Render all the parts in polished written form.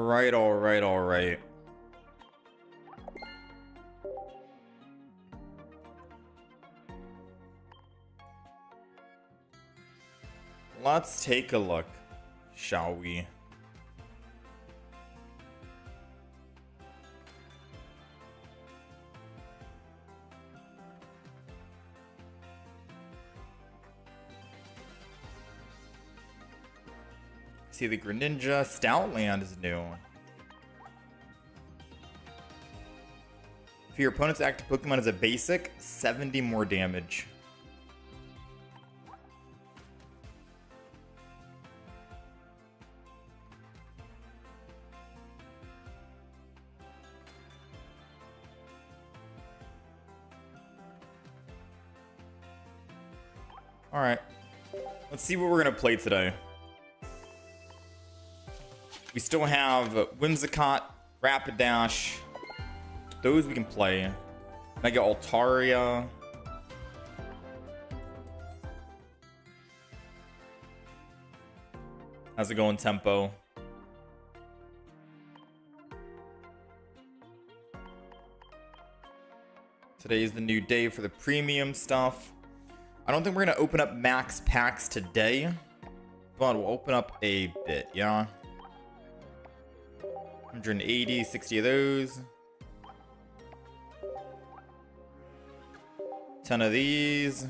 right, all right, all right. Let's take a look, shall we? See the Greninja. Stoutland is new. If your opponent's active Pokemon is a basic, 70 more damage. Alright. Let's see what we're going to play today. We still have Whimsicott, Rapidash. Those we can play. Mega Altaria. How's it going, Tempo? Today is the new day for the premium stuff. I don't think we're going to open up max packs today, but we'll open up a bit, yeah? 180, 60 of those. 10 of these.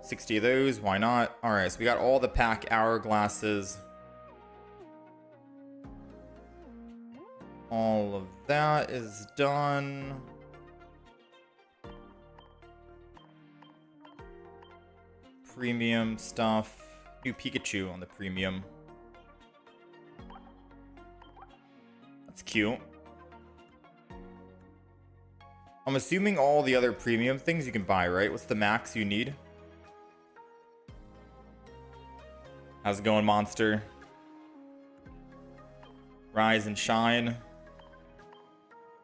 60 of those, why not? Alright, so we got all the pack hourglasses. All of that is done. Premium stuff. New Pikachu on the premium. That's cute. I'm assuming all the other premium things you can buy, right? What's the max you need? How's it going, Monster? Rise and shine.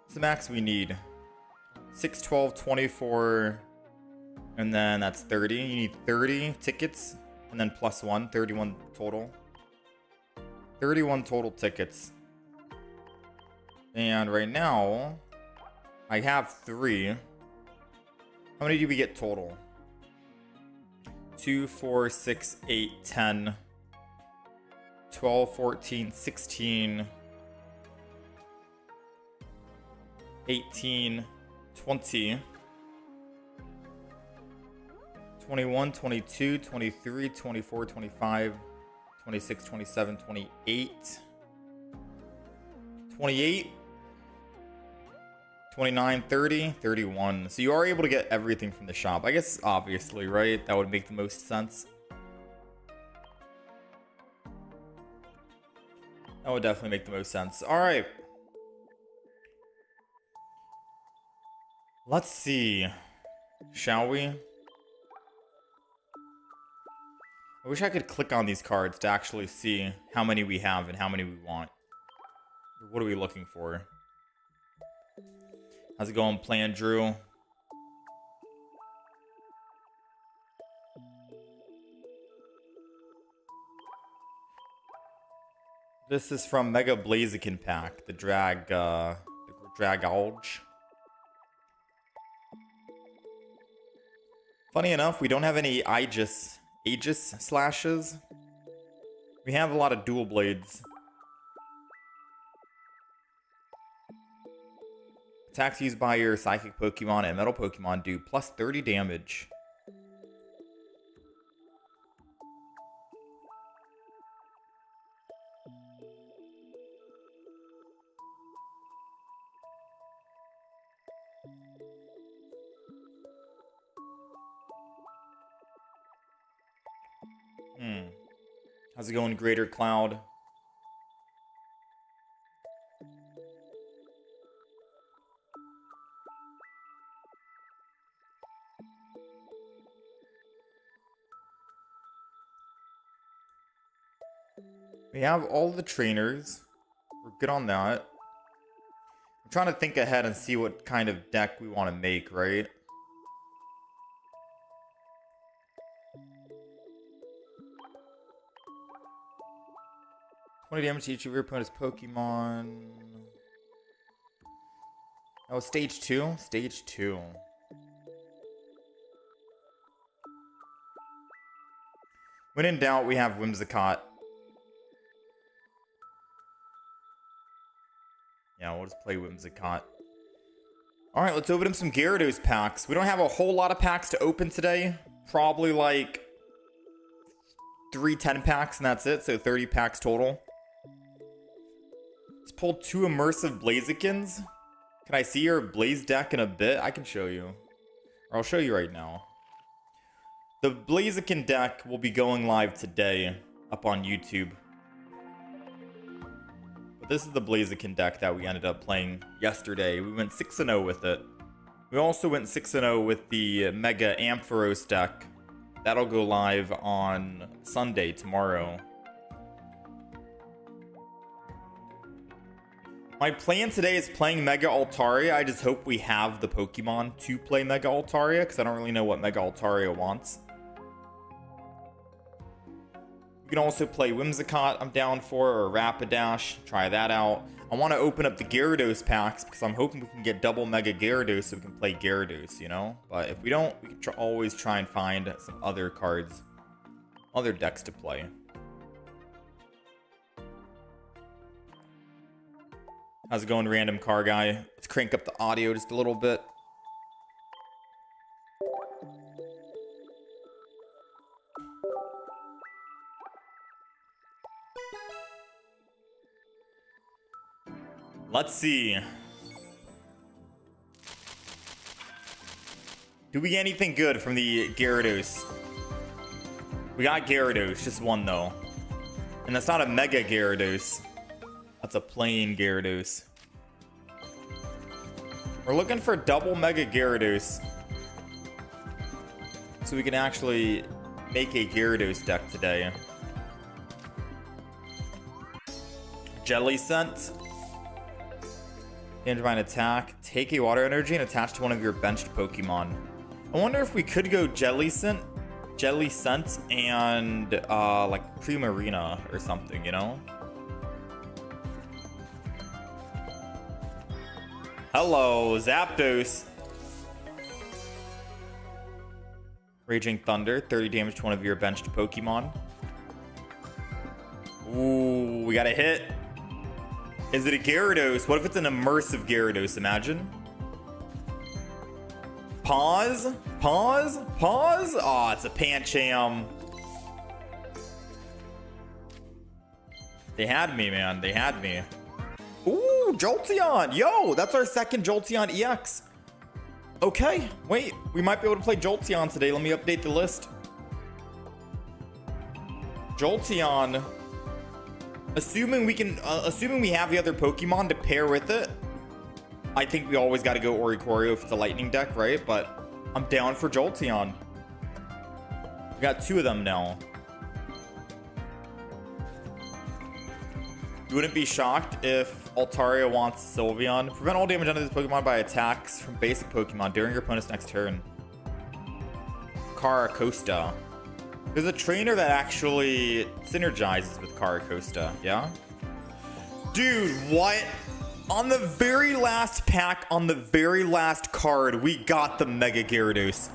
What's the max we need? 6, 12, 24, and then that's 30. You need 30 tickets, and then plus 1, 31 total. 31 total tickets. And right now, I have 3. How many do we get total? 2, 4, 6, 8, 10, 12, 14, 16, 18, 20, 21, 22, 23, 24, 25, 26, 27, 28, 28, 29, 30, 31. So you are able to get everything from the shop. I guess, obviously, right? That would make the most sense. That would definitely make the most sense. All right. Let's see. Shall we? I wish I could click on these cards to actually see how many we have and how many we want. What are we looking for? How's it going, Plan Drew? This is from Mega Blaziken pack, the Dragolge. Funny enough, we don't have any Aegis slashes. We have a lot of dual blades. Attacks used by your Psychic Pokemon and Metal Pokemon do plus 30 damage. How's it going, Greater Cloud? We have all the trainers. We're good on that. I'm trying to think ahead and see what kind of deck we want to make, right? 20 damage to each of your opponent's Pokemon. Oh, stage 2? Stage 2. When in doubt, we have Whimsicott. Yeah, we'll just play Whimsicott. Alright, let's open up some Gyarados packs. We don't have a whole lot of packs to open today. Probably like 3 10 packs and that's it, so 30 packs total. Let's pull 2 immersive Blazikens. Can I see your Blaze deck in a bit? I can show you. Or I'll show you right now. The Blaziken deck will be going live today up on YouTube. But this is the Blaziken deck that we ended up playing yesterday. We went 6-0 with it. We also went 6-0 with the Mega Ampharos deck. That'll go live on Sunday, tomorrow. My plan today is playing Mega Altaria. I just hope we have the Pokemon to play Mega Altaria, because I don't really know what Mega Altaria wants. We can also play Whimsicott, I'm down for, or Rapidash. Try that out. I want to open up the Gyarados packs, because I'm hoping we can get double Mega Gyarados so we can play Gyarados, you know? But if we don't, we can always try and find some other cards, other decks to play. How's it going, random car guy? Let's crank up the audio just a little bit. Let's see. Do we get anything good from the Gyarados? We got Gyarados, just one though. And that's not a Mega Gyarados. That's a plain Gyarados. We're looking for double Mega Gyarados, so we can actually make a Gyarados deck today. Jelly Scent. Divine Attack. Take a Water Energy and attach to one of your benched Pokemon. I wonder if we could go Jelly Scent and like Primarina or something, you know? Hello, Zapdos. Raging Thunder, 30 damage to one of your benched Pokemon. Ooh, we got a hit. Is it a Gyarados? What if it's an immersive Gyarados? Imagine. Pause? Pause? Pause? Oh, it's a Pancham. They had me, man. They had me. Ooh, Jolteon. Yo, that's our second Jolteon EX. Okay, wait. We might be able to play Jolteon today. Let me update the list. Jolteon. Assuming we have the other Pokemon to pair with it, I think we always got to go Oricorio if it's a lightning deck, right? But I'm down for Jolteon. We got 2 of them now. You wouldn't be shocked if Altaria wants Sylveon. Prevent all damage under this Pokemon by attacks from basic Pokemon during your opponent's next turn. Caracosta. There's a trainer that actually synergizes with Caracosta, yeah? Dude, what? On the very last pack, on the very last card, we got the Mega Gyarados.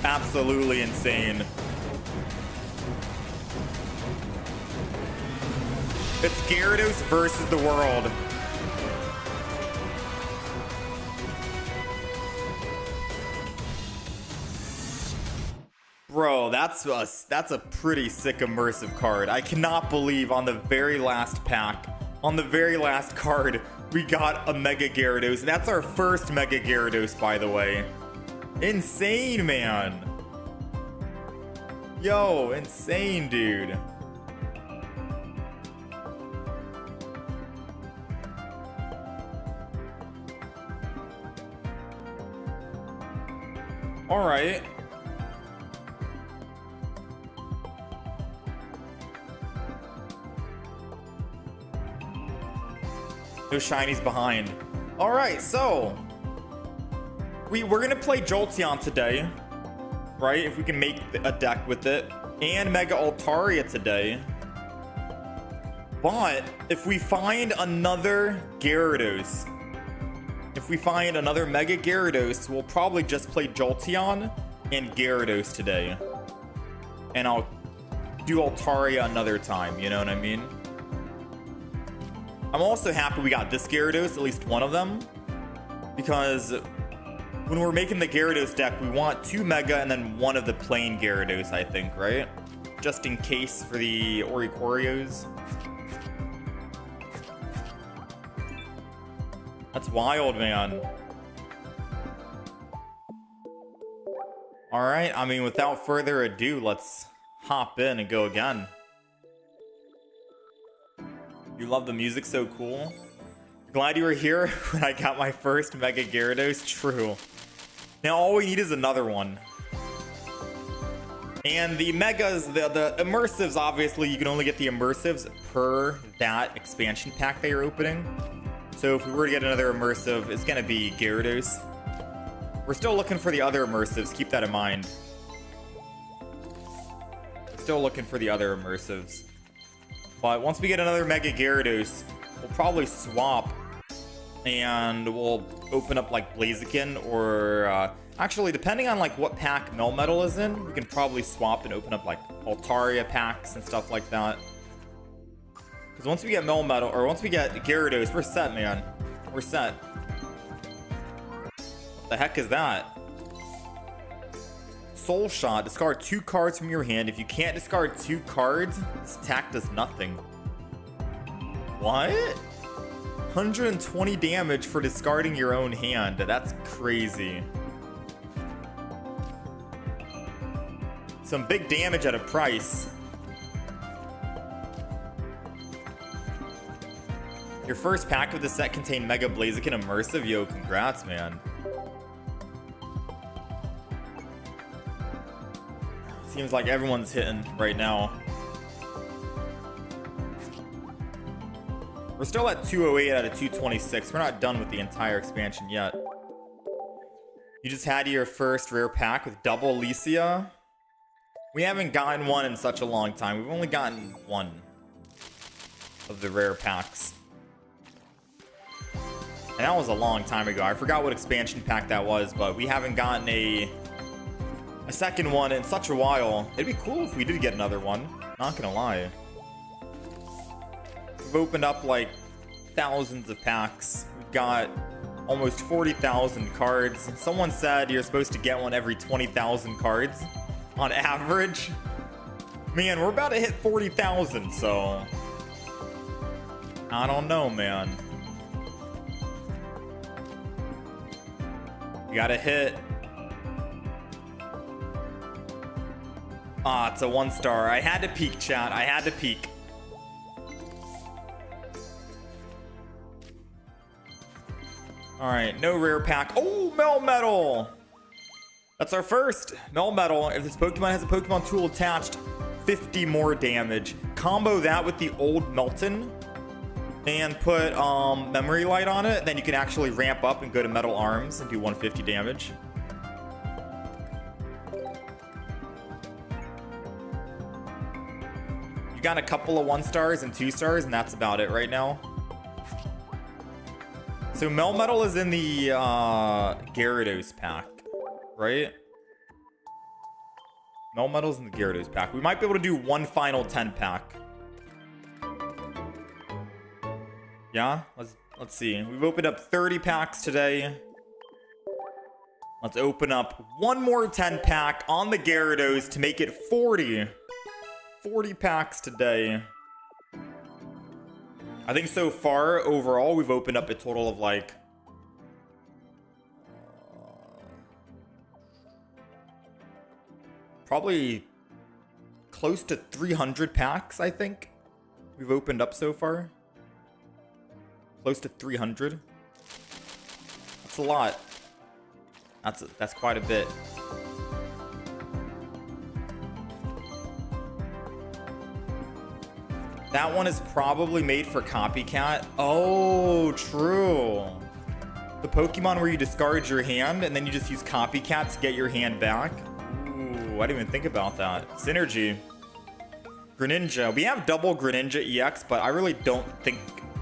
Absolutely insane. It's Gyarados versus the world. Bro, that's a pretty sick immersive card. I cannot believe on the very last pack, on the very last card, we got a Mega Gyarados. That's our first Mega Gyarados, by the way. Insane, man. Yo, insane, dude. All right. No shinies behind. All right, so we're gonna play Jolteon today, right? If we can make a deck with it, and Mega Altaria today. But if we find another Gyarados, if we find another Mega Gyarados, we'll probably just play Jolteon and Gyarados today. And I'll do Altaria another time, you know what I mean? I'm also happy we got this Gyarados, at least one of them. Because when we're making the Gyarados deck, we want 2 Mega and then 1 of the plain Gyarados, I think, right? Just in case for the Oricorios. That's wild, man. Alright, I mean, without further ado, let's hop in and go again. You love the music, so cool. Glad you were here when I got my first Mega Gyarados. True. Now all we need is another one. And the Megas, the Immersives, obviously, you can only get the Immersives per that expansion pack that you're opening. So if we were to get another Immersive, it's going to be Gyarados. We're still looking for the other Immersives, keep that in mind. We're still looking for the other Immersives. But once we get another Mega Gyarados, we'll probably swap. And we'll open up like Blaziken or... actually, depending on like what pack Melmetal is in, we can probably swap and open up like Altaria packs and stuff like that. Because once we get Melmetal, or once we get Gyarados, we're set, man. We're set. What the heck is that? Soul Shot. Discard 2 cards from your hand. If you can't discard 2 cards, this attack does nothing. What? 120 damage for discarding your own hand. That's crazy. Some big damage at a price. Your first pack of the set contained Mega Blaziken Immersive. Yo, congrats, man. Seems like everyone's hitting right now. We're still at 208 out of 226. We're not done with the entire expansion yet. You just had your first rare pack with double Licia. We haven't gotten one in such a long time. We've only gotten 1 of the rare packs. And that was a long time ago. I forgot what expansion pack that was, but we haven't gotten a second one in such a while. It'd be cool if we did get another one. Not gonna lie. We've opened up like thousands of packs. We've got almost 40,000 cards. Someone said you're supposed to get one every 20,000 cards on average. Man, we're about to hit 40,000, so I don't know, man. We gotta hit. Ah, it's a 1-star. I had to peek, chat. I had to peek. Alright, no rare pack. Oh, Melmetal! That's our first Melmetal. If this Pokemon has a Pokemon tool attached, 50 more damage. Combo that with the old Melton and put Memory Light on it, then you can actually ramp up and go to Metal Arms and do 150 damage. You got a couple of 1-stars and 2-stars, and that's about it right now. So Melmetal is in the Gyarados pack, right? Melmetal's in the Gyarados pack. We might be able to do one final 10 pack. Yeah, let's see. We've opened up 30 packs today. Let's open up one more 10 pack on the Gyarados to make it 40. 40 packs today. I think so far, overall, we've opened up a total of like... probably close to 300 packs, I think. We've opened up so far. Close to 300. That's a lot. That's quite a bit. That one is probably made for copycat. Oh, true. The Pokemon where you discard your hand and then you just use Copycat to get your hand back. Ooh, I didn't even think about that. Synergy. Greninja. We have double Greninja EX, but I really don't think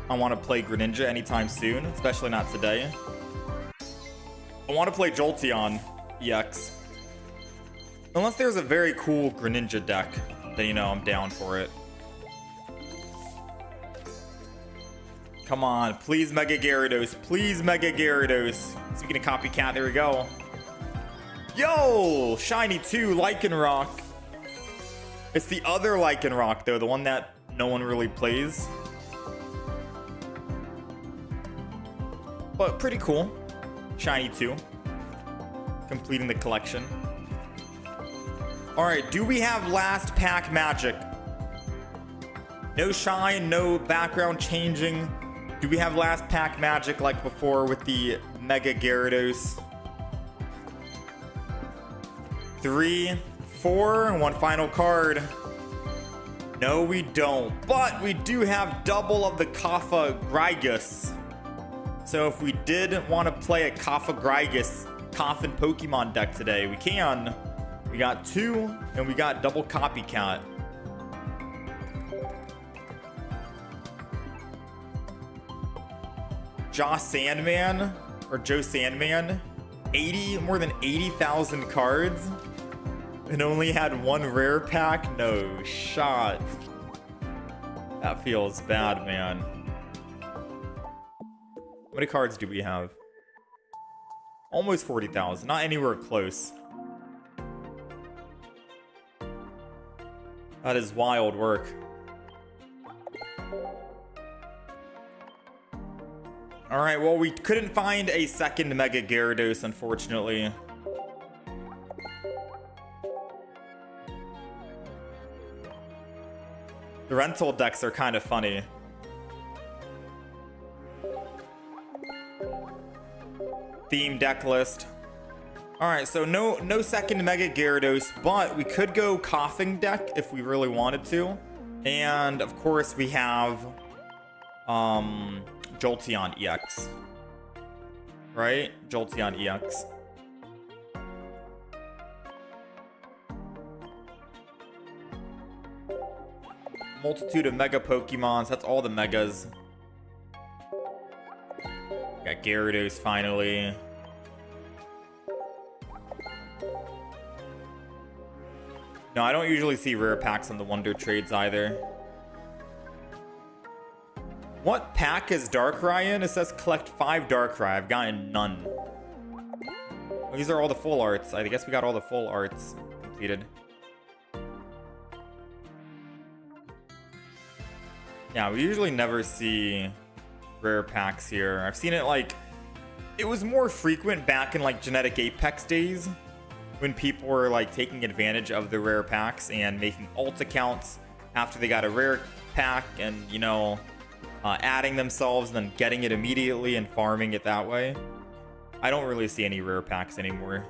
I want to play Greninja anytime soon, especially not today. I want to play Jolteon EX. Unless there's a very cool Greninja deck, then, you know, I'm down for it. Come on, please Mega Gyarados. Please Mega Gyarados. Speaking of Copycat, there we go. Yo! Shiny 2, Lycanroc. It's the other Lycanroc, though. The one that no one really plays. But pretty cool. Shiny 2. Completing the collection. Alright, do we have last pack magic? No shine, no background changing. Do we have last pack magic like before with the Mega Gyarados? 3, 4, and one final card. No, we don't. But we do have double of the Kappa Grygus. So if we did want to play a Kappa Grygus Coffin Pokemon deck today, we can. We got 2, and we got double Copycat. Joe Sandman, or Joe Sandman, more than 80,000 cards, and only had one rare pack? No shot. That feels bad, man. How many cards do we have? Almost 40,000, not anywhere close. That is wild work. Alright, well, we couldn't find a second Mega Gyarados, unfortunately. The rental decks are kind of funny. Theme deck list. Alright, so no second Mega Gyarados, but we could go Coughing deck if we really wanted to. And, of course, we have... Jolteon EX. Right? Jolteon EX. Multitude of Mega Pokemons. That's all the Megas. Got Gyarados finally. No, I don't usually see rare packs on the Wonder Trades either. What pack is Darkrai in? It says collect 5 Darkrai. I've gotten none. Well, these are all the full arts. I guess we got all the full arts completed. Yeah, we usually never see rare packs here. I've seen it like... It was more frequent back in like Genetic Apex days, when people were like taking advantage of the rare packs and making alt accounts after they got a rare pack and, you know... adding themselves and then getting it immediately and farming it that way. I don't really see any rare packs anymore.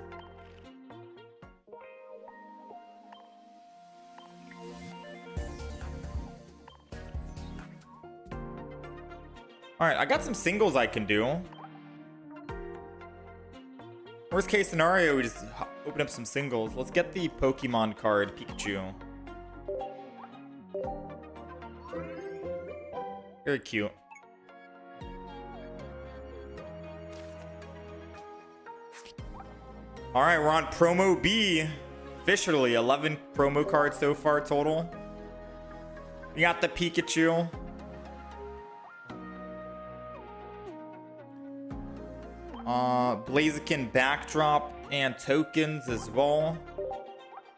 Alright, I got some singles I can do. Worst case scenario, we just open up some singles. Let's get the Pokemon card, Pikachu. Very cute. Alright, we're on promo B. Officially, 11 promo cards so far total. We got the Pikachu. Blaziken backdrop and tokens as well.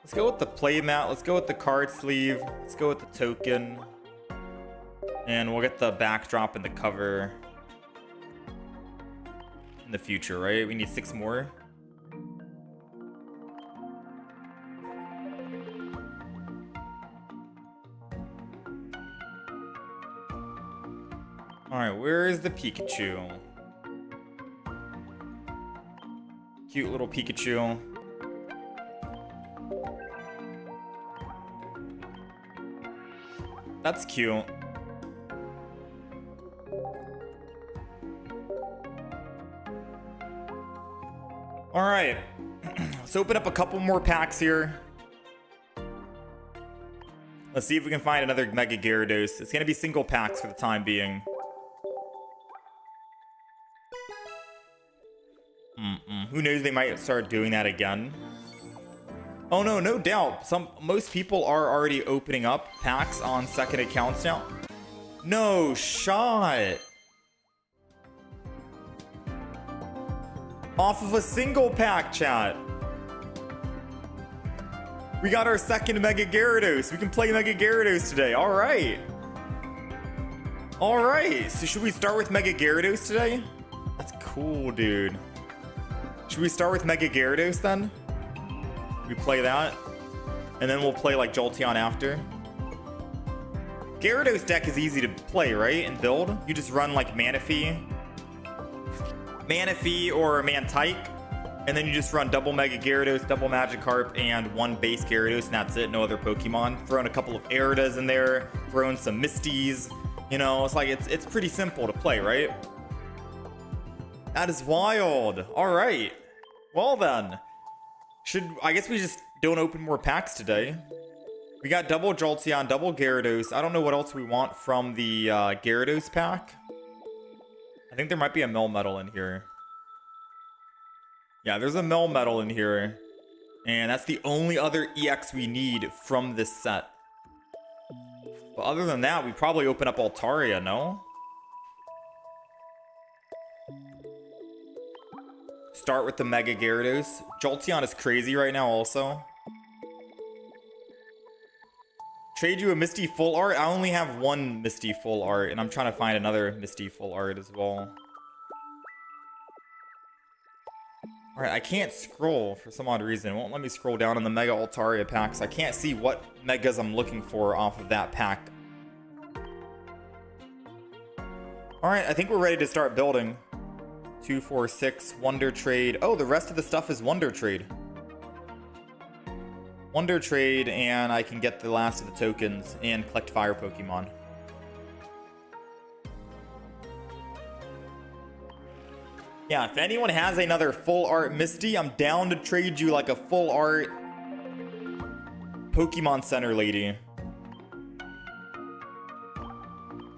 Let's go with the playmat. Let's go with the card sleeve. Let's go with the token. And we'll get the backdrop and the cover in the future, right? We need 6 more. Alright, where is the Pikachu? Cute little Pikachu. That's cute. All right, let's open up a couple more packs here. Let's see if we can find another Mega Gyarados. It's going to be single packs for the time being. Who knows, they might start doing that again. Oh no, no doubt. Most people are already opening up packs on second accounts now. No shot. Off of a single pack, chat. We got our second Mega Gyarados. We can play Mega Gyarados today. All right. All right. So should we start with Mega Gyarados today? That's cool, dude. Should we start with Mega Gyarados then? We play that. And then we'll play like Jolteon after. Gyarados deck is easy to play, right? And build. You just run like Manaphy or Mantike. And then you just run double Mega Gyarados, double Magikarp, and one base Gyarados, and that's it. No other Pokemon. Throw in a couple of Gyarados in there. Throw in some Misties. You know, it's like it's pretty simple to play, right? That is wild. All right. Well then, I guess we just don't open more packs today. We got double Jolteon, double Gyarados. I don't know what else we want from the Gyarados pack. I think there might be a Melmetal in here. Yeah, there's a Melmetal in here. And that's the only other EX we need from this set. But other than that, we probably open up Altaria, no? Start with the Mega Gyarados. Jolteon is crazy right now also. Trade you a Misty full art? I only have one Misty full art, and I'm trying to find another Misty full art as well. Alright, I can't scroll for some odd reason. It won't let me scroll down in the Mega Altaria packs. I can't see what Megas I'm looking for off of that pack. Alright, I think we're ready to start building. 2, 4, 6, Wonder Trade. Oh, the rest of the stuff is Wonder Trade. Wonder Trade, and I can get the last of the tokens and collect fire Pokemon. Yeah, if anyone has another full art Misty, I'm down to trade you like a full art Pokemon Center lady.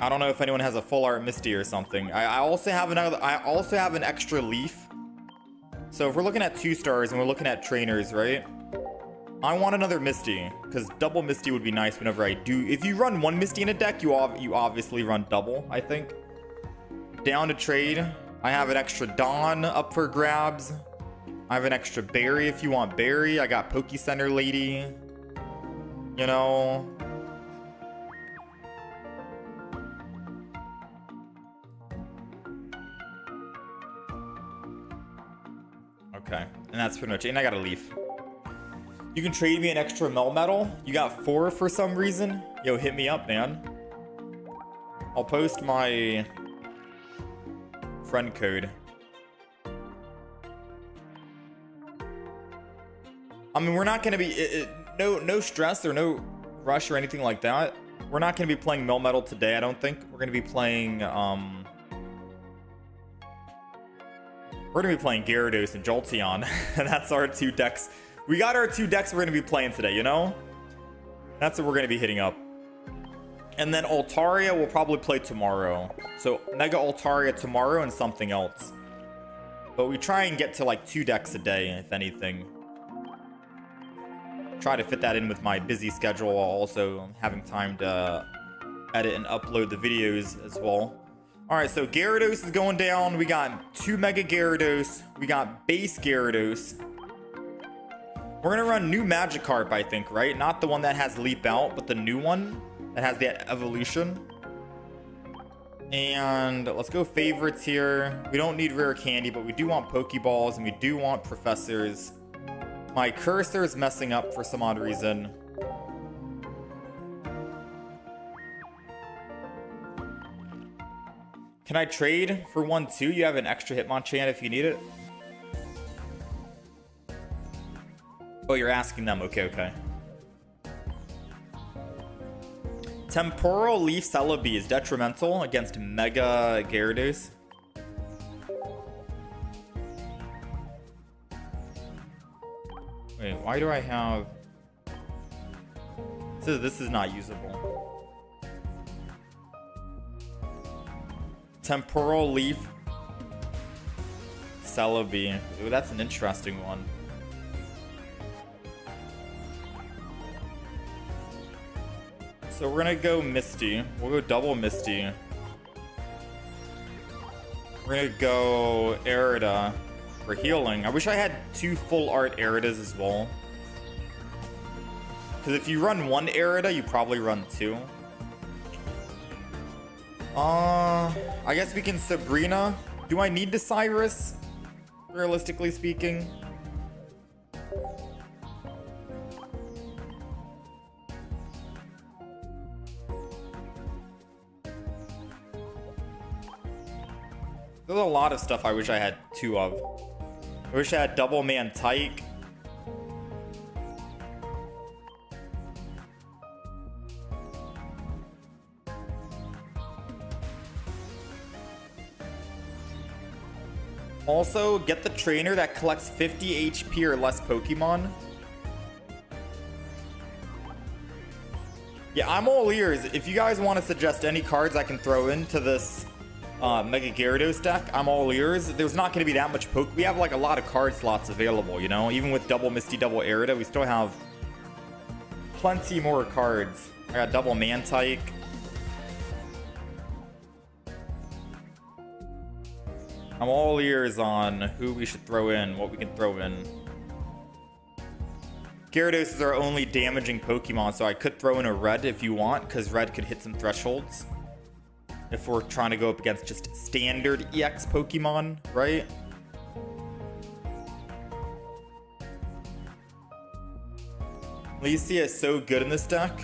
I don't know if anyone has a full art Misty or something. I also have an extra leaf. So if we're looking at 2 stars and we're looking at trainers, right? I want another Misty, because double Misty would be nice whenever I do. If you run one Misty in a deck, you obviously run double, I think. Down to trade. I have an extra Dawn up for grabs. I have an extra Berry if you want Berry. I got Poke Center lady. You know. Okay, and that's pretty much it. And I got a leaf. You can trade me an extra Melmetal. You got 4 for some reason. Yo, hit me up, man. I'll post my friend code. I mean, we're not going to be... no stress or no rush or anything like that. We're not going to be playing Melmetal today, I don't think. We're going to be playing... We're going to be playing Gyarados and Jolteon. And that's our 2 decks. We got our 2 decks we're going to be playing today, you know? That's what we're going to be hitting up. And then Altaria we'll probably play tomorrow. So Mega Altaria tomorrow and something else. But we try and get to like 2 decks a day, if anything. Try to fit that in with my busy schedule while also having time to edit and upload the videos as well. Alright, so Gyarados is going down. We got 2 Mega Gyarados. We got base Gyarados. We're going to run new Magikarp, I think, right? Not the one that has Leap Out, but the new one that has that evolution. And let's go favorites here. We don't need rare candy, but we do want Pokeballs and we do want Professors. My cursor is messing up for some odd reason. Can I trade for 1 too? You have an extra Hitmonchan if you need it. Oh, you're asking them. Okay, okay. Temporal Leaf Celebi is detrimental against Mega Gyarados. Why do I have... This is not usable. Temporal Leaf. Celebi. Ooh, that's an interesting one. So we're gonna go Misty. We'll go double Misty. We're gonna go Arida for healing. I wish I had 2 full art Aridas as well. Because if you run 1 Arida, you probably run 2. I guess we can Sabrina. Do I need Cyrus? Realistically speaking. There's a lot of stuff I wish I had 2 of. I wish I had double man Tyke. Also, get the trainer that collects 50 HP or less Pokemon. Yeah, I'm all ears. If you guys want to suggest any cards I can throw into this Mega Gyarados deck, I'm all ears. There's not going to be that much Poke. We have like a lot of card slots available, you know? Even with double Misty, double Arida, we still have plenty more cards. I got double Mantike. I'm all ears on who we should throw in, what we can throw in. Gyarados is our only damaging Pokemon, so I could throw in a red if you want, because red could hit some thresholds. If we're trying to go up against just standard EX Pokemon, right? Lecia is so good in this deck.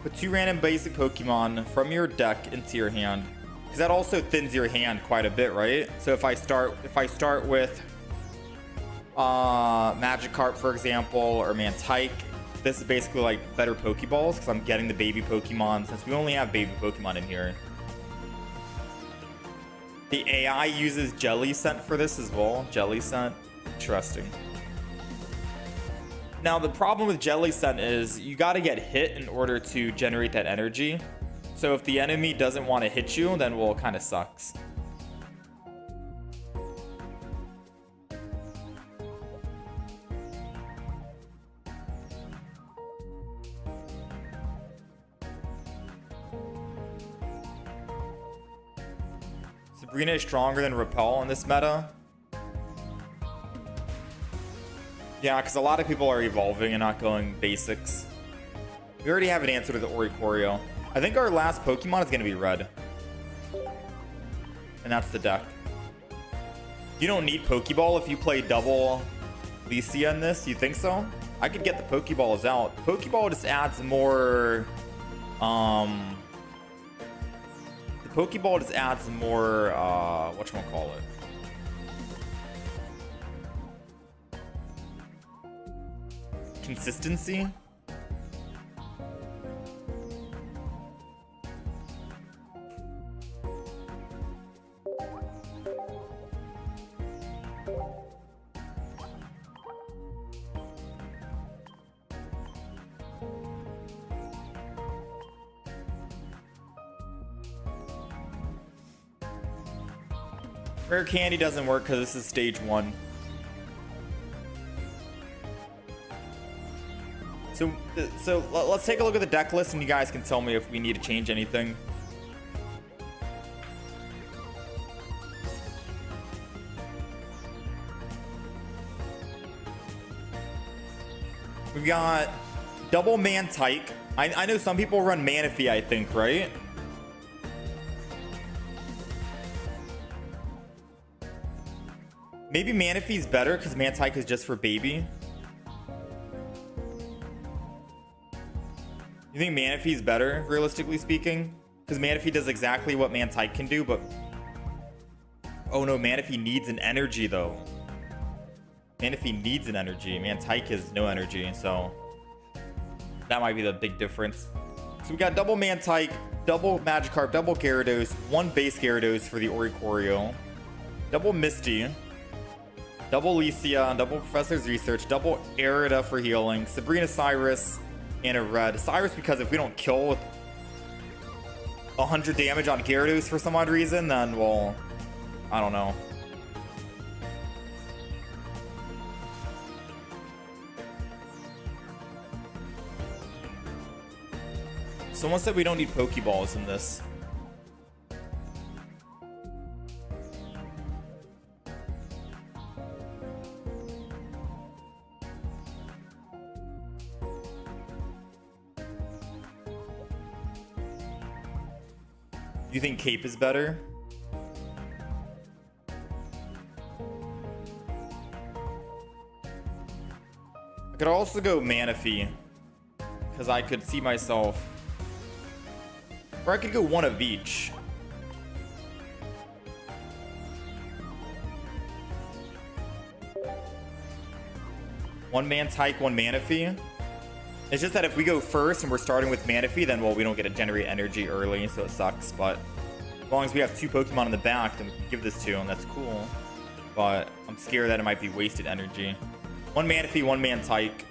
Put 2 random basic Pokemon from your deck into your hand, because that also thins your hand quite a bit, right? So if I start with Magikarp, for example, or Mantike, this is basically like better Pokeballs because I'm getting the baby Pokemon, since we only have baby Pokemon in here. The AI uses Jelly Scent for this as well. Jelly Scent, interesting. Now, the problem with Jelly Scent is you got to get hit in order to generate that energy. So if the enemy doesn't want to hit you, then well, it kind of sucks. Sabrina is stronger than Repel in this meta. Yeah, because a lot of people are evolving and not going basics. We already have an answer to the Oricorio. I think our last Pokemon is going to be red. And that's the deck. You don't need Pokeball if you play double Lecia in this. You think so? I could get the Pokeballs out. Pokeball just adds more... The Pokeball just adds more... whatchamacallit? Consistency. Rare candy doesn't work because this is stage 1. So let's take a look at the deck list and you guys can tell me if we need to change anything. We've got double Mantike. I know some people run Manaphy, I think, right? Maybe Manaphy's better because Mantike is just for baby. You think Manaphy's better, realistically speaking? Because Manaphy does exactly what Mantike can do, but... Oh no, Manaphy needs an energy, though. Manaphy needs an energy. Mantike has no energy, so... That might be the big difference. So we got double Mantike, double Magikarp, double Gyarados, 1 base Gyarados for the Oricorio, double Misty. Double Licia, double Professor's Research, double Erida for healing, Sabrina Cyrus, and a red. Cyrus because if we don't kill with 100 damage on Gyarados for some odd reason, then, well, I don't know. Someone said we don't need Pokeballs in this. You think Cape is better? I could also go Manaphy, because I could see myself, or I could go one of each. One Mantike, one Manaphy. It's just that if we go first and we're starting with Manaphy, then, well, we don't get to generate energy early, so it sucks. But as long as we have 2 Pokemon in the back, then we can give this to him. That's cool. But I'm scared that it might be wasted energy. One Manaphy, one Mantike.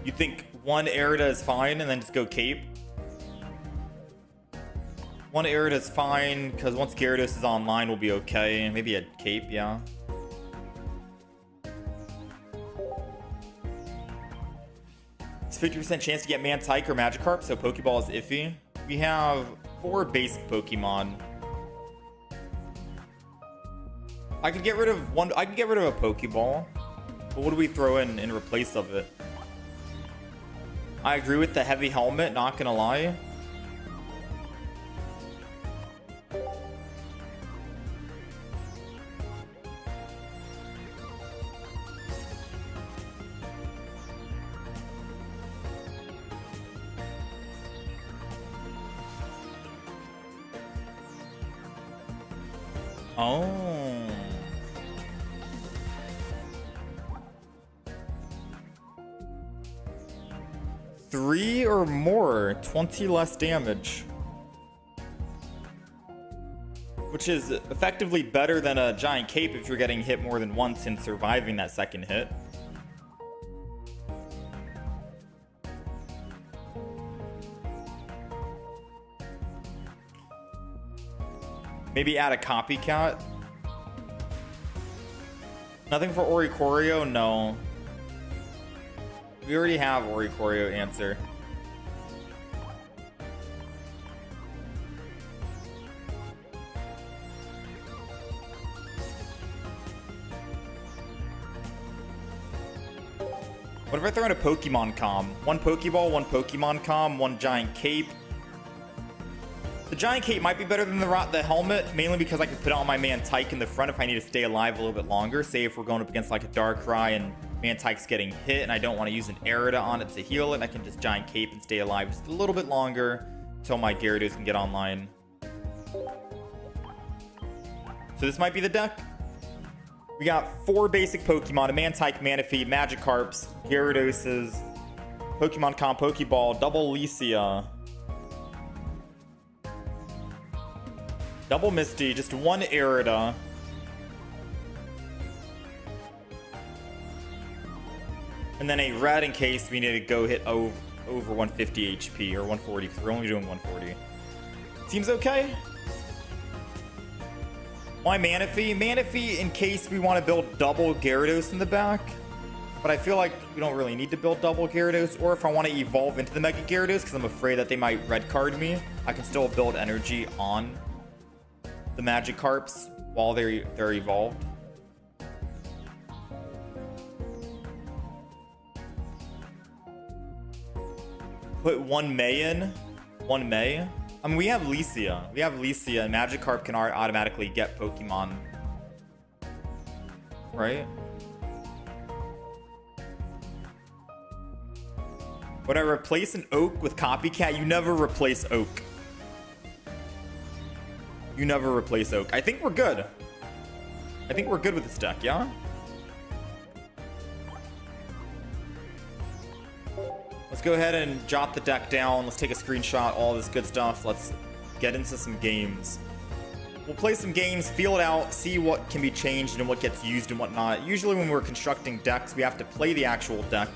You think one Erida is fine and then just go Cape? One Erida is fine, because once Gyarados is online, we'll be okay. Maybe a Cape, yeah. It's 50% chance to get Mantike or Magikarp, so Pokeball is iffy. We have 4 basic Pokemon. I could get rid of one. I could get rid of a Pokeball. But what do we throw in replace of it? I agree with the heavy helmet, not gonna lie. Oh. Three or more, 20 less damage. Which is effectively better than a giant cape if you're getting hit more than once and surviving that second hit. Maybe add a copycat. Nothing for Oricorio? No. We already have Oricorio answer. What if I throw in a Pokemon Com? One Pokeball, one Pokemon Com, one giant cape. The giant cape might be better than the helmet, mainly because I can put it on my Mantike in the front if I need to stay alive a little bit longer. Say if we're going up against like a Darkrai and Mantike's getting hit and I don't want to use an Erida on it to heal it, I can just giant cape and stay alive just a little bit longer until my Gyarados can get online. So this might be the deck. We got 4 basic Pokemon, a Mantike, Manaphy, Magikarps, Gyaradoses, Pokemon Com, Pokeball, double Licia, double Misty, just one Erida, and then a red in case we need to go hit over 150 HP or 140 because we're only doing 140. Seems okay. Why Manaphy? Manaphy in case we want to build double Gyarados in the back. But I feel like we don't really need to build double Gyarados. Or if I want to evolve into the Mega Gyarados because I'm afraid that they might red card me, I can still build energy on the Magikarps while they're evolved. Put one May in. One May. I mean, we have Licia. We have Licia, and Magikarp can automatically get Pokemon. Right? Would I replace an Oak with Copycat? You never replace Oak. You never replace Oak. I think we're good. I think we're good with this deck, yeah? Let's go ahead and jot the deck down. Let's take a screenshot, all this good stuff. Let's get into some games. We'll play some games, feel it out, see what can be changed and what gets used and whatnot. Usually when we're constructing decks, we have to play the actual deck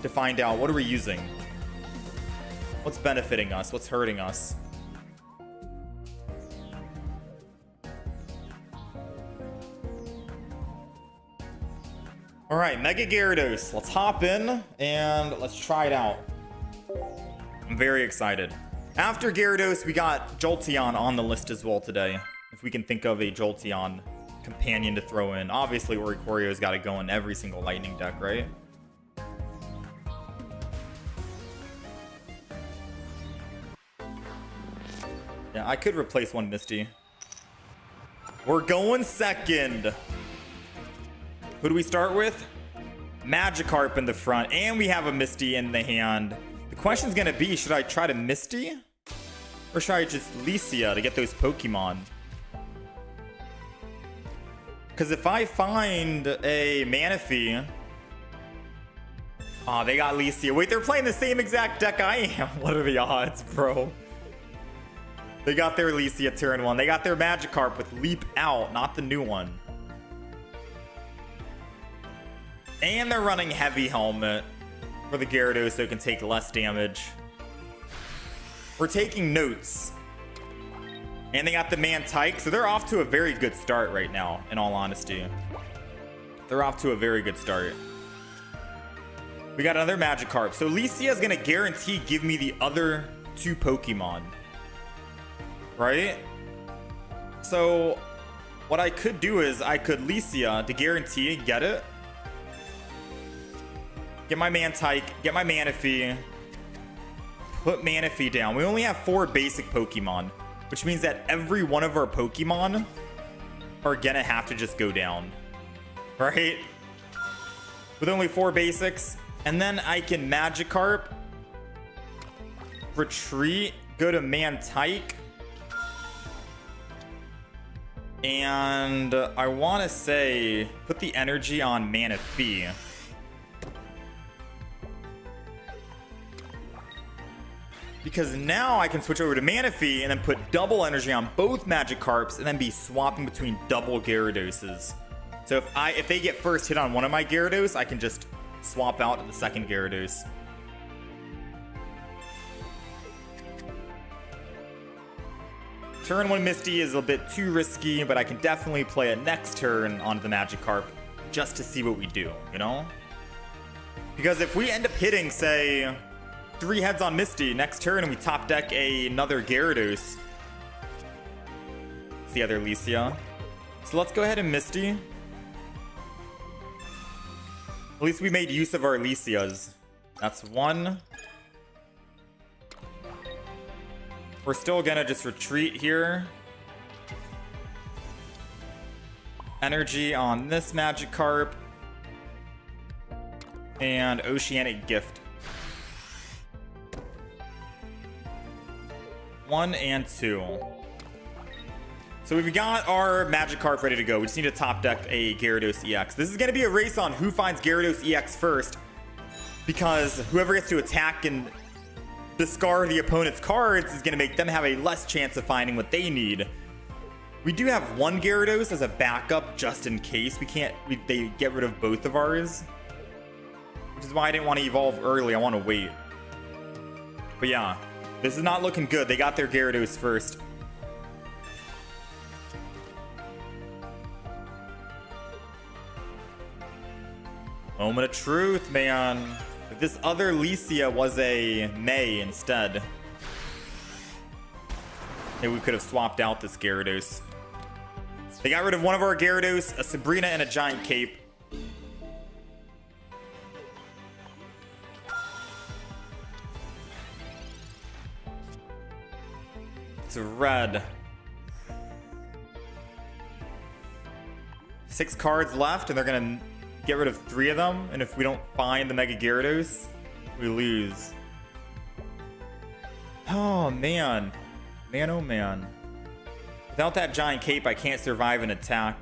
to find out what are we using. What's benefiting us? What's hurting us? All right, Mega Gyarados. Let's hop in and let's try it out. I'm very excited. After Gyarados, we got Jolteon on the list as well today. If we can think of a Jolteon companion to throw in. Obviously, Oricorio's got to go in every single Lightning deck, right? Yeah, I could replace one Misty. We're going second. Who do we start with? Magikarp in the front, and we have a Misty in the hand. The question's gonna be, should I try to Misty? Or should I just Lycia to get those Pokemon? Because if I find a Manaphy... Aw, they got Lycia. Wait, they're playing the same exact deck I am. What are the odds, bro? They got their Lycia turn 1. They got their Magikarp with Leap Out, not the new one. And they're running Heavy Helmet for the Gyarados so it can take less damage. We're taking notes. And they got the Mantike, so they're off to a very good start right now, in all honesty. They're off to a very good start. We got another Magikarp. So Lycia is going to guarantee give me the other 2 Pokemon. Right? So what I could do is I could Lycia to guarantee get it. Get my Mantike, get my Manaphy. Put Manaphy down. We only have 4 basic Pokemon, which means that every one of our Pokemon are gonna have to just go down. Right? With only 4 basics. And then I can Magikarp, retreat, go to Mantike. And I want to say, put the energy on Manaphy. Because now I can switch over to Manaphy and then put double energy on both Magikarps and then be swapping between double Gyaradoses. So if they get first hit on one of my Gyarados, I can just swap out to the second Gyarados. Turn 1 Misty is a bit too risky, but I can definitely play it next turn onto the Magikarp just to see what we do, you know? Because if we end up hitting, say, 3 heads on Misty next turn and we top deck another Gyarados, it's the other Lycia. So let's go ahead and Misty. At least we made use of our Lycias. That's 1. We're still gonna just retreat here. Energy on this Magikarp. And Oceanic Gift. 1 and 2. So we've got our Magikarp ready to go. We just need to top deck a Gyarados EX. This is going to be a race on who finds Gyarados EX first, because whoever gets to attack and discard the opponent's cards is going to make them have a less chance of finding what they need. We do have 1 Gyarados as a backup just in case they get rid of both of ours, which is why I didn't want to evolve early. I want to wait. But yeah, this is not looking good. They got their Gyarados first. Moment of truth, man. If this other Lycia was a May instead, maybe we could have swapped out this Gyarados. They got rid of one of our Gyarados, a Sabrina, and a Giant Cape. It's a red. 6 cards left, and they're gonna get rid of 3 of them, and if we don't find the Mega Gyarados, we lose. Oh man. Man, oh man. Without that Giant Cape, I can't survive an attack.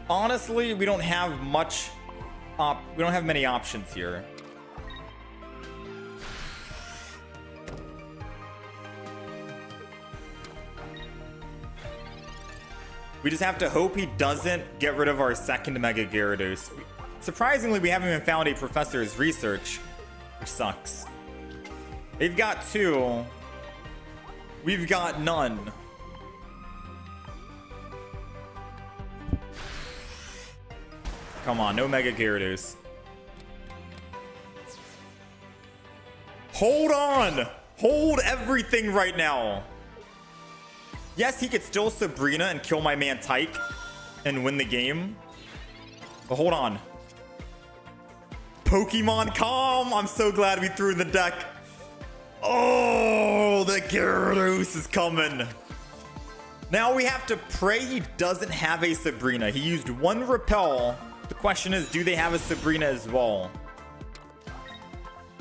Honestly, we don't have much we don't have many options here. We just have to hope he doesn't get rid of our second Mega Gyarados. Surprisingly, we haven't even found a Professor's Research, which sucks. They've got 2. We've got none. Come on, no Mega Gyarados. Hold on! Hold everything right now. Yes, he could still Sabrina and kill my man Tyke and win the game. But hold on. Pokemon Calm! I'm so glad we threw in the deck. Oh, the Gyarados is coming. Now we have to pray he doesn't have a Sabrina. He used 1 Repel. The question is, do they have a Sabrina as well?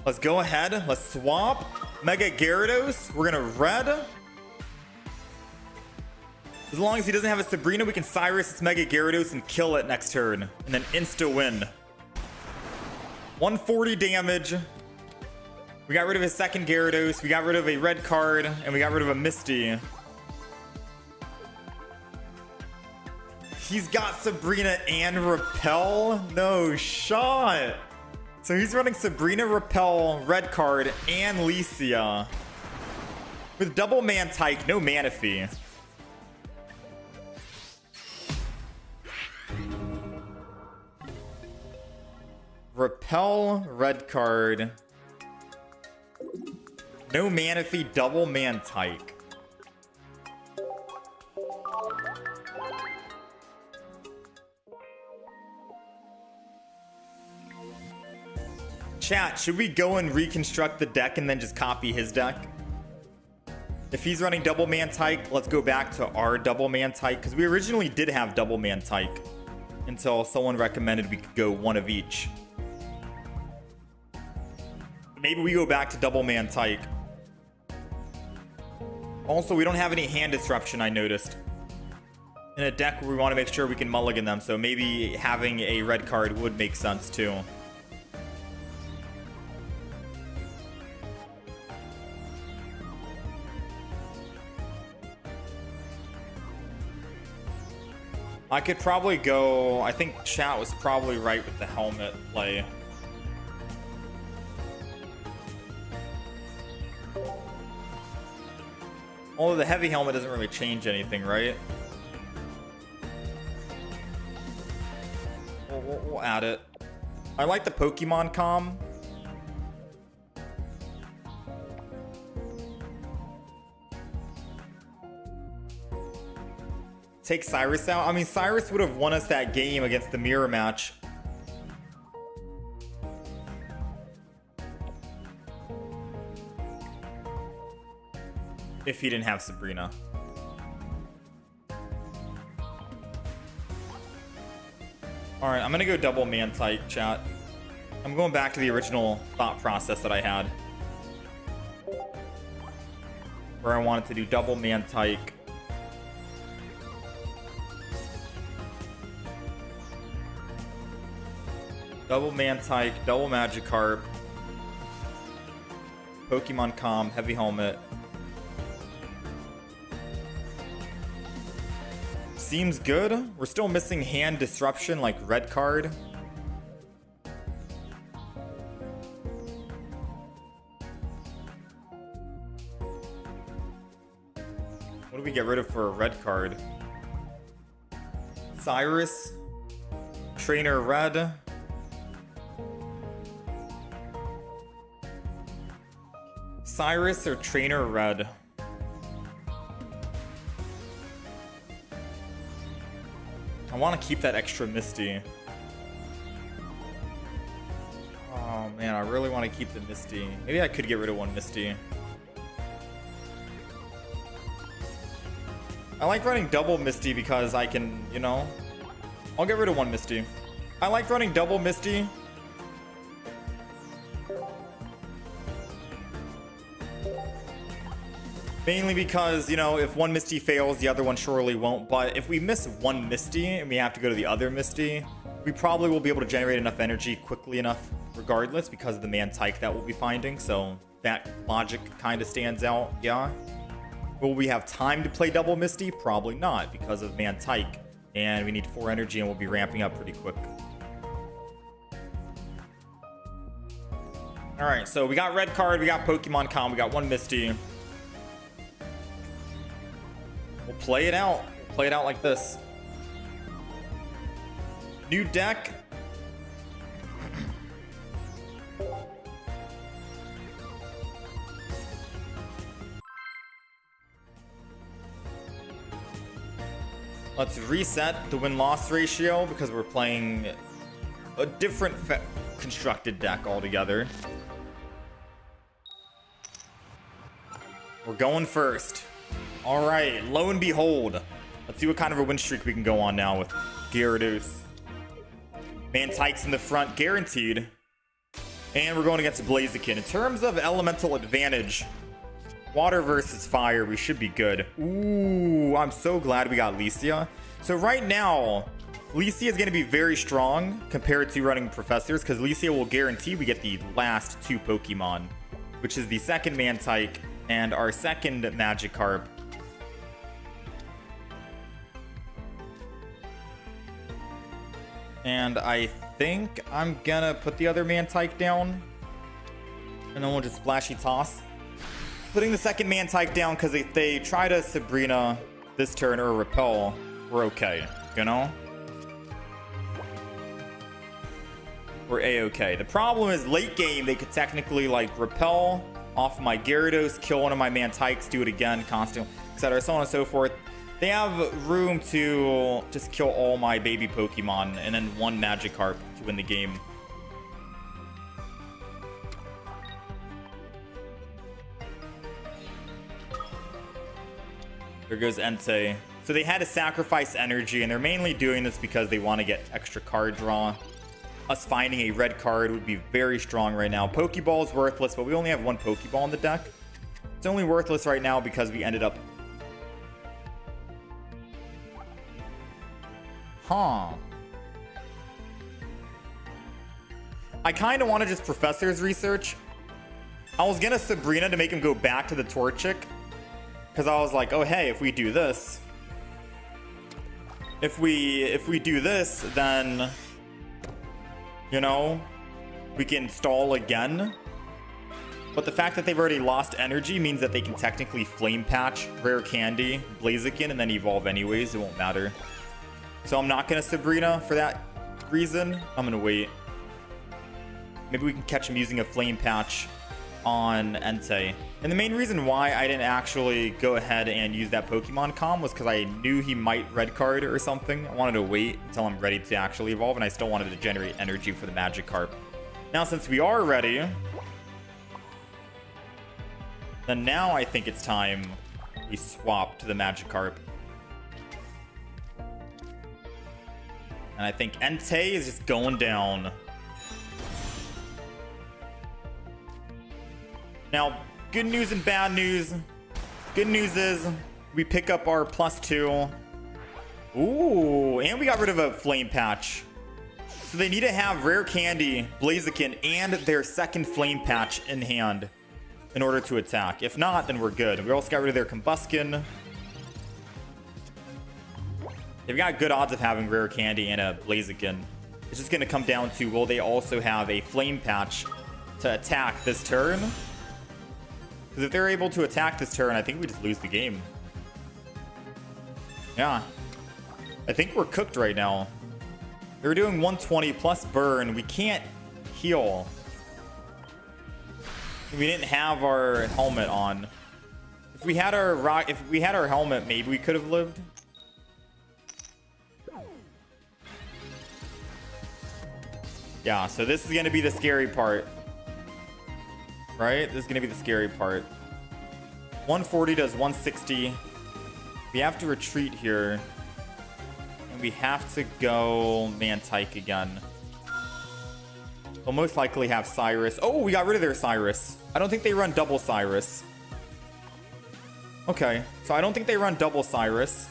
Let's go ahead. Let's swap. Mega Gyarados. We're going to red. As long as he doesn't have a Sabrina, we can Cyrus its Mega Gyarados and kill it next turn. And then insta-win. 140 damage. We got rid of his second Gyarados. We got rid of a red card. And we got rid of a Misty. He's got Sabrina and Repel? No shot. So he's running Sabrina, Repel, red card, and Licia. With double Mantike, no Manaphy. Repel, red card. No Manaphy, double Mantike. Chat, should we go and reconstruct the deck and then just copy his deck? If he's running double Mantike, let's go back to our double Mantike, because we originally did have double Mantike until someone recommended we could go one of each. Maybe we go back to double Mantike. Also, we don't have any hand disruption, I noticed. In a deck where we want to make sure we can mulligan them, so maybe having a red card would make sense too. I could probably go... I think chat was probably right with the helmet play. Although the heavy helmet doesn't really change anything, right? We'll add it. I like the Pokemon Calm. Take Cyrus out. I mean, Cyrus would have won us that game against the mirror match. If he didn't have Sabrina. Alright, I'm gonna go double Mantike, chat. I'm going back to the original thought process that I had. Where I wanted to do double Mantike. Double Mantike, double Magikarp, Pokemon Calm, Heavy Helmet. Seems good. We're still missing hand disruption like red card. What do we get rid of for a red card? Cyrus, Trainer Red. Cyrus or Trainer Red? I want to keep that extra Misty. Oh man, I really want to keep the Misty. Maybe I could get rid of one Misty. I like running double Misty because I can, you know... I'll get rid of one Misty. I like running double Misty. Mainly because, you know, if one Misty fails, the other one surely won't. But if we miss one Misty and we have to go to the other Misty, we probably will be able to generate enough energy quickly enough regardless because of the Mantike that we'll be finding. So that logic kind of stands out, yeah. Will we have time to play double Misty? Probably not, because of Mantike. And we need 4 energy, and we'll be ramping up pretty quick. Alright, so we got red card, we got Pokemon Com, we got 1 Misty. We'll play it out. We'll play it out like this. New deck. Let's reset the win-loss ratio because we're playing a different constructed deck altogether. We're going first. All right, lo and behold. Let's see what kind of a win streak we can go on now with Gyarados. Mantike's in the front, guaranteed. And we're going against Blaziken. In terms of elemental advantage, water versus fire, we should be good. Ooh, I'm so glad we got Licia. So right now, Licia is going to be very strong compared to running Professors, because Licia will guarantee we get the last 2 Pokemon, which is the second Mantike and our second Magikarp. And I think I'm gonna put the other Mantike down, and then we'll just Splashy Toss. Putting the second Mantike down, because if they try to Sabrina this turn or Repel, we're okay, you know? We're A-okay. The problem is late game, they could technically like Repel off my Gyarados, kill one of my Mantikes, do it again, constantly, etc., so on and so forth. They have room to just kill all my baby Pokemon and then 1 Magikarp to win the game. There goes Entei. So they had to sacrifice energy, and they're mainly doing this because they want to get extra card draw. Us finding a red card would be very strong right now. Pokeball is worthless, but we only have 1 Pokeball in the deck. It's only worthless right now because we ended up... Huh. I kind of want to just Professor's Research. I was going to Sabrina to make him go back to the Torchic, because I was like, oh, hey, if we do this... If we do this, then... You know, we can stall again. But the fact that they've already lost energy means that they can technically Flame Patch, Rare Candy, Blaziken, and then evolve anyways. It won't matter. So I'm not going to Sabrina for that reason. I'm going to wait. Maybe we can catch him using a Flame Patch on Entei. And the main reason why I didn't actually go ahead and use that Pokemon Com was because I knew he might red card or something. I wanted to wait until I'm ready to actually evolve, and I still wanted to generate energy for the Magikarp. Now, since we are ready, then now I think it's time we swap to the Magikarp. And I think Entei is just going down. Now, good news and bad news. Good news is we pick up our +2. Ooh, and we got rid of a Flame Patch. So they need to have Rare Candy, Blaziken, and their second Flame Patch in hand in order to attack. If not, then we're good. We also got rid of their Combuskin. They've got good odds of having Rare Candy and a Blaziken. It's just going to come down to, will they also have a Flame Patch to attack this turn? Because if they're able to attack this turn, I think we just lose the game. Yeah. I think we're cooked right now. They're doing 120 plus burn. We can't heal. We didn't have our helmet on. If we had our helmet, maybe we could have lived. Yeah, so this is going to be the scary part. Right? This is going to be the scary part. 140 does 160. We have to retreat here. And we have to go Mantike again. We'll most likely have Cyrus. Oh, we got rid of their Cyrus. I don't think they run double Cyrus. Okay, so I don't think they run double Cyrus.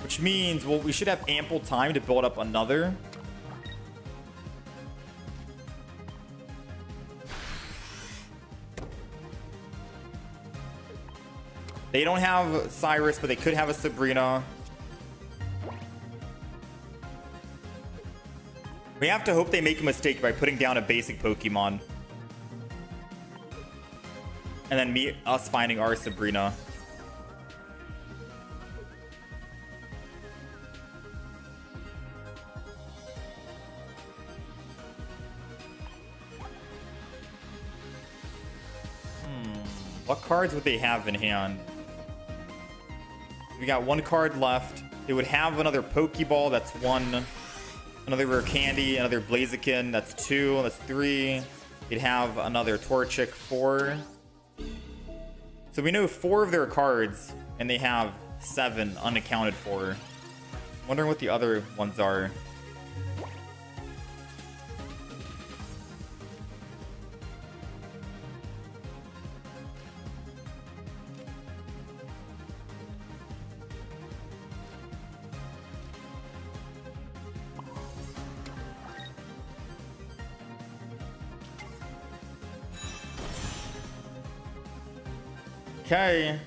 Which means, well, we should have ample time to build up another. They don't have Cyrus, but they could have a Sabrina. We have to hope they make a mistake by putting down a basic Pokemon. And then us finding our Sabrina. What cards would they have in hand? We got one card left. They would have another Pokeball, that's one. Another Rare Candy, another Blaziken, that's two, that's three. They'd have another Torchic, four. So we know 4 of their cards, and they have 7 unaccounted for. Wondering what the other ones are. Okay,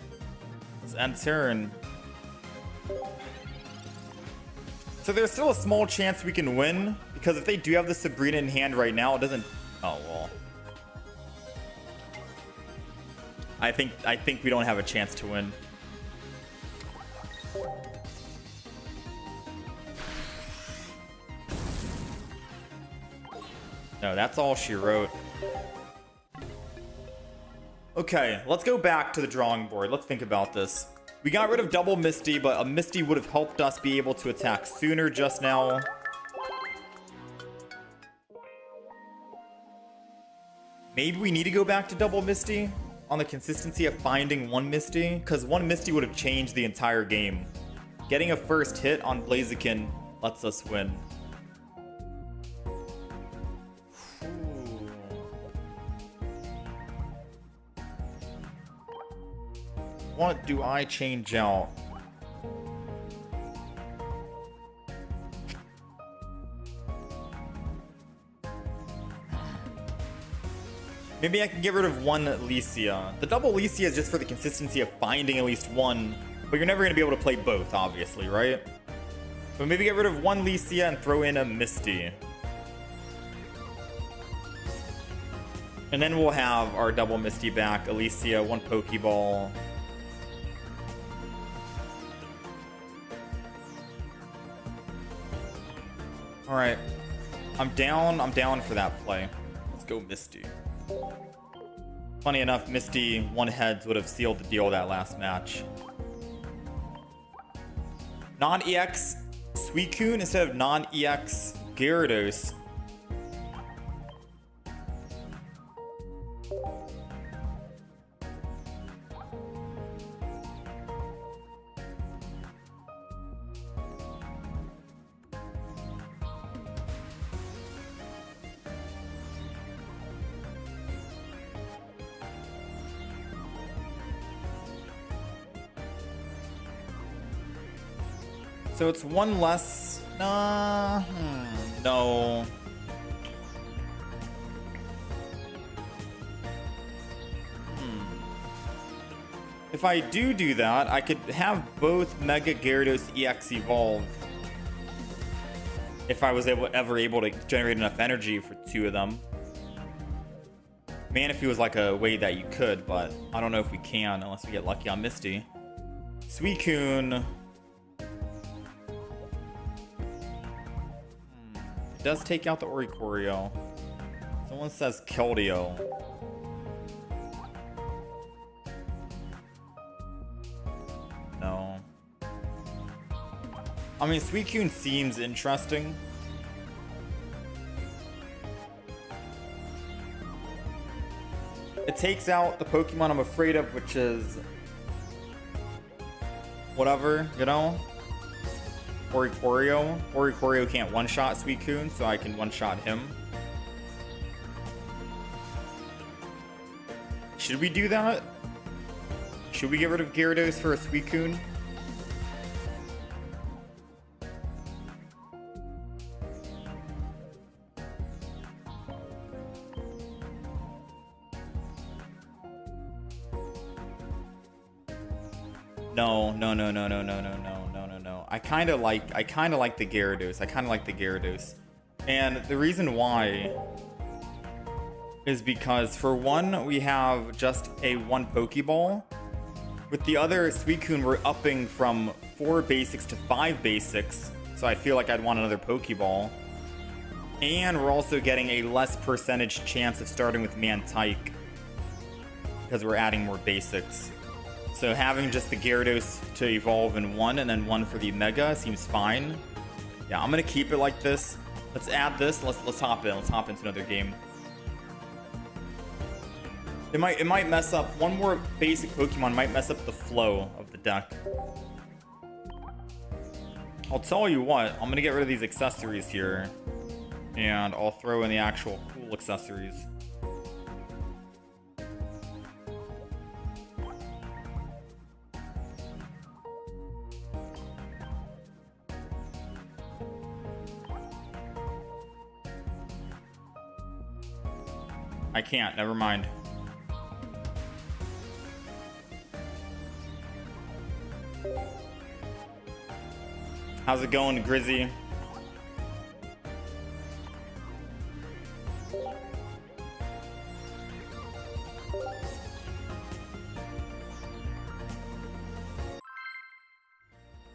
let's end turn. So there's still a small chance we can win, because if they do have the Sabrina in hand right now, it doesn't... Oh, well. I think we don't have a chance to win. No, that's all she wrote. Okay, let's go back to the drawing board. Let's think about this. We got rid of double Misty, but a Misty would have helped us be able to attack sooner just now. Maybe we need to go back to double Misty on the consistency of finding one Misty, because one Misty would have changed the entire game. Getting a first hit on Blaziken lets us win. What do I change out? Maybe I can get rid of one Licia. The double Licia is just for the consistency of finding at least one, but you're never going to be able to play both, obviously, right? But maybe get rid of one Licia and throw in a Misty. And then we'll have our double Misty back, Alicia, one Pokeball. Alright. I'm down for that play. Let's go Misty. Funny enough, Misty one-heads would have sealed the deal that last match. Non-EX Suicune instead of non-EX Gyarados. So it's one less. No. If I do that, I could have both Mega Gyarados EX evolve. If I was ever able to generate enough energy for 2 of them. Manaphy was like a way that you could, but I don't know if we can unless we get lucky on Misty. Suicune. It does take out the Oricorio. Someone says Keldeo. No. I mean, Suicune seems interesting. It takes out the Pokemon I'm afraid of, which is... whatever, you know? Oricorio. Oricorio can't one-shot Suicune, so I can one-shot him. Should we do that? Should we get rid of Gyarados for a Suicune? No. I kind of like the Gyarados. And the reason why is because for one, we have just a 1 Pokeball. With the other Suicune, we're upping from 4 basics to 5 basics. So I feel like I'd want another Pokeball. And we're also getting a less percentage chance of starting with Mantike, because we're adding more basics. So having just the Gyarados to evolve in 1 and then 1 for the Mega seems fine. Yeah, I'm gonna keep it like this. Let's add this. Let's hop in. Let's hop into another game. It might mess up. One more basic Pokemon might mess up the flow of the deck. I'll tell you what. I'm gonna get rid of these accessories here, and I'll throw in the actual cool accessories. I can't, never mind. How's it going, Grizzy?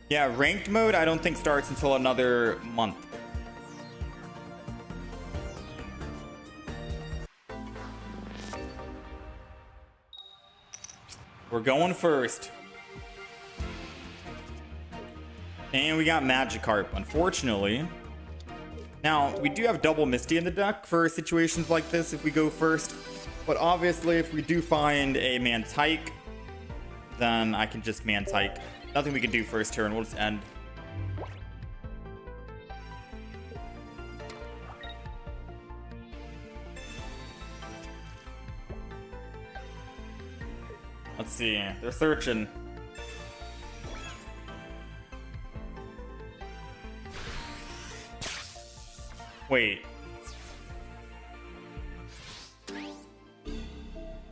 Yeah, ranked mode I don't think starts until another month. We're going first. And we got Magikarp, unfortunately. Now, we do have double Misty in the deck for situations like this if we go first. But obviously, if we do find a Mantike, then I can just Mantike. Nothing we can do first turn, we'll just end. Let's see, they're searching. Wait.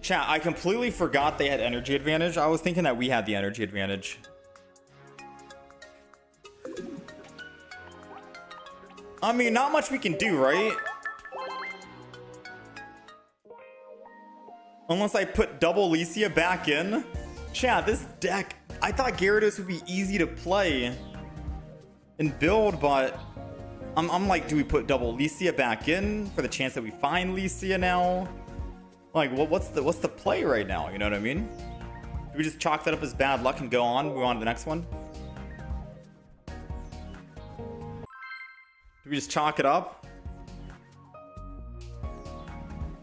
Chat, I completely forgot they had energy advantage. I was thinking that we had the energy advantage. I mean, not much we can do, right? Unless I put double Licia back in. Chat, this deck, I thought Gyarados would be easy to play and build, but I'm like, do we put double Licia back in for the chance that we find Licia now? Like, what's the play right now? You know what I mean? Do we just chalk that up as bad luck and go on? Move on to the next one? Do we just chalk it up?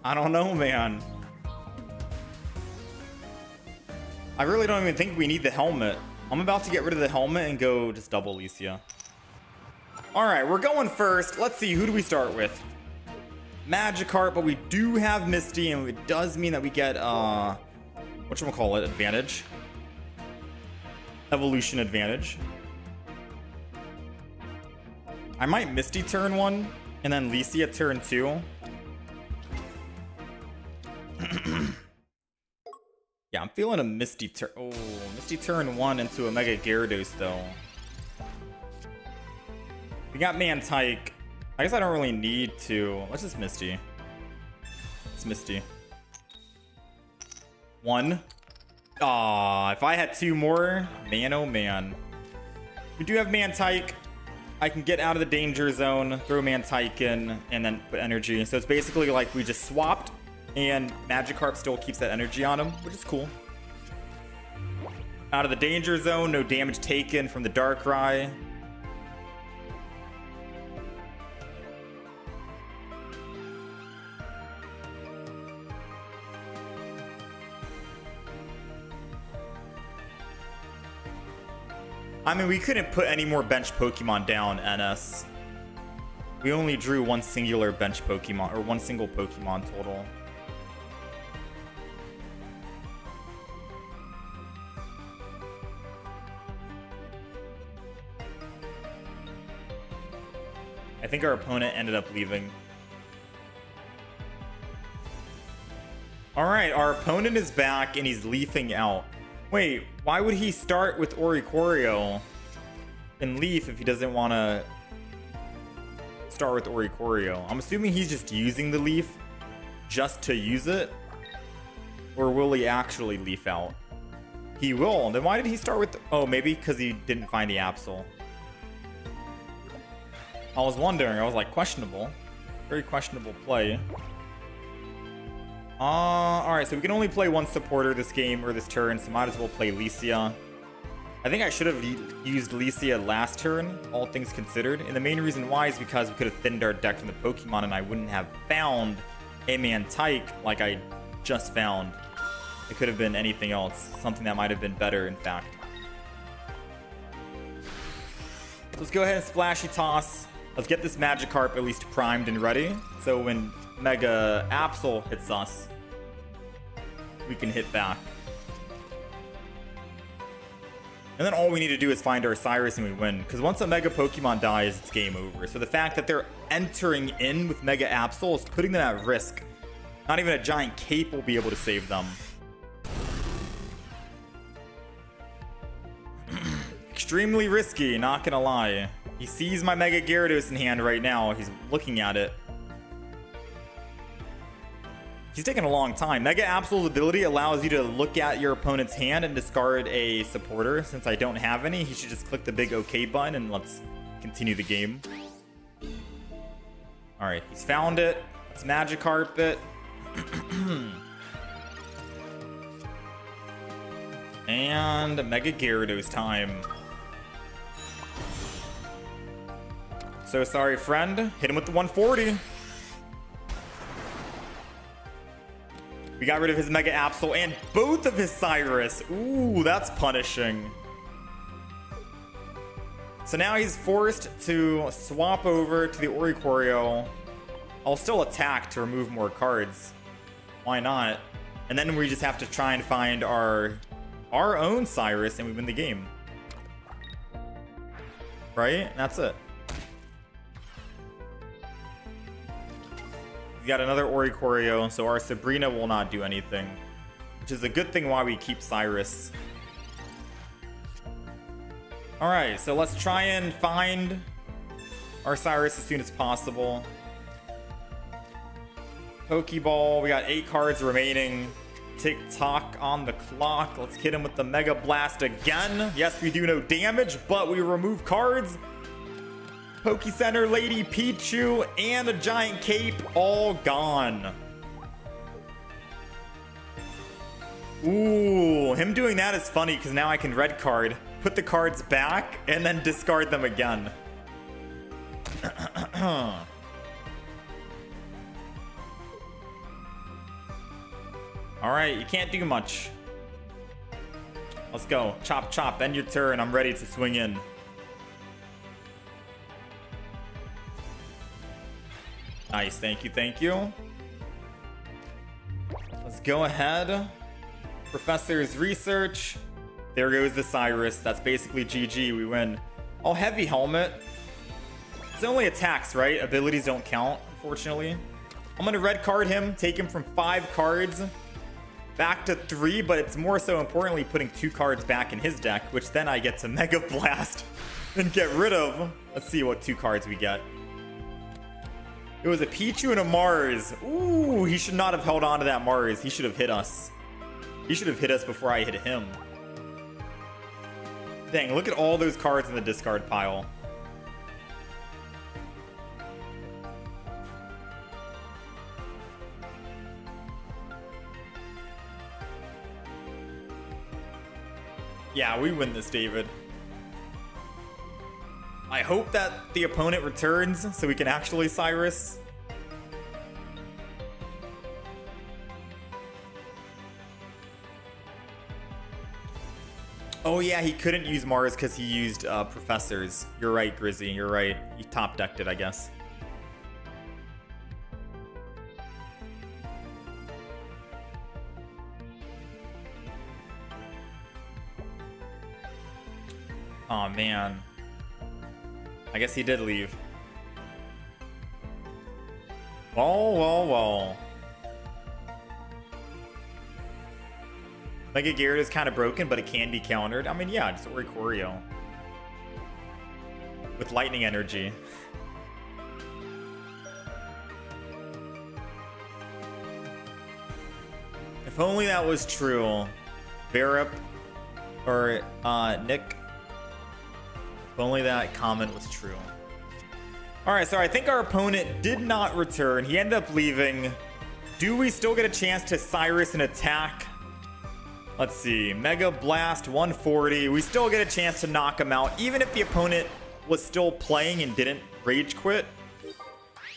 I don't know, man. I really don't even think we need the helmet. I'm about to get rid of the helmet and go just double Licia. Alright, we're going first. Let's see, who do we start with? Magikarp, but we do have Misty, and it does mean that we get, whatchamacallit, advantage. Evolution advantage. I might Misty turn 1, and then Licia turn 2. Yeah, I'm feeling a Misty turn. Oh, Misty turn 1 into a Mega Gyarados, though. We got Mantike. I guess I don't really need to. Let's just Misty. It's Misty. 1. Aw, if I had 2 more, man oh man. We do have Mantike. I can get out of the danger zone, throw Mantike in, and then put energy. So it's basically like we just swapped, and Magikarp still keeps that energy on him, which is cool. Out of the danger zone, no damage taken from the Darkrai. I mean, we couldn't put any more bench Pokemon down, NS. We only drew one singular bench Pokemon, or one single Pokemon total. I think our opponent ended up leaving. Alright, our opponent is back and he's leafing out. Wait, Why would he start with Oricorio and Leaf if he doesn't want to start with Oricorio? I'm assuming he's just using the Leaf just to use it. Or will he actually Leaf out? He will. Then why did he start with... Oh, maybe because he didn't find the Absol. I was wondering. I was like, questionable. Very questionable play. Alright, so we can only play one supporter this game or this turn, so might as well play Licia. I think I should have used Licia last turn, all things considered. And the main reason why is because we could have thinned our deck from the Pokemon and I wouldn't have found a Mantike like I just found. It could have been anything else. Something that might have been better, in fact. So let's go ahead and Splashy Toss. Let's get this Magikarp at least primed and ready. So when Mega Absol hits us, we can hit back. And then all we need to do is find our Cyrus and we win. Because once a Mega Pokemon dies, it's game over. So the fact that they're entering in with Mega Absol is putting them at risk. Not even a giant cape will be able to save them. Extremely risky, not gonna lie. He sees my Mega Gyarados in hand right now. He's looking at it. He's taking a long time. Mega Absol's ability allows you to look at your opponent's hand and discard a supporter. Since I don't have any, he should just click the big OK button and let's continue the game. Alright, he's found it. Let's Magikarp it. And Mega Gyarados time. So sorry, friend. Hit him with the 140. We got rid of his Mega Absol and both of his Cyrus. Ooh, that's punishing. So now he's forced to swap over to the Oricorio. I'll still attack to remove more cards. Why not? And then we just have to try and find our own Cyrus and we win the game. Right? That's it. We got another Oricorio, so our Sabrina will not do anything. Which is a good thing why we keep Cyrus. Alright, so let's try and find our Cyrus as soon as possible. Pokeball, we got 8 cards remaining. Tick-tock on the clock. Let's hit him with the Mega Blast again. Yes, we do no damage, but we remove cards. Poke Center Lady Pichu and a giant cape all gone. Ooh, him doing that is funny because now I can red card, put the cards back, and then discard them again. Alright, you can't do much. Let's go. Chop, chop. End your turn. I'm ready to swing in. Nice. Thank you. Thank you. Let's go ahead. Professor's research. There goes the Cyrus. That's basically GG. We win. Oh, heavy helmet. It's only attacks, right? Abilities don't count, unfortunately. I'm going to red card him. Take him from 5 cards back to 3, but it's more so importantly putting 2 cards back in his deck, which then I get to Mega Blast and get rid of. Let's see what 2 cards we get. It was a Pichu and a Mars. Ooh, he should not have held on to that Mars. He should have hit us. He should have hit us before I hit him. Dang, look at all those cards in the discard pile. Yeah, we win this, David. I hope that the opponent returns so we can actually Cyrus. Oh yeah, he couldn't use Mars because he used Professors. You're right, Grizzy. You're right. He top decked it, I guess. Oh man. I guess he did leave. Whoa, whoa, whoa. Mega Gyarados is kind of broken, but it can be countered. I mean, yeah, just Oricorio. With lightning energy. If only that was true. Verup or Nick. If only that comment was true. Alright, so I think our opponent did not return. He ended up leaving. Do we still get a chance to Cyrus and attack? Let's see. Mega Blast 140. We still get a chance to knock him out. Even if the opponent was still playing and didn't rage quit.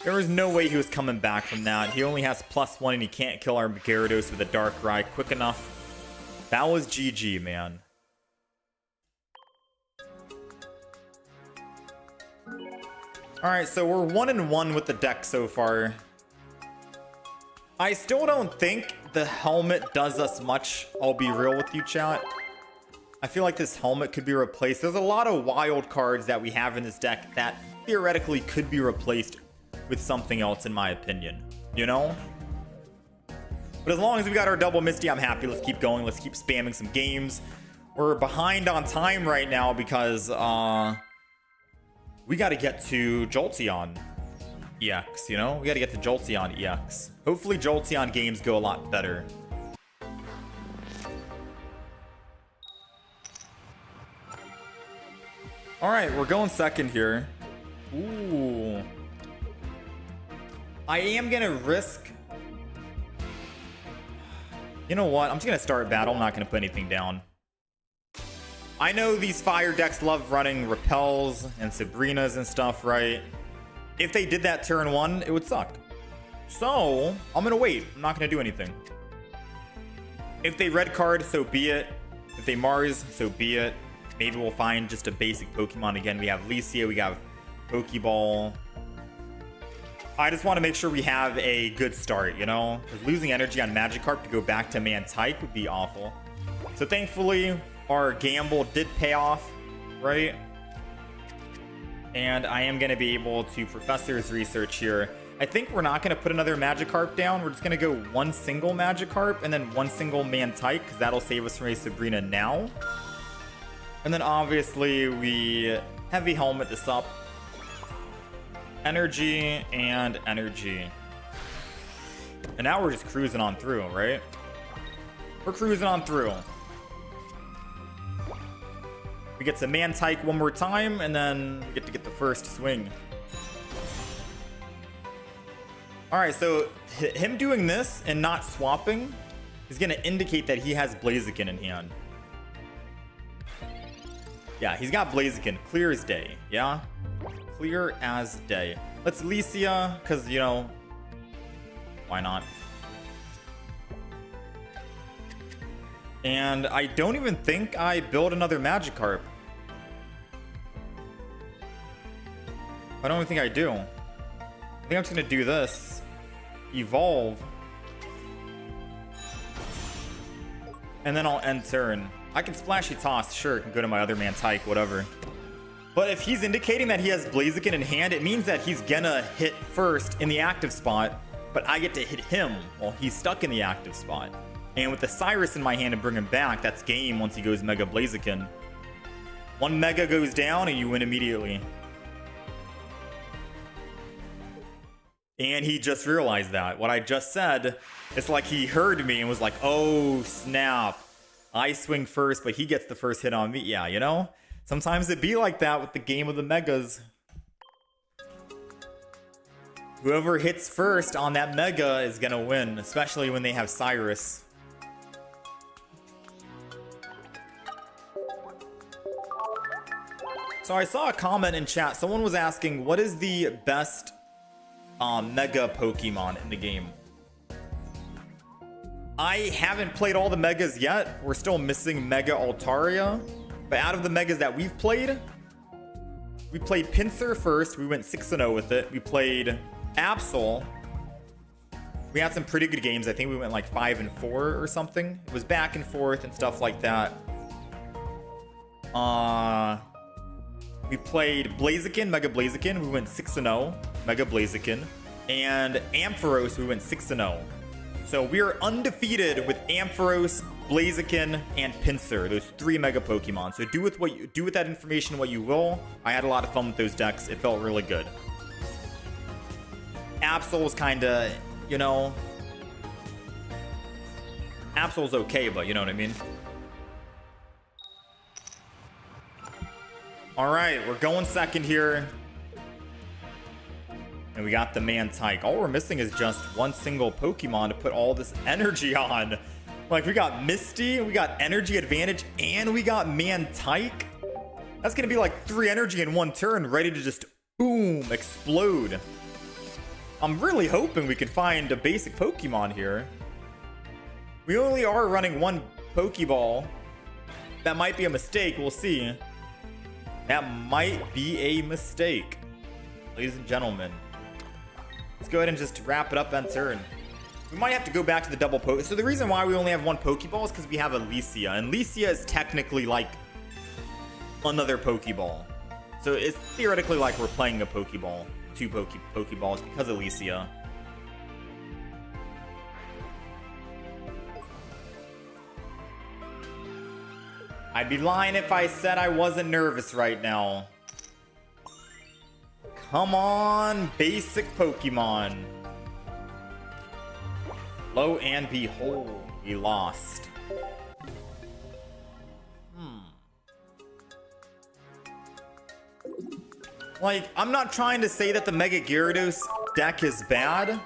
There was no way he was coming back from that. He only has +1 and he can't kill our Gyarados with a Darkrai quick enough. That was GG, man. Alright, so we're 1-1 with the deck so far. I still don't think the helmet does us much. I'll be real with you, chat. I feel like this helmet could be replaced. There's a lot of wild cards that we have in this deck that theoretically could be replaced with something else, in my opinion. You know? But as long as we got our double Misty, I'm happy. Let's keep going. Let's keep spamming some games. We're behind on time right now because we got to get to Jolteon EX, you know? We got to get to Jolteon EX. Hopefully Jolteon games go a lot better. All right, we're going second here. Ooh. I am going to risk... You know what? I'm just going to start battle. I'm not going to put anything down. I know these fire decks love running Repels and Sabrinas and stuff, right? If they did that turn 1, it would suck. So, I'm going to wait. I'm not going to do anything. If they red card, so be it. If they Mars, so be it. Maybe we'll find just a basic Pokemon again. We have Licia, we have Pokeball. I just want to make sure we have a good start, you know? Because losing energy on Magikarp to go back to Mantike would be awful. So thankfully, our gamble did pay off, right? And I am going to be able to Professor's Research here. I think we're not going to put another Magikarp down. We're just going to go one single Magikarp and then one single Mantike, because that'll save us from a Sabrina now. And then obviously we Heavy Helmet this up. Energy and energy. And now we're just cruising on through, right? We're cruising on through. We get to Mantike one more time, and then we get the first swing. Alright, so him doing this and not swapping is going to indicate that he has Blaziken in hand. Yeah, he's got Blaziken. Clear as day, yeah? Clear as day. Let's Licia, because, you know, why not? And I don't even think I build another Magikarp. I don't even think I do. I think I'm just going to do this. Evolve. And then I'll end turn. I can Splashy Toss, sure, can go to my other Mantike, whatever. But if he's indicating that he has Blaziken in hand, it means that he's gonna hit first in the active spot, but I get to hit him while he's stuck in the active spot. And with the Cyrus in my hand to bring him back, that's game once he goes Mega Blaziken. One Mega goes down and you win immediately. And he just realized that. What I just said, it's like he heard me and was like, oh, snap. I swing first, but he gets the first hit on me. Yeah, you know? Sometimes it be like that with the game of the Megas. Whoever hits first on that Mega is gonna win, especially when they have Cyrus. So I saw a comment in chat. Someone was asking, what is the best Mega Pokemon in the game? I haven't played all the Megas yet. We're still missing Mega Altaria. But out of the Megas that we've played, we played Pinsir first. We went 6-0 with it. We played Absol. We had some pretty good games. I think we went like 5-4 or something. It was back and forth and stuff like that. We played Blaziken, Mega Blaziken. We went 6-0, Mega Blaziken. And Ampharos, we went 6-0. So we are undefeated with Ampharos Blaziken, and Pinsir. Those 3 Mega Pokemon. So do with that information what you will. I had a lot of fun with those decks. It felt really good. Absol's kind of, you know... Absol's okay, but you know what I mean? Alright, we're going second here. And we got the Mantike. All we're missing is just one single Pokemon to put all this energy on. Like, we got Misty, we got Energy Advantage, and we got Mantike. That's gonna be like 3 energy in 1 turn, ready to just, boom, explode. I'm really hoping we can find a basic Pokemon here. We only are running 1 Pokeball. That might be a mistake, we'll see. That might be a mistake, ladies and gentlemen. Let's go ahead and just wrap it up on turn. We might have to go back to the double poke. So the reason why we only have 1 Pokeball is because we have Alicia. And Alicia is technically like another Pokeball. So it's theoretically like we're playing a Pokeball. 2 Pokeballs because of Alicia. I'd be lying if I said I wasn't nervous right now. Come on, basic Pokemon. Lo and behold, we lost. Like, I'm not trying to say that the Mega Gyarados deck is bad,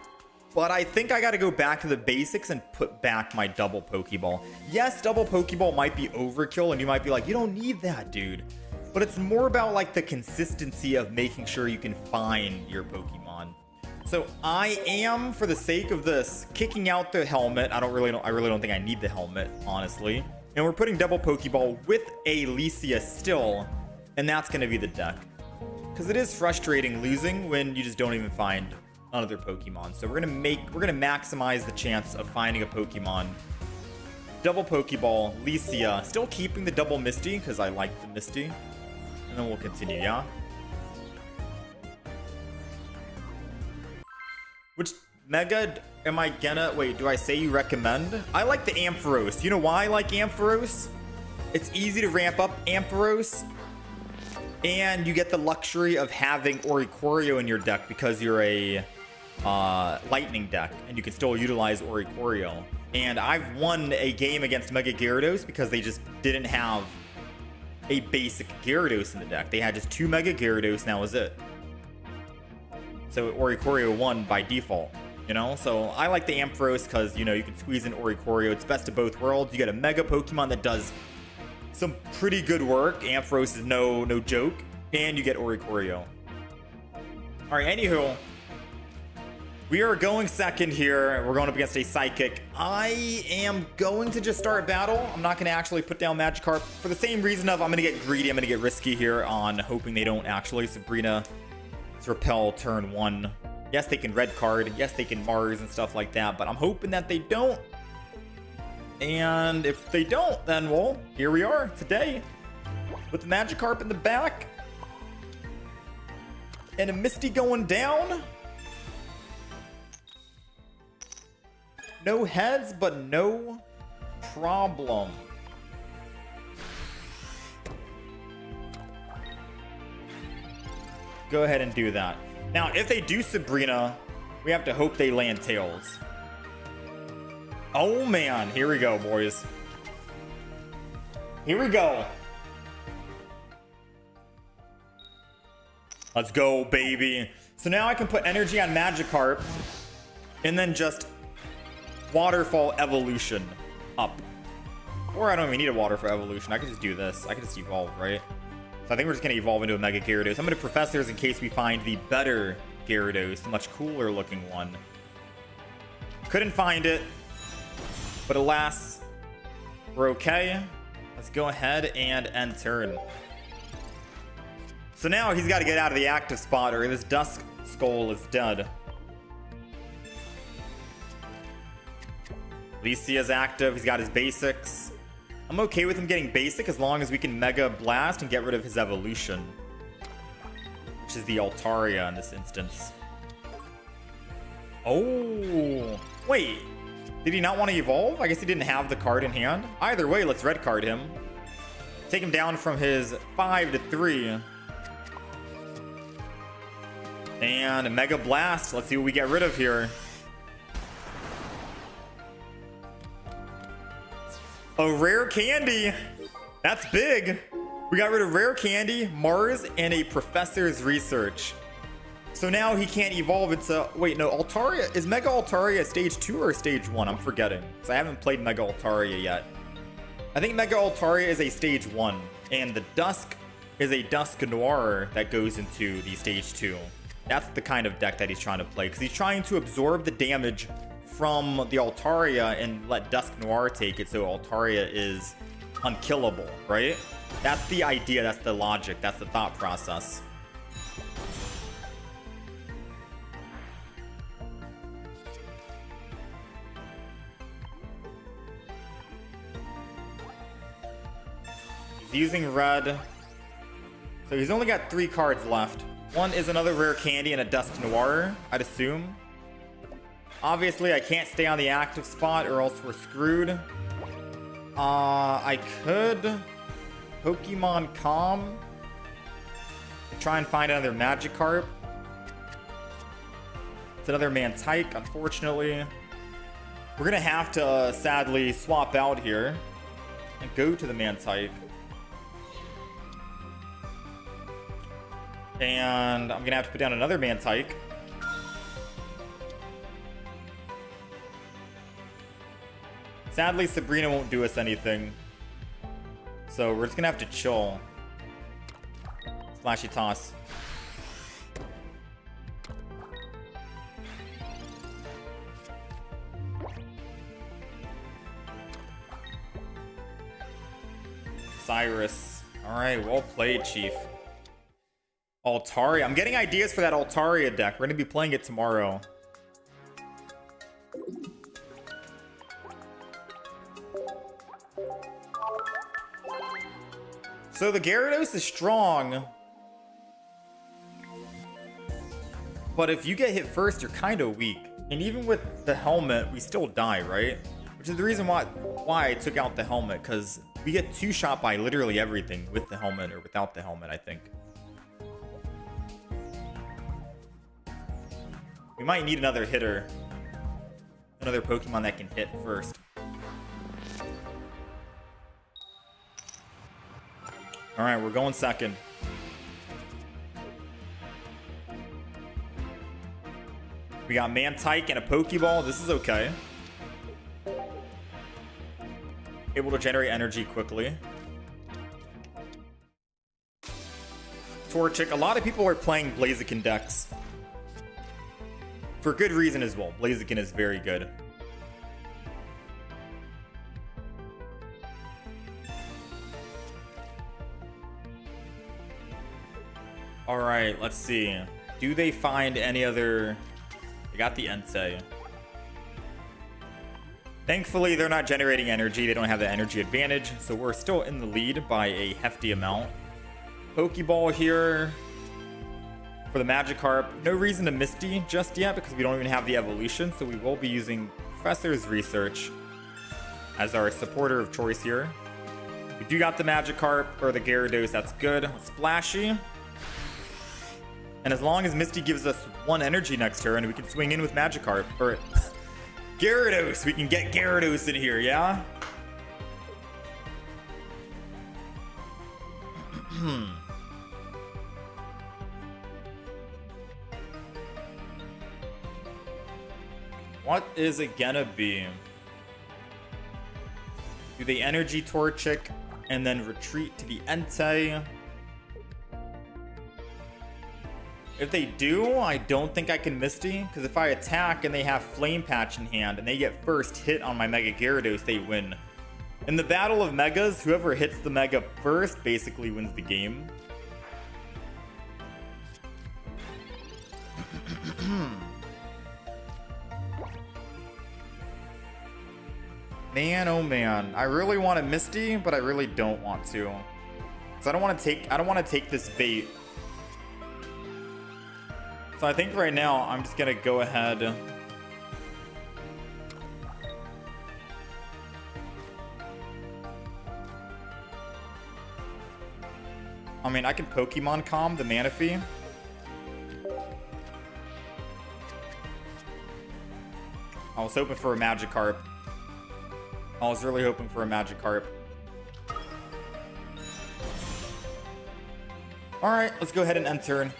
but I think I gotta go back to the basics and put back my double Pokeball. Yes, double Pokeball might be overkill, and you might be like, you don't need that, dude. But it's more about like the consistency of making sure you can find your Pokemon. So I am, for the sake of this, kicking out the helmet. I really don't think I need the helmet, honestly. And we're putting double Pokeball with Alicia still, and that's gonna be the deck. Because it is frustrating losing when you just don't even find another Pokemon. So we're gonna maximize the chance of finding a Pokemon. Double Pokeball, Alicia, still keeping the double Misty because I like the Misty. And then we'll continue, yeah? Which Mega am I gonna... Wait, do I say you recommend? I like the Ampharos. You know why I like Ampharos? It's easy to ramp up Ampharos. And you get the luxury of having Oricorio in your deck because you're a lightning deck. And you can still utilize Oricorio. And I've won a game against Mega Gyarados because they just didn't have a basic Gyarados in the deck. They had just 2 Mega Gyarados, and that was it. So Oricorio won by default, you know? So I like the Ampharos because, you know, you can squeeze in Oricorio. It's best of both worlds. You get a Mega Pokemon that does some pretty good work. Ampharos is no joke. And you get Oricorio. All right, anywho. We are going second here. We're going up against a Psychic. I am going to just start battle. I'm not going to actually put down Magikarp for the same reason of I'm going to get greedy. I'm going to get risky here on hoping they don't actually Sabrina's Repel turn 1. Yes, they can red card. Yes, they can Mars and stuff like that. But I'm hoping that they don't. And if they don't, then, well, here we are today with the Magikarp in the back. And a Misty going down. No heads, but no problem. Go ahead and do that. Now, if they do Sabrina, we have to hope they land Tails. Oh, man. Here we go, boys. Here we go. Let's go, baby. So now I can put energy on Magikarp and then just Waterfall Evolution up. Or I don't even need a Waterfall Evolution. I can just do this. I can just evolve, right? So I think we're just going to evolve into a Mega Gyarados. I'm going to Professors in case we find the better Gyarados, the much cooler looking one. Couldn't find it. But alas, we're okay. Let's go ahead and end turn. So now he's got to get out of the active spot or this Dusk Skull is dead. Alicia's active. He's got his basics. I'm okay with him getting basic as long as we can Mega Blast and get rid of his evolution. Which is the Altaria in this instance. Oh, wait. Did he not want to evolve? I guess he didn't have the card in hand. Either way, let's red card him. Take him down from his 5 to 3. And a Mega Blast. Let's see what we get rid of here. A rare candy. That's big. We got rid of rare candy, Mars, and a professor's research. So now he can't evolve into... Wait, no, Altaria... Is Mega Altaria stage 2 or stage 1? I'm forgetting. Because I haven't played Mega Altaria yet. I think Mega Altaria is a stage 1. And the Dusk is a Dusk Noir that goes into the stage 2. That's the kind of deck that he's trying to play. Because he's trying to absorb the damage from the Altaria and let Dusk Noir take it. So Altaria is unkillable, right? That's the idea. That's the logic. That's the thought process. Using red. So he's only got 3 cards left. One is another rare candy and a Dusk Noir, I'd assume. Obviously, I can't stay on the active spot or else we're screwed. I could Pokemon Calm. Try and find another Magikarp. It's another Mantike, unfortunately. We're gonna have to sadly swap out here and go to the Mantike. And I'm gonna have to put down another Mantike. Sadly, Sabrina won't do us anything. So we're just gonna have to chill. Splashy Toss. Cyrus. Alright, well played, Chief. Altaria. I'm getting ideas for that Altaria deck. We're going to be playing it tomorrow. So the Gyarados is strong. But if you get hit first, you're kind of weak. And even with the helmet, we still die, right? Which is the reason why I took out the helmet. Because we get 2-shot by literally everything with the helmet or without the helmet, I think. We might need another hitter. Another Pokemon that can hit first. Alright, we're going second. We got Mantike and a Pokeball. This is okay. Able to generate energy quickly. Torchic. A lot of people are playing Blaziken decks. For good reason as well. Blaziken is very good. Alright, let's see. Do they find any other... They got the Entei. Thankfully, they're not generating energy. They don't have the energy advantage. So we're still in the lead by a hefty amount. Pokeball here. For the Magikarp, no reason to Misty just yet because we don't even have the evolution, so we will be using Professor's Research as our supporter of choice here. We do got the Magikarp or the Gyarados, that's good. Splashy. And as long as Misty gives us 1 energy next turn, we can swing in with Magikarp. Or Gyarados, we can get Gyarados in here, yeah? What is it gonna be? Do they Energy Torchic and then retreat to the Entei? If they do, I don't think I can Misty, because if I attack and they have Flame Patch in hand and they get first hit on my Mega Gyarados, they win. In the Battle of Megas, whoever hits the Mega first basically wins the game. Man, oh man. I really want to Misty, but I really don't want to. Because I don't want to take this bait. So I think right now I'm just gonna go ahead mean, I can Pokemon Calm the Manaphy. I was hoping for a Magikarp. I was really hoping for a Magikarp. Alright, let's go ahead and end turn.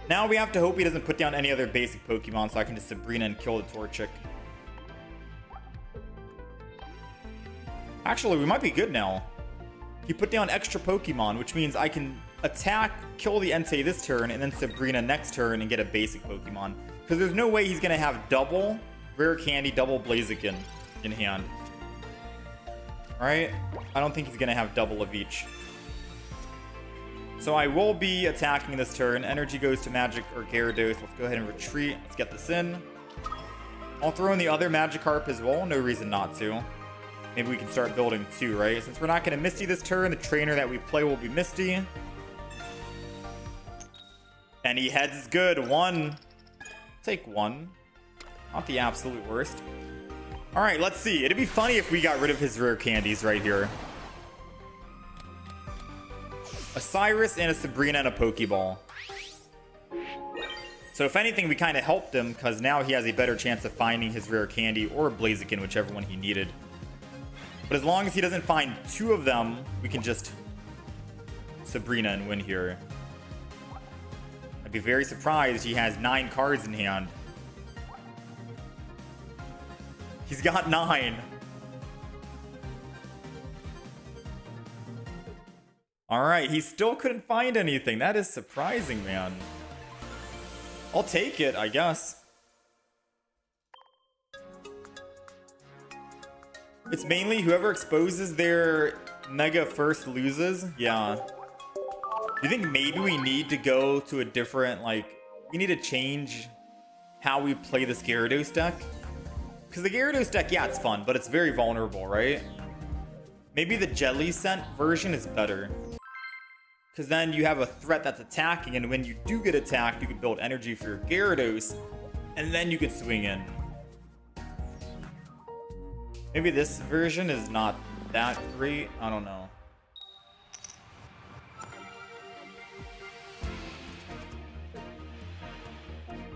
Now we have to hope he doesn't put down any other basic Pokemon so I can just Sabrina and kill the Torchic. Actually, we might be good now. He put down extra Pokemon, which means I can attack, kill the Entei this turn, and then Sabrina next turn and get a basic Pokemon. Because there's no way he's going to have double Rare Candy, double Blaziken in hand. Right? I don't think he's going to have double of each. So I will be attacking this turn. Energy goes to Magic or Gyarados. Let's go ahead and retreat. Let's get this in. I'll throw in the other Magikarp as well. No reason not to. Maybe we can start building two, right? Since we're not going to Misty this turn, the trainer that we play will be Misty. Any heads is good. One. Take one. Not the absolute worst. All right, let's see. It'd be funny if we got rid of his rare candies right here. A Cyrus and a Sabrina and a Pokeball. So if anything, we kind of helped him because now he has a better chance of finding his rare candy or Blaziken, whichever one he needed. But as long as he doesn't find two of them, we can just Sabrina and win here. I'd be very surprised he has 9 cards in hand. He's got 9. Alright, he still couldn't find anything. That is surprising, man. I'll take it, I guess. It's mainly whoever exposes their Mega first loses. Yeah. Do you think maybe we need to go to a different, like, we need to change how we play this Gyarados deck? Because the Gyarados deck, yeah, it's fun, but it's very vulnerable, right? Maybe the Jelly Scent version is better. Because then you have a threat that's attacking, and when you do get attacked, you can build energy for your Gyarados, and then you can swing in. Maybe this version is not that great. I don't know.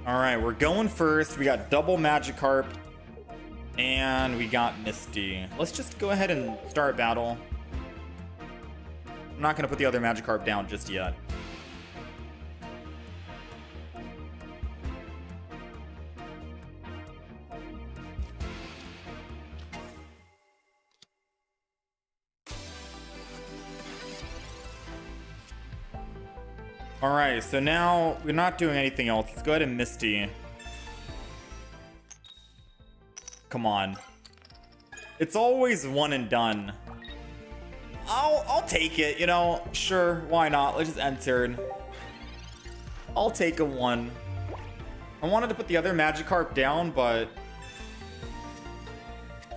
Alright, we're going first. We got double Magikarp. And we got Misty. Let's just go ahead and start battle. I'm not going to put the other Magikarp down just yet. Alright, so now we're not doing anything else. Let's go ahead and Misty. Come on. It's always one and done. I'll take it, you know. Sure, why not? Let's just end turn. I'll take a 1. I wanted to put the other Magikarp down, but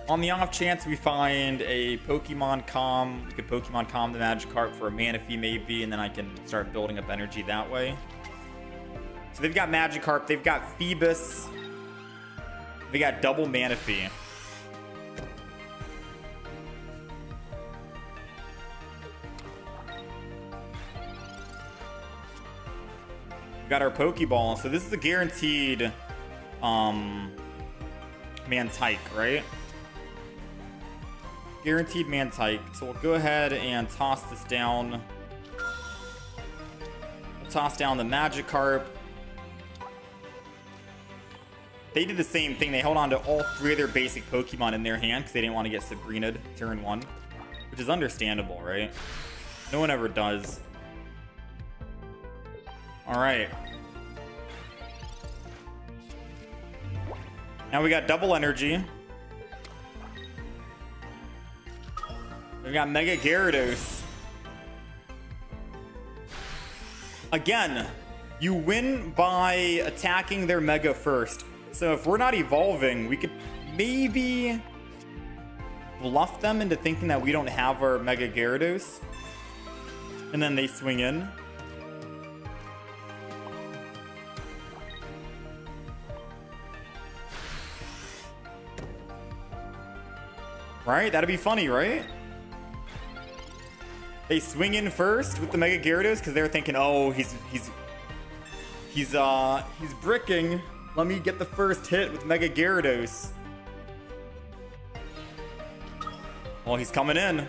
on the off chance we find a Pokemon Calm, we could Pokemon Calm the Magikarp for a Manaphy maybe, and then I can start building up energy that way. So they've got Magikarp, they've got Phoebus, they got double Manaphy. We got our Pokeball, so this is a guaranteed Mantike, right? Guaranteed Mantike. So we'll go ahead and toss this down. We'll toss down the Magikarp. They did the same thing. They held on to all 3 of their basic Pokemon in their hand because they didn't want to get Sabrina'd turn 1. Which is understandable, right? No one ever does. Alright. Now we got double energy. We got Mega Gyarados. Again, you win by attacking their Mega first. So if we're not evolving, we could maybe bluff them into thinking that we don't have our Mega Gyarados. And then they swing in. Right? That'd be funny, right? They swing in first with the Mega Gyarados because they're thinking, oh, he's bricking. Let me get the first hit with Mega Gyarados. Well, he's coming in.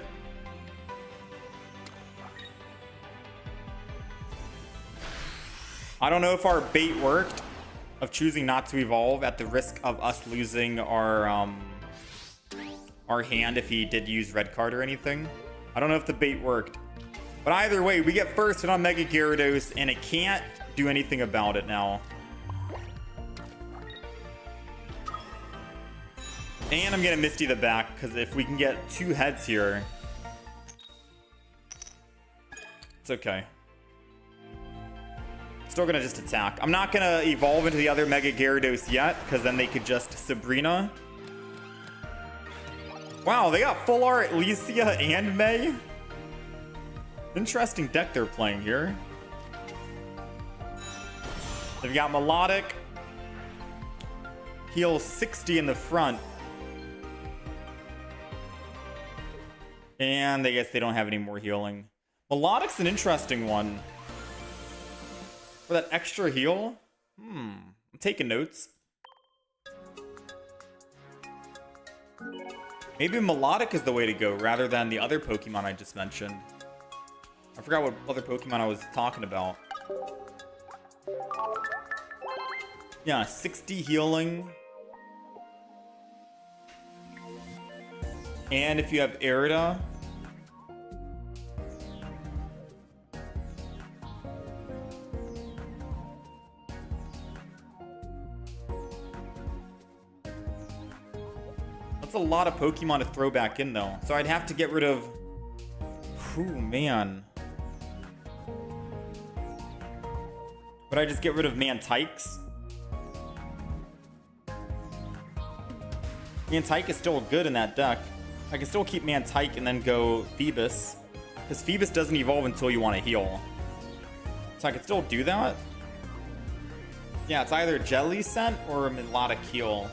I don't know if our bait worked of choosing not to evolve at the risk of us losing our hand if he did use red card or anything. I don't know if the bait worked. But either way, we get first hit on Mega Gyarados, and it can't do anything about it now. And I'm gonna Misty the back, because if we can get 2 heads here, it's okay. Still gonna just attack. I'm not gonna evolve into the other Mega Gyarados yet, because then they could just Sabrina. Wow, they got full art Licia and May. Interesting deck they're playing here. They've got Melodic. Heal 60 in the front. And I guess they don't have any more healing. Melodic's an interesting one. For that extra heal? I'm taking notes. Maybe Melodic is the way to go rather than the other Pokemon I just mentioned. I forgot what other Pokemon I was talking about. Yeah, 60 healing. And if you have Arida. That's a lot of Pokemon to throw back in though. So I'd have to get rid of... Ooh, man. Would I just get rid of Mantykes? Mantike is still good in that deck. I can still keep Mantike and then go Phoebus. Because Phoebus doesn't evolve until you want to heal. So I can still do that. Yeah, it's either Jelly Scent or Melodic Heal.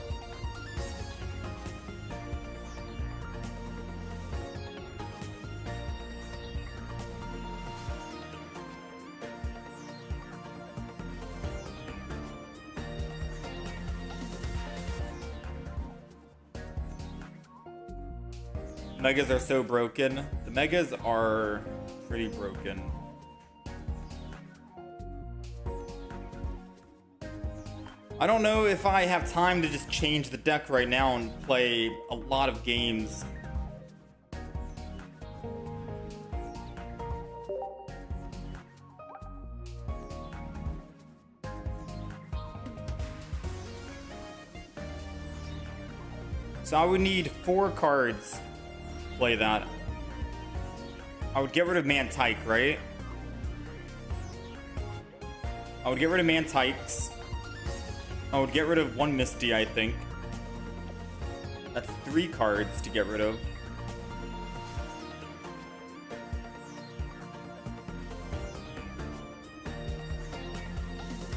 Megas are so broken. The Megas are pretty broken. I don't know if I have time to just change the deck right now and play a lot of games. So I would need 4 cards. Play that. I would get rid of Mantike, right? I would get rid of Mantykes. I would get rid of 1 Misty, I think. That's 3 cards to get rid of.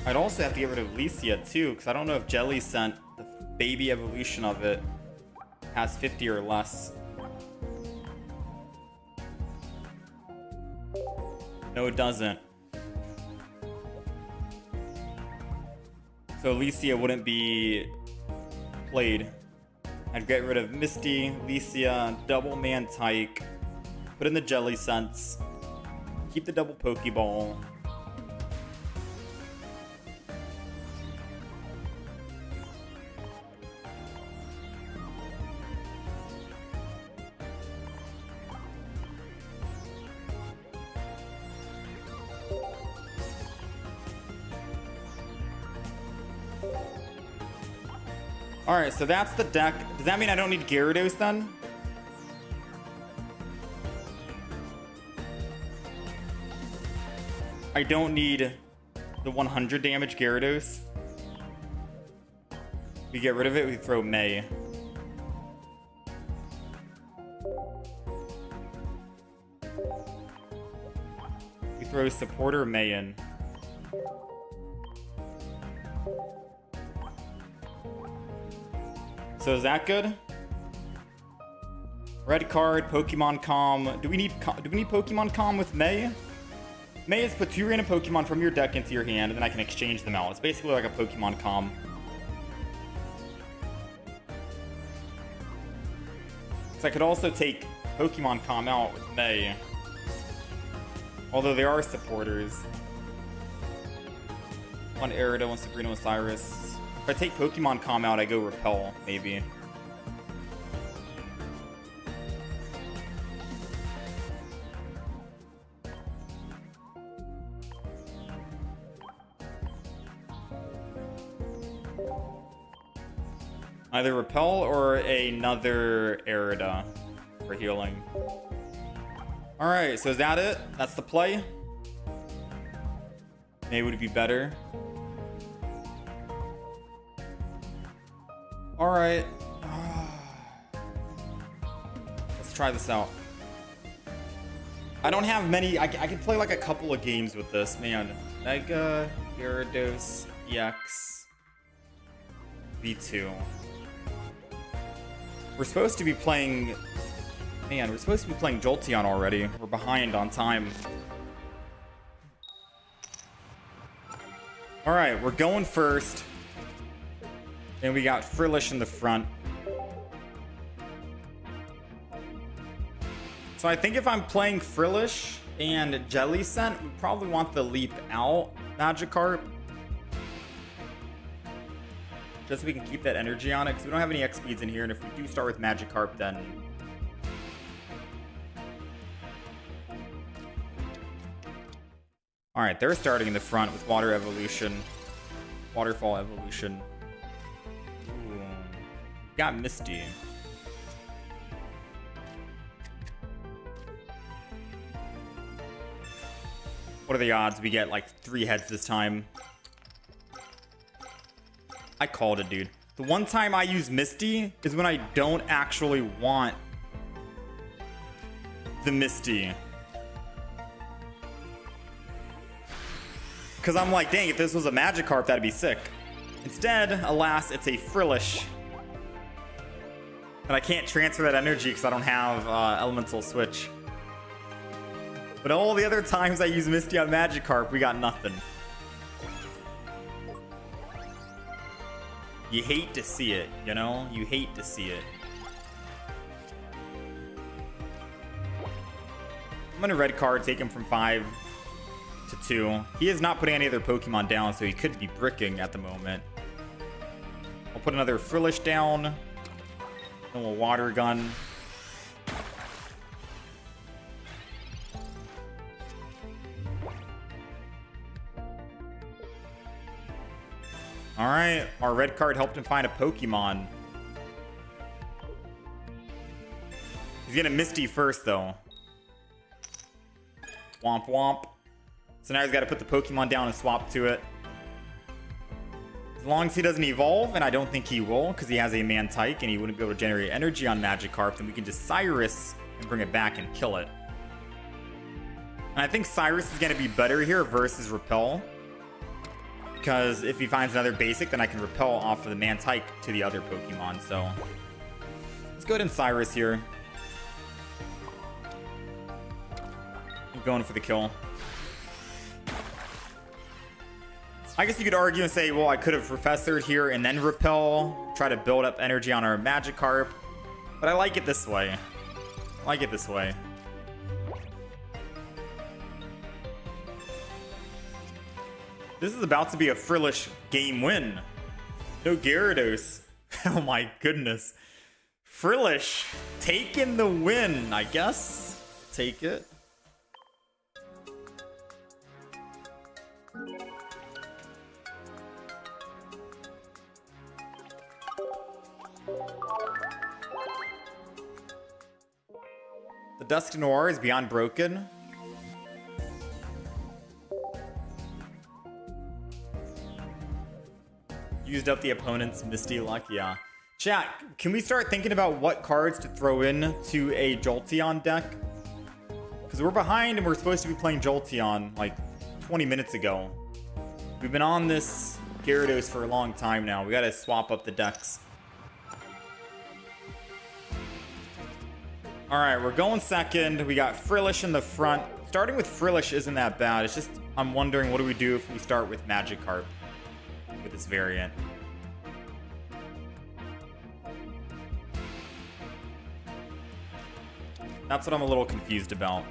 I'd also have to get rid of Licia too, because I don't know if Jelly Scent, the baby evolution of it, has 50 or less. No, it doesn't. So Licia wouldn't be played. I'd get rid of Misty, Licia, double Mantike, put in the Jelly Scents, keep the double Pokeball. Alright, so that's the deck. Does that mean I don't need Gyarados then? I don't need the 100 damage Gyarados. We get rid of it, we throw May. We throw Supporter May in. So is that good? Red card, Pokemon Com. Do we need Pokemon Com with May? May is put 2 random Pokemon from your deck into your hand, and then I can exchange them out. It's basically like a Pokemon Com. So I could also take Pokemon Com out with May. Although they are supporters. One Gyarados, one Sabrina, one Cyrus. If I take Pokemon Com out, I go Repel, maybe. Either Repel or another Gyarados for healing. Alright, so is that it? That's the play? Maybe would be better. Alright. Let's try this out. I don't have many. I could play like a couple of games with this, man. Mega, Gyarados, EX, V2. We're supposed to be playing... Man, we're supposed to be playing Jolteon already. We're behind on time. Alright, we're going first. And we got Frillish in the front. So I think if I'm playing Frillish and Jellicent, we probably want the Leap Out Magikarp. Just so we can keep that energy on it, because we don't have any X speeds in here, and if we do start with Magikarp, then... Alright, they're starting in the front with Water Evolution. Waterfall Evolution. Ooh. Got Misty. What are the odds we get like 3 heads this time? I called it, dude. The one time I use Misty is when I don't actually want the Misty. Because I'm like, dang, if this was a Magikarp, that'd be sick. Instead, alas, it's a Frillish. And I can't transfer that energy because I don't have Elemental Switch. But all the other times I use Misty on Magikarp, we got nothing. You hate to see it, you know? You hate to see it. I'm gonna red card, take him from 5 to 2. He is not putting any other Pokemon down, so he could be bricking at the moment. I'll put another Frillish down. Then we'll Water Gun. Alright, our red card helped him find a Pokemon. He's gonna Misty first, though. Womp womp. So now he's got to put the Pokemon down and swap to it. As long as he doesn't evolve, and I don't think he will, because he has a Mantike and he wouldn't be able to generate energy on Magikarp, then we can just Cyrus and bring it back and kill it. And I think Cyrus is going to be better here versus Repel. Because if he finds another basic, then I can Repel off of the Mantike to the other Pokemon. So let's go ahead and Cyrus here. I'm going for the kill. I guess you could argue and say, well, I could have Professored here and then Repel, try to build up energy on our Magikarp. But I like it this way. I like it this way. This is about to be a Frillish game win. No Gyarados. Oh my goodness. Frillish taking the win, I guess. Take it. The Dusk Noir is beyond broken. Used up the opponent's Misty Luck, yeah. Chat, can we start thinking about what cards to throw in to a Jolteon deck? Because we're behind and we're supposed to be playing Jolteon like 20 minutes ago. We've been on this Gyarados for a long time now. We gotta swap up the decks. All right, we're going second. We got Frillish in the front. Starting with Frillish isn't that bad. It's just I'm wondering what do we do if we start with Magikarp with this variant. That's what I'm a little confused about.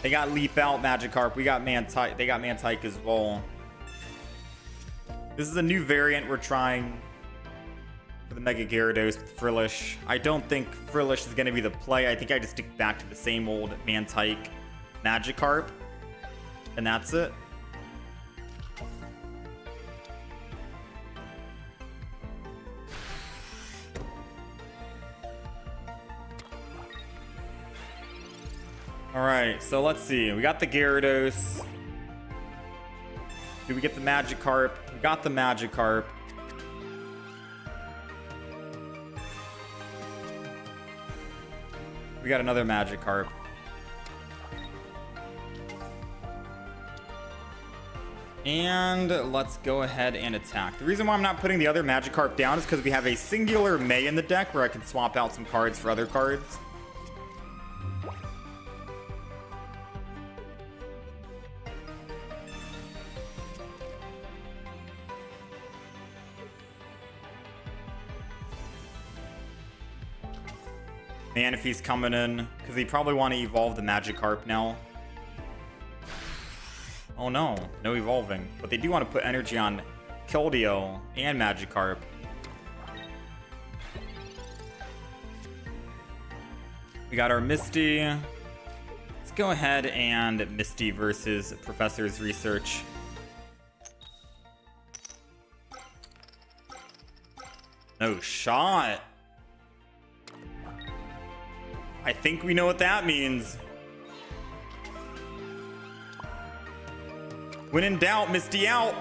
They got Leap Out Magikarp. We got Mantike. They got Mantike as well. This is a new variant we're trying for the Mega Gyarados with Frillish. I don't think Frillish is going to be the play. I think I just stick back to the same old Mantike Magikarp. And that's it. Alright, so let's see. We got the Gyarados. Do we get the Magikarp? We got the Magikarp. We got another Magikarp. And let's go ahead and attack. The reason why I'm not putting the other Magikarp down is because we have a singular May in the deck where I can swap out some cards for other cards. Manaphy's coming in because they probably want to evolve the Magikarp now. Oh no, no evolving. But they do want to put energy on Keldeo and Magikarp. We got our Misty. Let's go ahead and Misty versus Professor's Research. No shot. I think we know what that means. When in doubt, Misty out.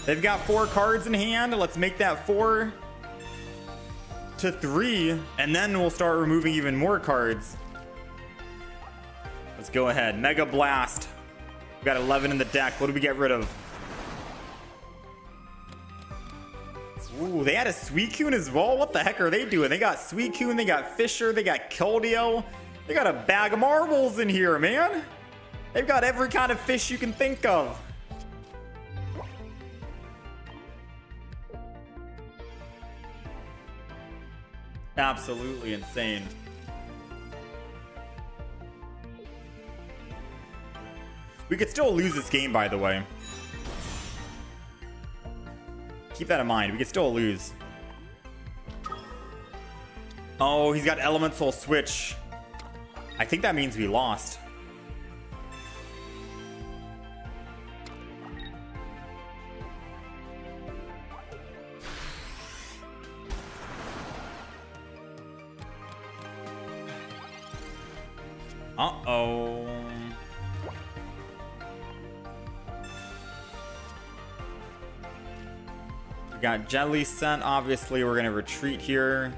They've got 4 cards in hand. Let's make that 4 to 3, and then we'll start removing even more cards. Let's go ahead. Mega Blast. We got 11 in the deck. What do we get rid of? Ooh, they had a Suicune as well? What the heck are they doing? They got Suicune, they got Fisher, they got Keldeo. They got a bag of marbles in here, man. They've got every kind of fish you can think of. Absolutely insane. We could still lose this game, by the way. Keep that in mind. We could still lose. Oh, he's got Elemental Switch. I think that means we lost. Uh-oh. We got Jelly Scent. Obviously, we're going to retreat here.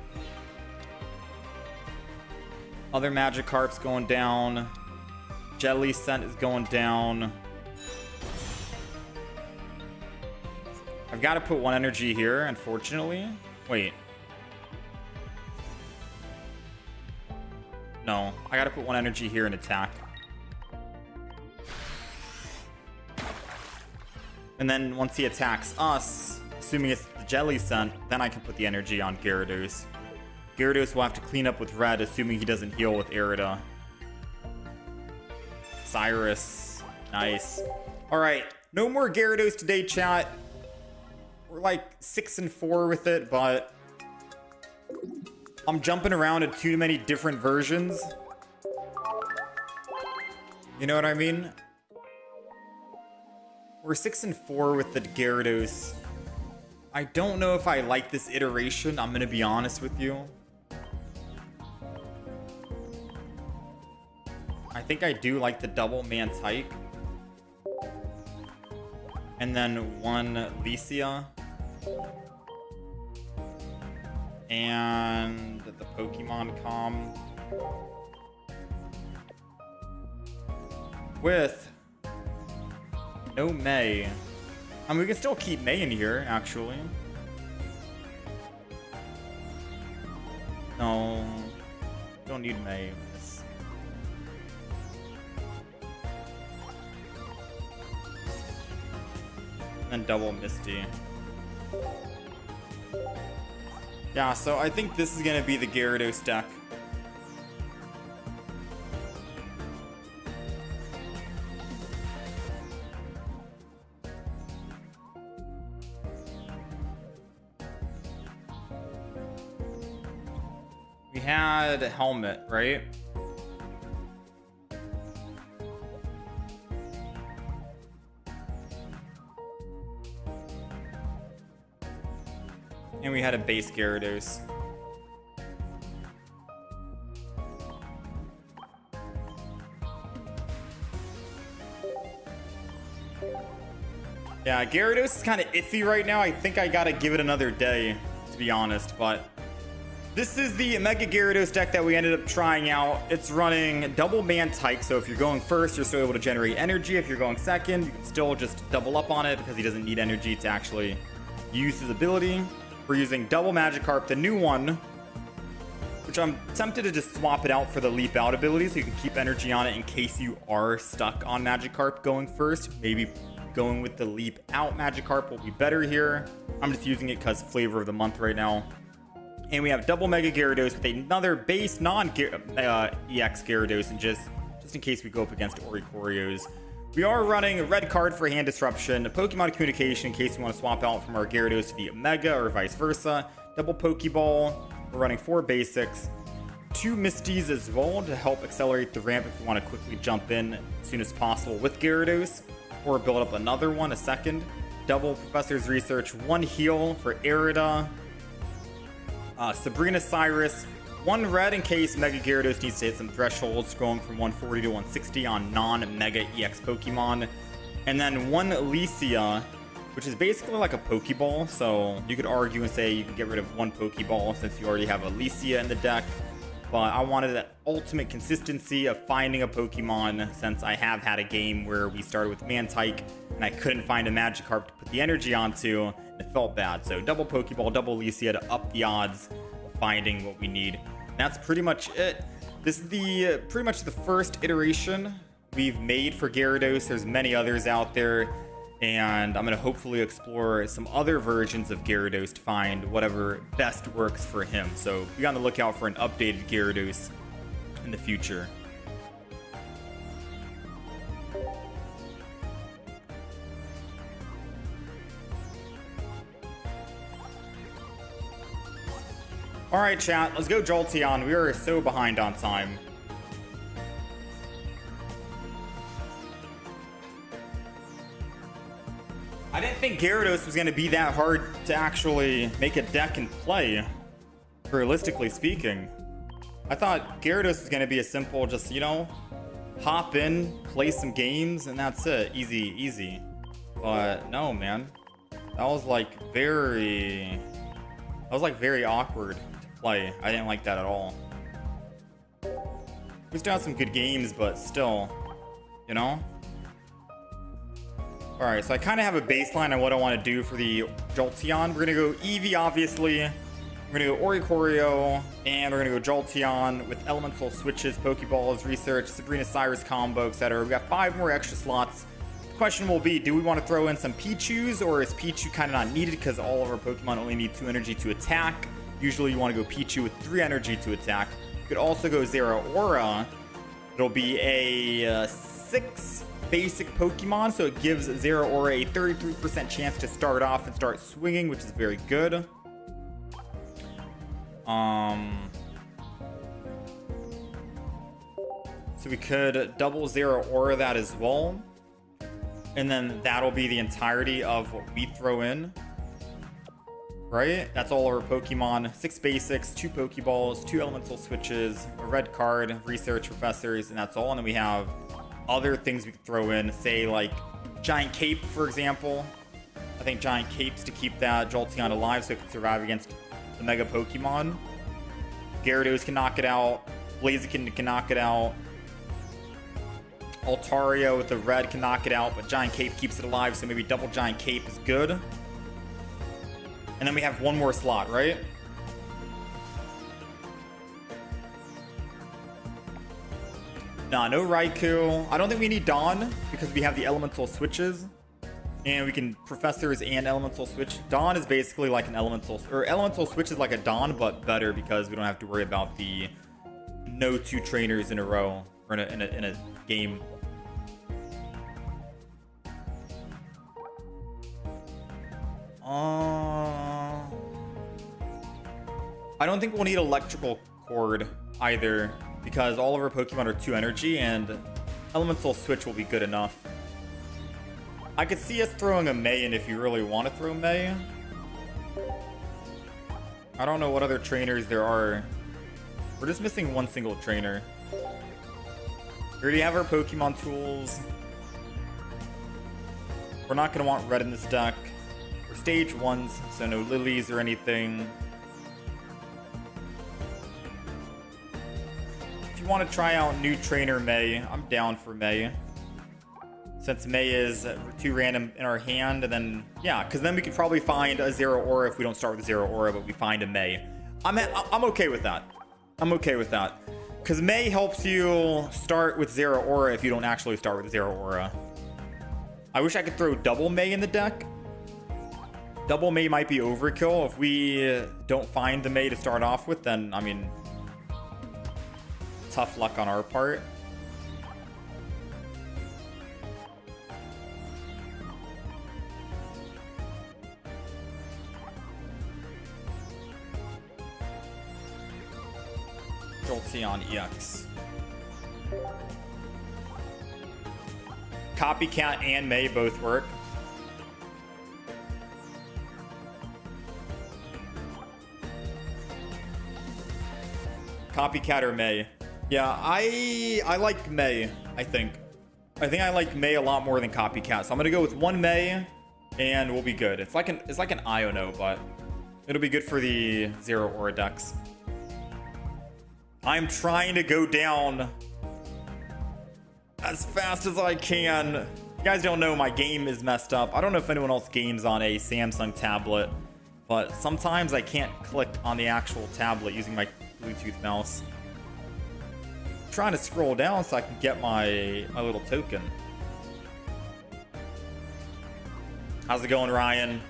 Other Magikarp's going down. Jelly Scent is going down. I've got to put 1 energy here, unfortunately. Wait. No, I got to put 1 energy here and attack. And then once he attacks us, assuming it's the Jelly Scent, then I can put the energy on Gyarados. Gyarados will have to clean up with red, assuming he doesn't heal with Irida. Cyrus. Nice. Alright, no more Gyarados today, chat. We're like 6-4 with it, but I'm jumping around to too many different versions. You know what I mean? We're 6-4 with the Gyarados. I don't know if I like this iteration, I'm gonna be honest with you. I think I do like the double Mantike. And then 1 Lycia. And the Pokemon Com. With no May. I mean, we can still keep May in here, actually. No. Don't need May. And double Misty. Yeah, so I think this is going to be the Gyarados deck. We had Helmet, right? And we had a base Gyarados. Yeah, Gyarados is kind of iffy right now. I think I gotta give it another day, to be honest, but this is the Mega Gyarados deck that we ended up trying out. It's running double Mantike, so if you're going first, you're still able to generate energy. If you're going second, you can still just double up on it because he doesn't need energy to actually use his ability. We're using double Magikarp, the new one, which I'm tempted to just swap it out for the Leap Out ability so you can keep energy on it in case you are stuck on Magikarp going first. Maybe going with the Leap Out Magikarp will be better here. I'm just using it because flavor of the month right now. And we have double Mega Gyarados with another base non-EX Gyarados, and just in case we go up against Oricorios. We are running a red card for hand disruption, a Pokemon communication in case we want to swap out from our Gyarados to the Mega or vice versa. Double Pokeball. We're running 4 basics, 2 Misties as well to help accelerate the ramp if we want to quickly jump in as soon as possible with Gyarados, or build up another one, a second. Double Professor's Research, 1 heal for Arida. Sabrina Cyrus, 1 red in case Mega Gyarados needs to hit some thresholds, going from 140 to 160 on non-Mega EX Pokemon. And then 1 Alicia, which is basically like a Pokeball, so you could argue and say you can get rid of 1 Pokeball since you already have Alicia in the deck. But I wanted that ultimate consistency of finding a Pokemon, since I have had a game where we started with Mantike and I couldn't find a Magikarp to put the energy onto, and it felt bad. So double Pokeball, double Alicia to up the odds of finding what we need. And that's pretty much it. This is the pretty much the first iteration we've made for Gyarados. There's many others out there, and I'm going to hopefully explore some other versions of Gyarados to find whatever best works for him. So be on the lookout for an updated Gyarados in the future. Alright chat, let's go Jolteon. We are so behind on time. I didn't think Gyarados was going to be that hard to actually make a deck and play, realistically speaking. I thought Gyarados was going to be a simple, just, you know, hop in, play some games, and that's it. Easy, easy. But no, man. That was like very awkward to play. I didn't like that at all. We still had some good games, but still, you know? Alright, so I kind of have a baseline on what I want to do for the Jolteon. We're going to go Eevee, obviously. We're going to go Oricorio, and we're going to go Jolteon with elemental switches, Pokeballs, Research, Sabrina Cyrus combo, etc. We've got 5 more extra slots. The question will be, do we want to throw in some Pichus, or is Pichu kind of not needed because all of our Pokemon only need 2 energy to attack? Usually you want to go Pichu with 3 energy to attack. You could also go Zeraora. It'll be a 6 basic Pokemon, so it gives Zeraora a 33% chance to start off and start swinging, which is very good. So we could double Zeraora that as well, and then that'll be the entirety of what we throw in, right? That's all our Pokemon. 6 basics, 2 Pokeballs, 2 elemental switches, a red card, Research, Professors, and that's all. And then we have other things we could throw in, say like Giant Cape, for example. I think Giant Capes to keep that Jolteon alive so it can survive against the Mega Pokemon. Gyarados can knock it out. Blaziken can knock it out. Altaria with the red can knock it out, but Giant Cape keeps it alive, so maybe double Giant Cape is good. And then we have 1 more slot, right? Nah, no Raikou. I don't think we need Dawn because we have the elemental switches. And we can Professors and elemental switch. Dawn is basically like an elemental, or elemental switch is like a Dawn, but better because we don't have to worry about the no 2 trainers in a row or in a game. I don't think we'll need electrical cord either because all of our Pokemon are 2 energy and elemental switch will be good enough. I could see us throwing a May in if you really want to throw May. I don't know what other trainers there are. We're just missing one single trainer. We already have our Pokemon tools. We're not going to want red in this deck. We're stage 1s, so no lilies or anything. If you want to try out new trainer May, I'm down for May. Since May is 2 random in our hand, and then, yeah, because then we could probably find a Zero Aura if we don't start with Zero Aura, but we find a May. I'm okay with that. I'm okay with that. Because May helps you start with Zero Aura if you don't actually start with Zero Aura. I wish I could throw double May in the deck. Double May might be overkill. If we don't find the May to start off with, then, I mean, tough luck on our part. Jolteon EX. Copycat and May both work. Copycat or May. Yeah, I like May, I think. I like May a lot more than Copycat. So I'm gonna go with 1 May and we'll be good. It's like an Iono, but it'll be good for the Zero Aura decks. I'm trying to go down as fast as I can. You guys don't know, my game is messed up. I don't know if anyone else games on a Samsung tablet, but sometimes I can't click on the actual tablet using my Bluetooth mouse. I'm trying to scroll down so I can get my little token. How's it going, Ryan?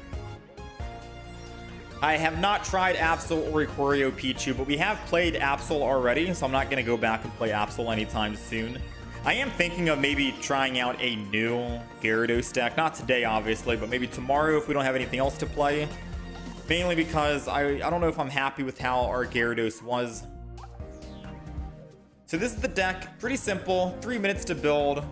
I have not tried Absol or Ikorio Pichu, but we have played Absol already, so I'm not going to go back and play Absol anytime soon. I am thinking of maybe trying out a new Gyarados deck. Not today, obviously, but maybe tomorrow if we don't have anything else to play. Mainly because I don't know if I'm happy with how our Gyarados was. So this is the deck. Pretty simple. 3 minutes to build.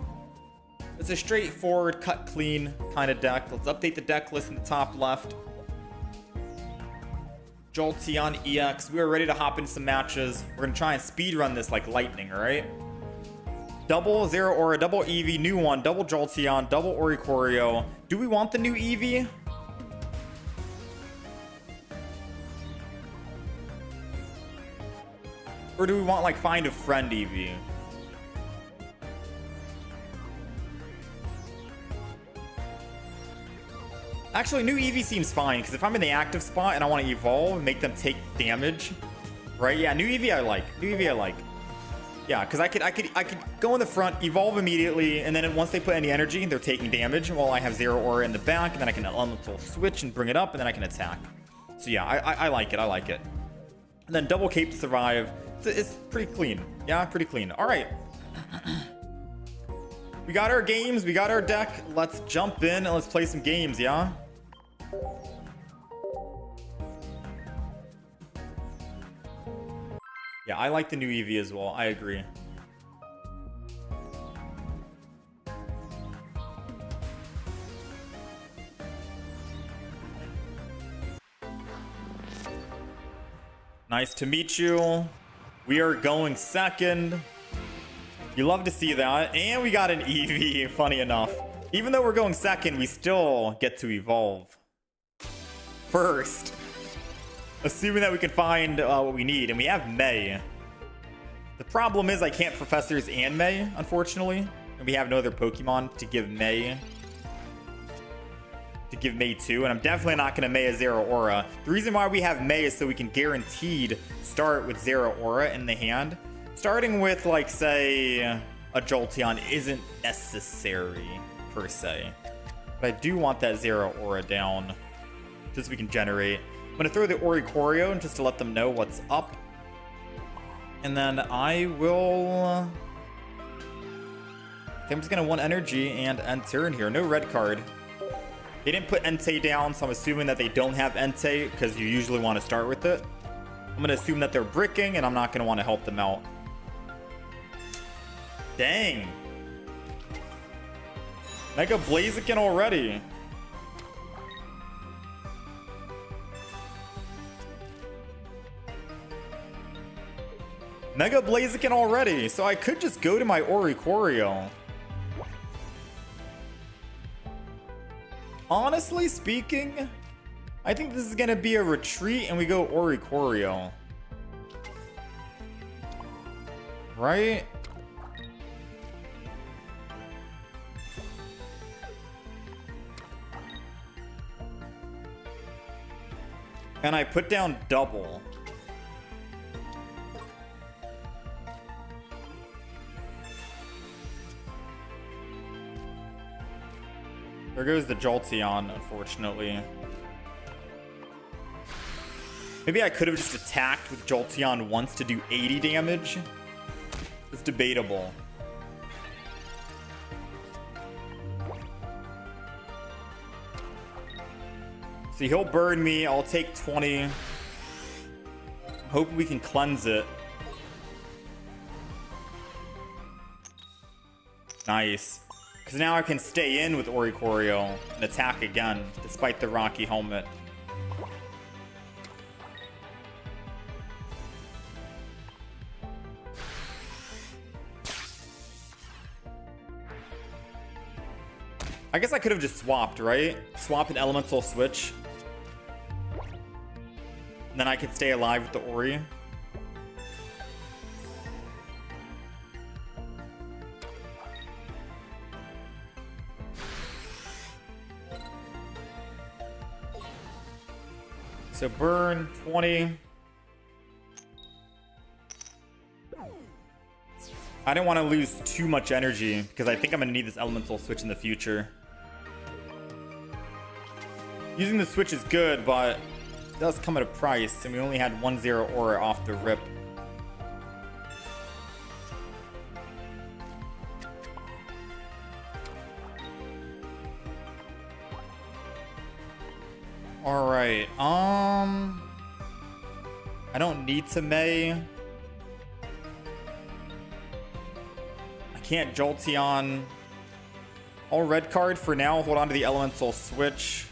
It's a straightforward, cut clean kind of deck. Let's update the deck list in the top left. Jolteon EX. We are ready to hop into some matches. We're going to try and speed run this like lightning, all right? Double Zero Aura, double Eevee, new one, double Jolteon, double Oricorio. Do we want the new Eevee? Or do we want like Find a Friend Eevee? Actually, new Eevee seems fine, because if I'm in the active spot and I want to evolve and make them take damage, right? Yeah, new Eevee I like. New Eevee I like. Yeah, because I could go in the front, evolve immediately, and then once they put any energy, they're taking damage while I have Zero Aura in the back, and then I can elemental switch and bring it up, and then I can attack. So yeah, I like it. I like it. And then double cape to survive. It's pretty clean. Yeah, pretty clean. All right. We got our games. We got our deck. Let's jump in and let's play some games, yeah? Yeah, I like the new Eevee as well. I agree. Nice to meet you. We are going second. You love to see that. And we got an Eevee, funny enough. Even though we're going second, we still get to evolve first. Assuming that we can find what we need. And we have May. The problem is I can't Professors and May, unfortunately. And we have no other Pokemon to give May. To give May to. And I'm definitely not going to May a Zero Aura. The reason why we have May is so we can guaranteed start with Zero Aura in the hand. Starting with, like, say, a Jolteon isn't necessary, per se. But I do want that Zero Aura down, just so we can generate. I'm going to throw the Oricorio just to let them know what's up. And then I will... I think I'm just going to 1 energy and end turn here. No red card. They didn't put Entei down, so I'm assuming that they don't have Entei, because you usually want to start with it. I'm going to assume that they're bricking, and I'm not going to want to help them out. Dang. Mega Blaziken already. Mega Blaziken already, so I could just go to my Oricorio. Honestly speaking, I think this is gonna be a retreat and we go Oricorio. Right? And I put down double. There goes the Jolteon, unfortunately. Maybe I could have just attacked with Jolteon once to do 80 damage. It's debatable. See, he'll burn me. I'll take 20. Hope we can cleanse it. Nice. Because now I can stay in with Oricorio and attack again, despite the Rocky Helmet. I guess I could have just swapped, right? Swap an Elemental Switch. And then I could stay alive with the Ori. So burn 20. I didn't want to lose too much energy because I think I'm going to need this Elemental Switch in the future. Using the Switch is good, but it does come at a price, and we only had 1 Zero Aura off the rip. Alright, I don't need to May. I can't Jolteon. All red card for now. Hold on to the Elemental Switch.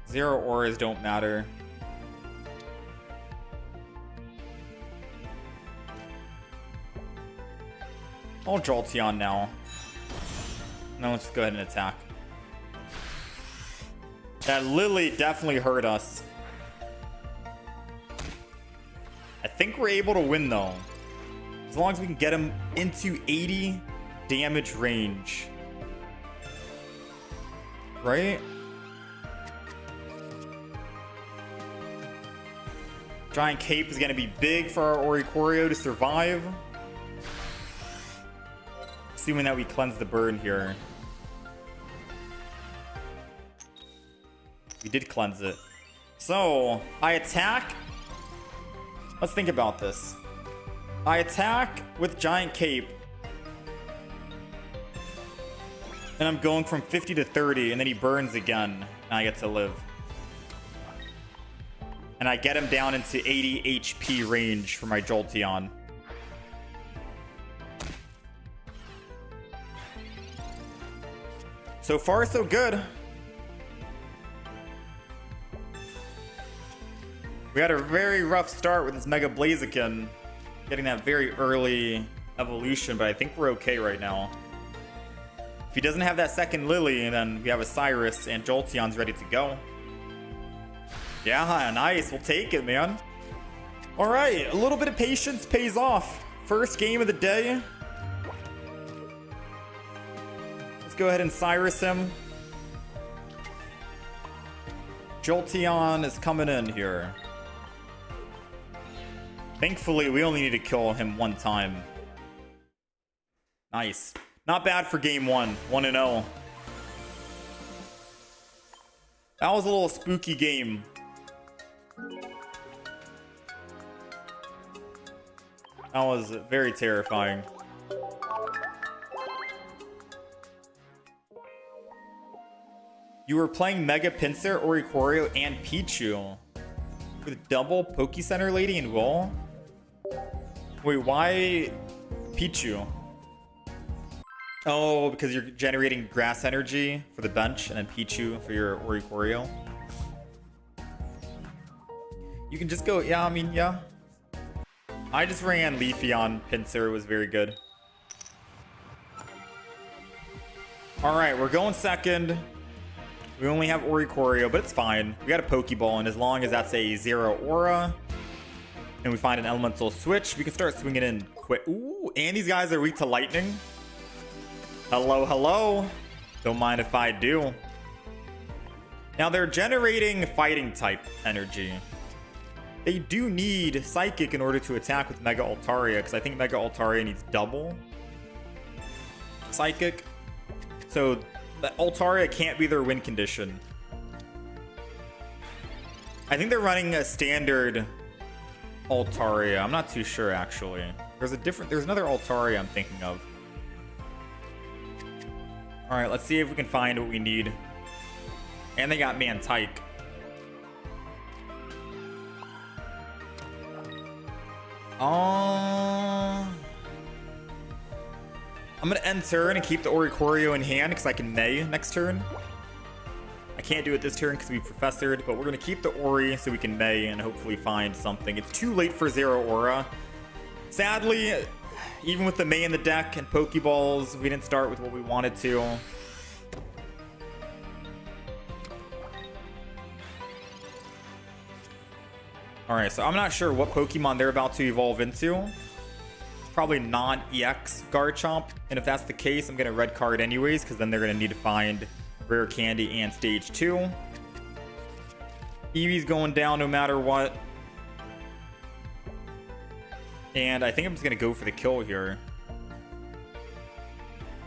Zero Auras don't matter. I'll Jolteon now. Now let's just go ahead and attack. That Lily definitely hurt us. I think we're able to win though. As long as we can get him into 80 damage range. Right? Giant Cape is going to be big for our Oricorio to survive. Assuming that we cleanse the burn here. We did cleanse it. So, I attack. Let's think about this. I attack with Giant Cape. And I'm going from 50 to 30, and then he burns again. And I get to live. And I get him down into 80 HP range for my Jolteon. So far, so good. We had a very rough start with this Mega Blaziken. Getting that very early evolution, but I think we're okay right now. If he doesn't have that second Lily, then we have a Cyrus and Jolteon's ready to go. Yeah, nice. We'll take it, man. All right, a little bit of patience pays off. First game of the day. Let's go ahead and Cyrus him. Jolteon is coming in here. Thankfully, we only need to kill him one time. Nice. Not bad for game 1. 1-0. That was a little spooky game. That was very terrifying. You were playing Mega Pinsir, Oricorio, and Pichu. With double Poke Center Lady and Will? Wait, why Pichu? Oh, because you're generating grass energy for the bench and then Pichu for your Oricorio. You can just go, yeah, I mean, yeah. I just ran Leafy on Pinsir, it was very good. Alright, we're going second. We only have Oricorio, but it's fine. We got a Pokeball, and as long as that's a 0 Aura, and we find an Elemental Switch, we can start swinging in quick. Ooh, and these guys are weak to Lightning. Hello, hello. Don't mind if I do. Now, they're generating Fighting type energy. They do need Psychic in order to attack with Mega Altaria, because I think Mega Altaria needs double Psychic. So Altaria can't be their win condition. I think they're running a standard Altaria. I'm not too sure, actually. There's another Altaria I'm thinking of. All right, let's see if we can find what we need. And they got Mantike. I'm gonna end turn and keep the Oricorio in hand because I can May next turn. I can't do it this turn because we Professored, but we're gonna keep the Ori so we can May and hopefully find something. It's too late for 0 Aura. Sadly, even with the May in the deck and Pokeballs, we didn't start with what we wanted to. Alright, so I'm not sure what Pokemon they're about to evolve into. Probably non-EX Garchomp. And if that's the case, I'm going to red card anyways, because then they're going to need to find Rare Candy and Stage 2. Eevee's going down no matter what. And I think I'm just going to go for the kill here.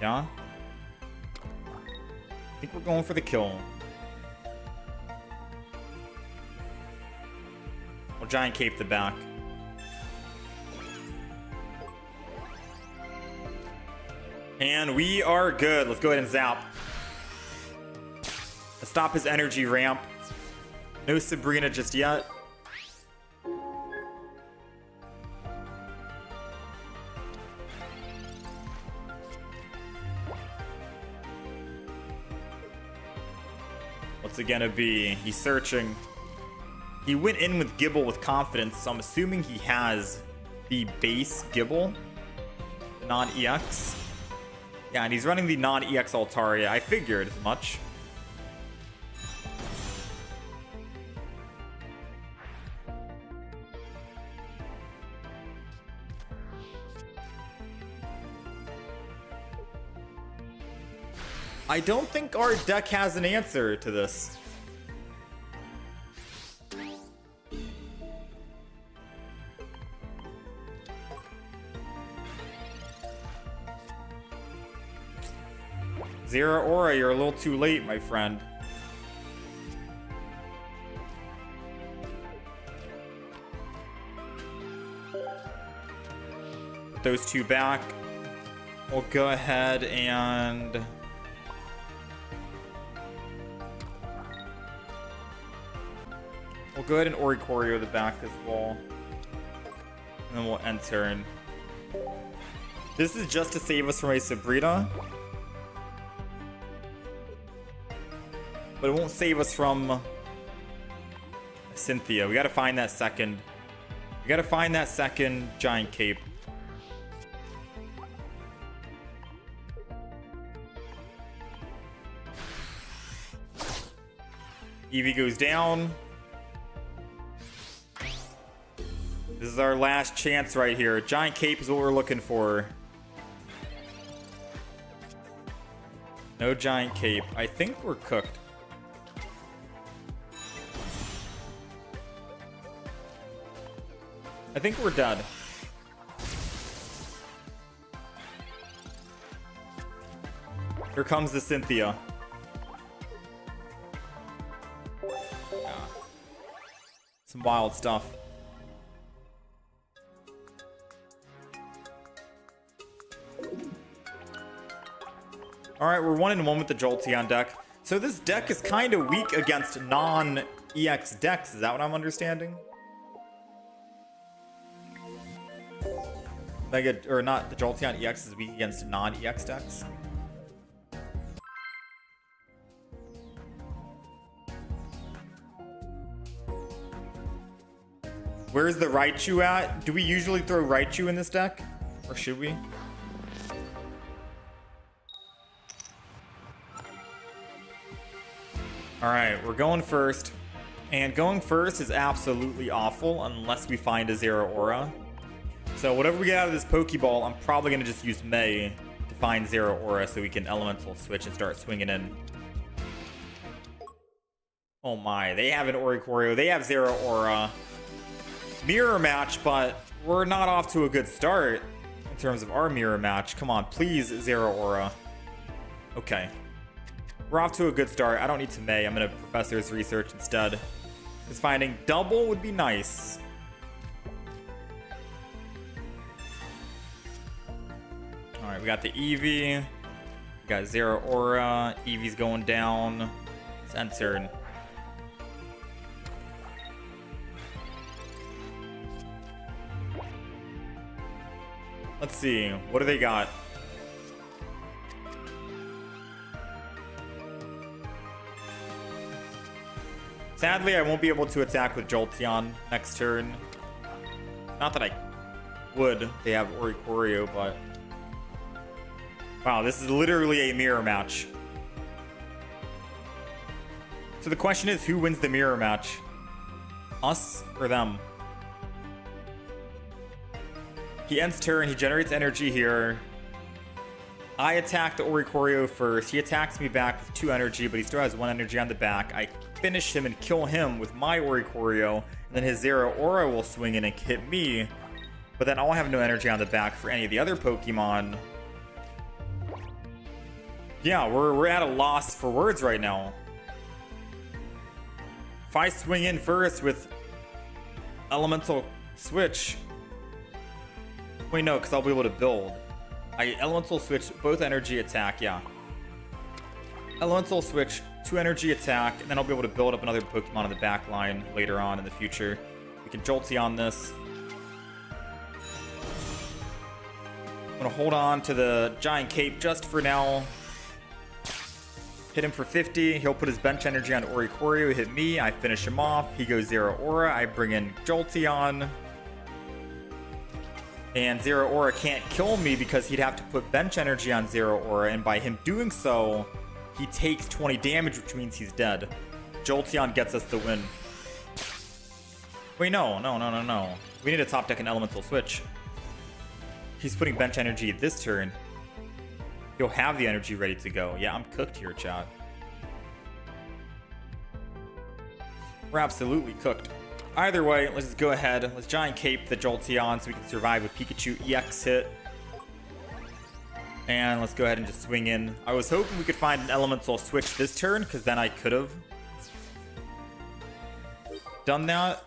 Yeah? I think we're going for the kill. We'll Giant Cape the back. And we are good. Let's go ahead and zap. Let's stop his energy ramp. No Sabrina just yet. What's it gonna be? He's searching. He went in with Gibble with confidence, so I'm assuming he has the base Gibble, non-EX. Yeah, and he's running the non-EX Altaria. I figured as much. I don't think our deck has an answer to this. Zero Aura, you're a little too late, my friend. Put those two back. We'll go ahead and... we'll go ahead and Oricorio the back as well. And then we'll end turn. This is just to save us from a Sabrina. But it won't save us from Cynthia. We gotta find that second. We gotta find that second Giant Cape. Eevee goes down. This is our last chance right here. Giant Cape is what we're looking for. No Giant Cape. I think we're cooked. I think we're dead. Here comes the Cynthia. Yeah. Some wild stuff. Alright, we're 1-1 with the Jolteon deck. So this deck is kind of weak against non-EX decks. Is that what I'm understanding? Or not, the Jolteon EX is weak against non-EX decks. Where's the Raichu at? Do we usually throw Raichu in this deck? Or should we? Alright, we're going first. And going first is absolutely awful unless we find a Zeraora. So whatever we get out of this Pokeball, I'm probably going to just use May to find Zeraora so we can Elemental Switch and start swinging in. Oh my, they have an Oricorio. They have Zeraora. Mirror match, but we're not off to a good start in terms of our mirror match. Come on, please, Zeraora. Okay. We're off to a good start. I don't need to May. I'm going to Professor's Research instead. Because finding double would be nice. Alright, we got the Eevee. We got Zeraora. Eevee's going down. It's end turn. Let's see. What do they got? Sadly, I won't be able to attack with Jolteon next turn. Not that I would. They have Oricorio, but... Wow, this is literally a mirror match. So the question is, who wins the mirror match? Us or them? He ends turn, he generates energy here. I attack the Oricorio first. He attacks me back with 2 energy, but he still has 1 energy on the back. I finish him and kill him with my Oricorio, and then his Zeraora will swing in and hit me. But then I'll have no energy on the back for any of the other Pokemon. Yeah, we're at a loss for words right now. If I swing in first with Elemental Switch... Wait, no, because I'll be able to build. I Elemental Switch, both energy attack, yeah. Elemental Switch, 2 energy attack, and then I'll be able to build up another Pokemon on the back line later on in the future. We can Jolteon this. I'm going to hold on to the Giant Cape just for now. Hit him for 50. He'll put his bench energy on Oricorio, hit me. I finish him off. He goes Zeraora. I bring in Jolteon. And Zeraora can't kill me because he'd have to put bench energy on Zeraora, and by him doing so, he takes 20 damage, which means he's dead. Jolteon gets us the win. Wait, no. We need to top deck an Elemental Switch. He's putting bench energy this turn. He'll have the energy ready to go. Yeah, I'm cooked here, chat. We're absolutely cooked. Either way, let's just go ahead. Let's Giant Cape the Jolteon so we can survive with Pikachu EX hit. And let's go ahead and just swing in. I was hoping we could find an Elemental Switch this turn, because then I could have done that.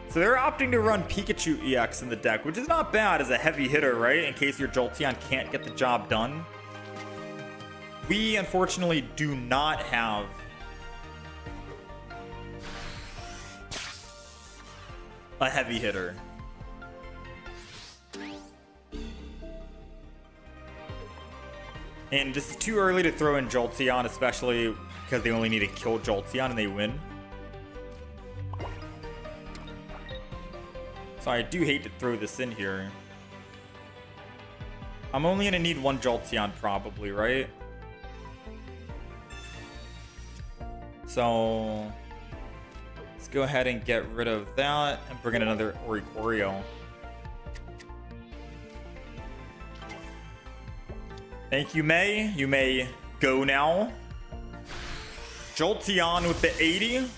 So they're opting to run Pikachu EX in the deck, which is not bad as a heavy hitter, right? In case your Jolteon can't get the job done. We, unfortunately, do not have a heavy hitter. And this is too early to throw in Jolteon, especially because they only need to kill Jolteon and they win. So I do hate to throw this in here. I'm only going to need 1 Jolteon probably, right? So let's go ahead and get rid of that and bring in another Oricorio. Thank you, May. You may go now. Jolteon with the 80.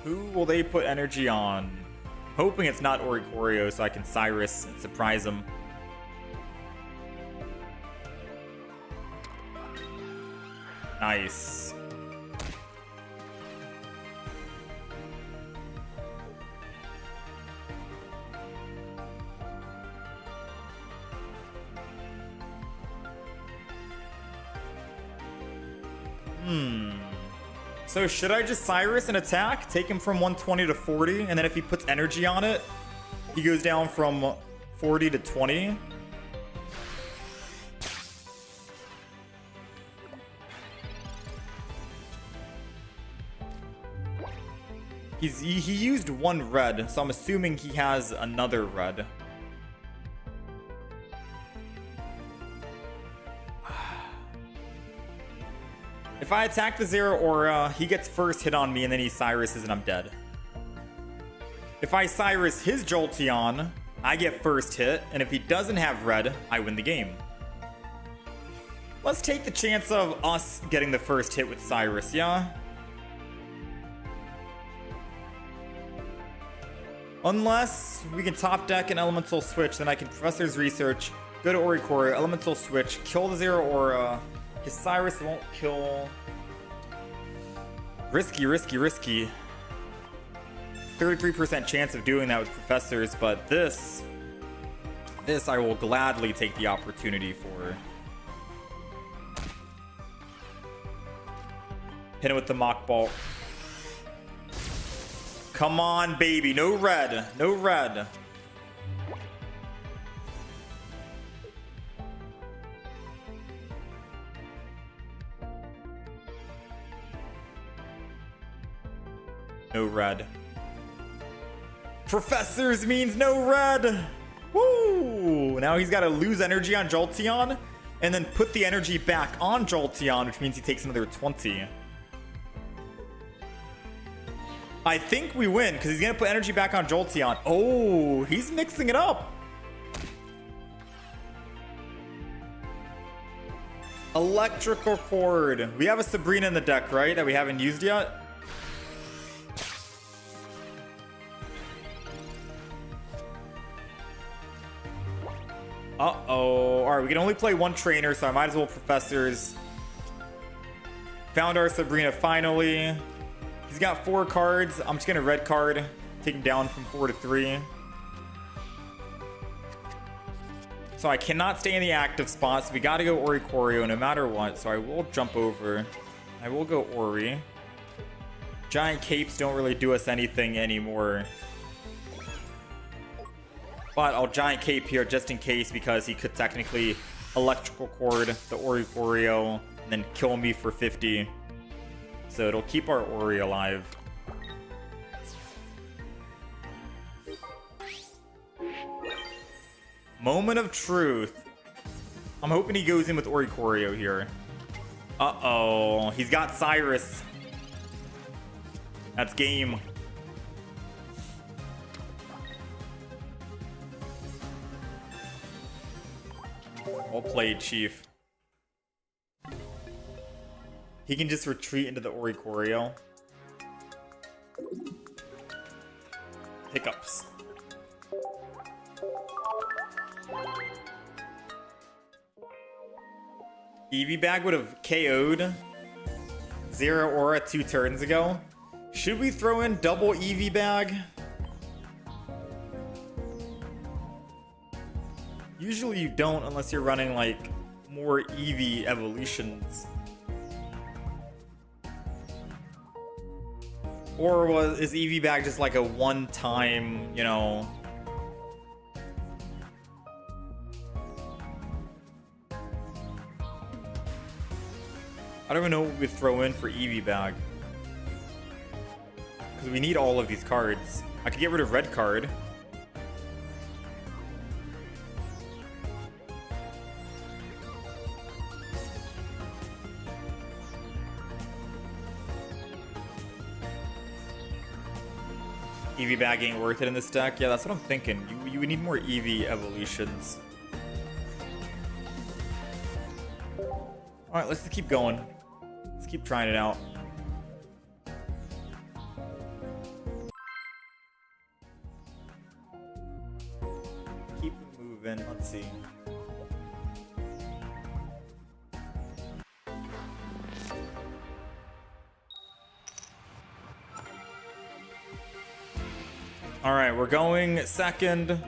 Who will they put energy on? Hoping it's not Oricorio so I can Cyrus and surprise him. Nice. So should I just Cyrus and attack? Take him from 120 to 40, and then if he puts energy on it, he goes down from 40 to 20. He used one red, so I'm assuming he has another red. If I attack the Zero Aura, he gets first hit on me and then he Cyruses and I'm dead. If I Cyrus his Jolteon, I get first hit, and if he doesn't have red, I win the game. Let's take the chance of us getting the first hit with Cyrus, yeah? Unless we can top deck an Elemental Switch, then I can Professor's Research, go to Oricorio, Elemental Switch, kill the Zero Aura. His Cyrus won't kill. Risky, risky, risky. 33% chance of doing that with Professors, but this I will gladly take the opportunity for. Hit him with the Mach Ball. Come on, baby. No red. No red. No red. Professors means no red. Woo! Now he's got to lose energy on Jolteon and then put the energy back on Jolteon, which means he takes another 20. I think we win because he's going to put energy back on Jolteon. Oh, he's mixing it up. Electrical Cord. We have a Sabrina in the deck, right? That we haven't used yet. Uh-oh. Alright, we can only play one trainer, so I might as well Professors. Found our Sabrina finally. He's got 4 cards. I'm just going to red card. Take him down from 4 to 3. So I cannot stay in the active spot, so we got to go Oricorio no matter what. So I will jump over. I will go Ori. Giant Capes don't really do us anything anymore. But I'll Giant Cape here just in case, because he could technically Electrical Cord the Oricorio and then kill me for 50. So it'll keep our Ori alive. Moment of truth. I'm hoping he goes in with Oricorio here. Uh-oh. He's got Cyrus. That's game. Well played, Chief. He can just retreat into the Oricorio. Hiccups. Eevee Bag would have KO'd Zero Aura 2 turns ago. Should we throw in double Eevee Bag? Usually you don't unless you're running like more Eevee evolutions. Or is Eevee Bag just like a one-time, you know? I don't even know what we throw in for Eevee Bag. Because we need all of these cards. I could get rid of red card. Eevee Bag ain't worth it in this deck. Yeah, that's what I'm thinking. You would need more Eevee evolutions. Alright, let's just keep going. Let's keep trying it out. Keep moving. Let's see. Alright, we're going second.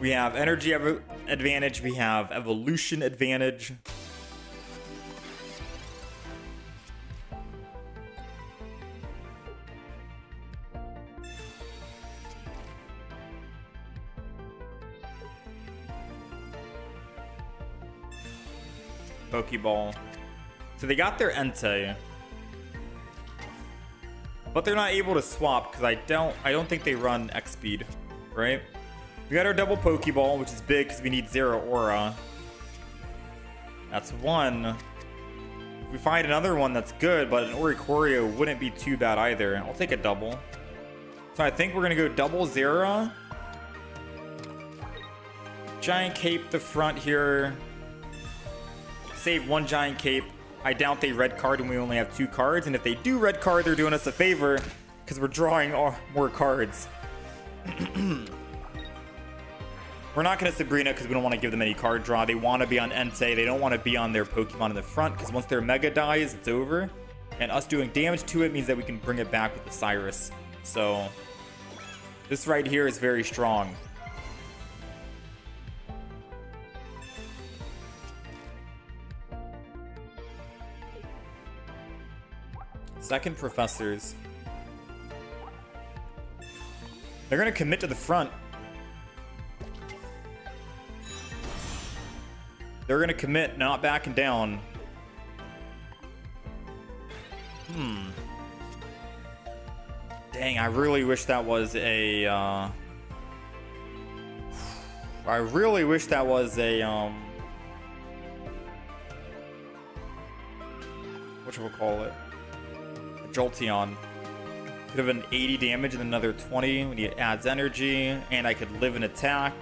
We have energy advantage. We have evolution advantage. Pokeball. So they got their Entei. But they're not able to swap because I don't think they run X speed, right? We got our double Pokeball, which is big because we need Zero Aura. That's one. If we find another one that's good, but an Oricorio wouldn't be too bad either. I'll take a double. So I think we're gonna go double Zero. Giant Cape the front here. Save one Giant Cape. I doubt they red card and we only have 2 cards. And if they do red card, they're doing us a favor because we're drawing more cards. We're not going to Sabrina because we don't want to give them any card draw. They want to be on Entei. They don't want to be on their Pokemon in the front because once their Mega dies, it's over. And us doing damage to it means that we can bring it back with the Cyrus. So this right here is very strong. Second Professors. They're going to commit to the front. They're going to commit, not backing down. Dang, I really wish that was a... I really wish that was a... whatchamacallit? Jolteon. Could have been 80 damage and another 20 when he adds energy, and I could live an attack.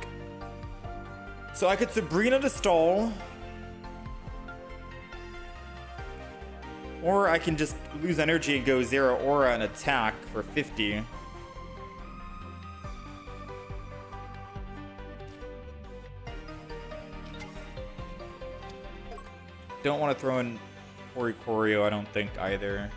So I could Sabrina to stall, or I can just lose energy and go Zero Aura and attack for 50. Don't want to throw in Oricorio, I don't think either.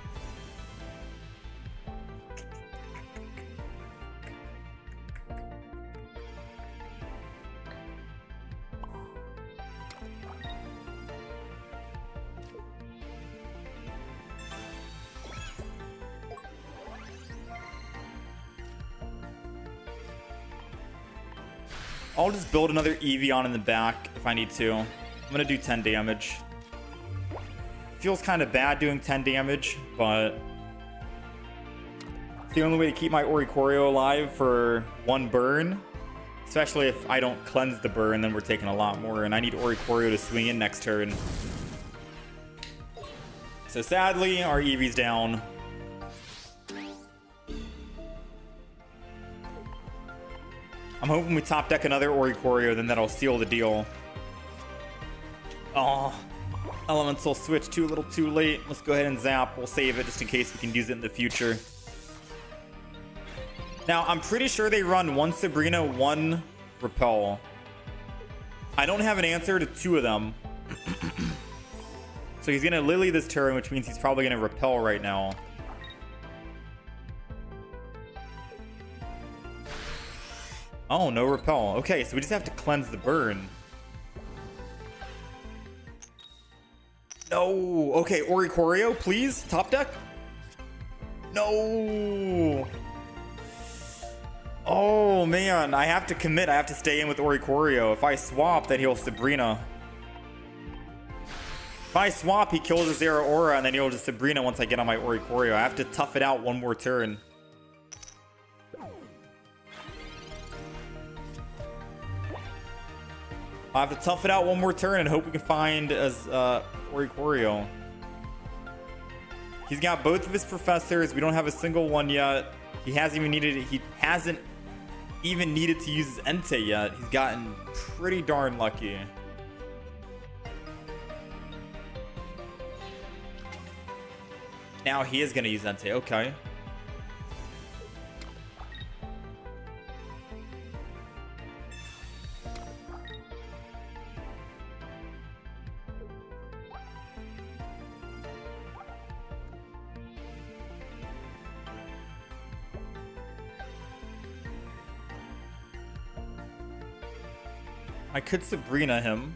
I'll just build another Eevee in the back if I need to. I'm gonna do 10 damage. Feels kind of bad doing 10 damage, but it's the only way to keep my Oricorio alive for 1 burn. Especially if I don't cleanse the burn, then we're taking a lot more, and I need Oricorio to swing in next turn. So sadly, our Eevee's down. I'm hoping we top deck another Oricorio, then that'll seal the deal. Oh, Elemental switch a little too late. Let's go ahead and zap. We'll save it just in case we can use it in the future. Now, I'm pretty sure they run 1 Sabrina, 1 Repel. I don't have an answer to 2 of them. So he's going to Lily this turn, which means he's probably going to Repel right now. Oh, no Repel. Okay, so we just have to cleanse the burn. No. Okay, Oricorio, please. Top deck. No. Oh, man. I have to commit. I have to stay in with Oricorio. If I swap, then he'll Sabrina. If I swap, he kills a Zero Aura, and then he'll just Sabrina once I get on my Oricorio. I have to tough it out 1 more turn. I have to tough it out 1 more turn and hope we can find as Oricorio. He's got both of his professors. We don't have a single one yet. He hasn't even needed to use his Entei yet. He's gotten pretty darn lucky. Now he is going to use Entei. Okay. I could Sabrina him.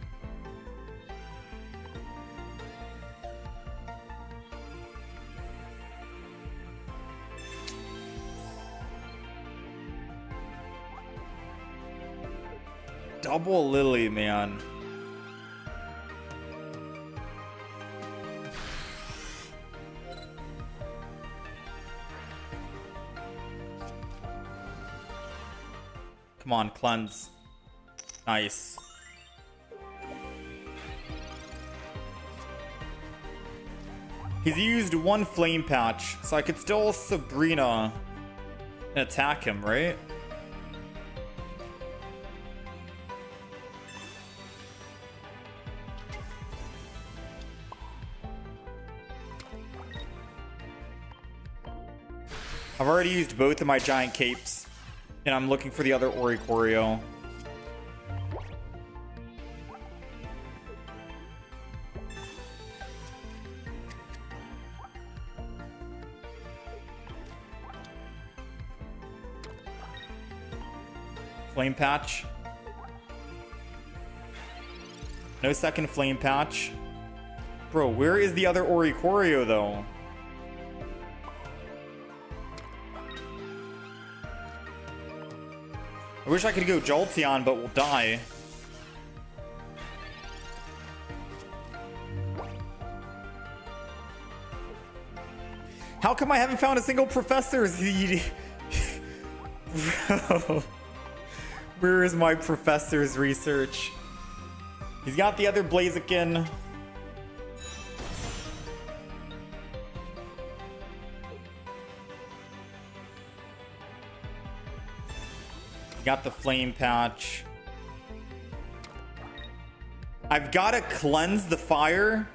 Double Lily, man. Come on, cleanse. Nice. He's used one flame patch, so I could still Sabrina and attack him, right? I've already used both of my giant capes, and I'm looking for the other Oricorio. Flame patch. No second flame patch. Bro, where is the other Oricorio though? I wish I could go Jolteon, but we'll die. How come I haven't found a single professor's? Bro. Where is my professor's research? He's got the other Blaziken. Got the flame patch. I've got to cleanse the fire.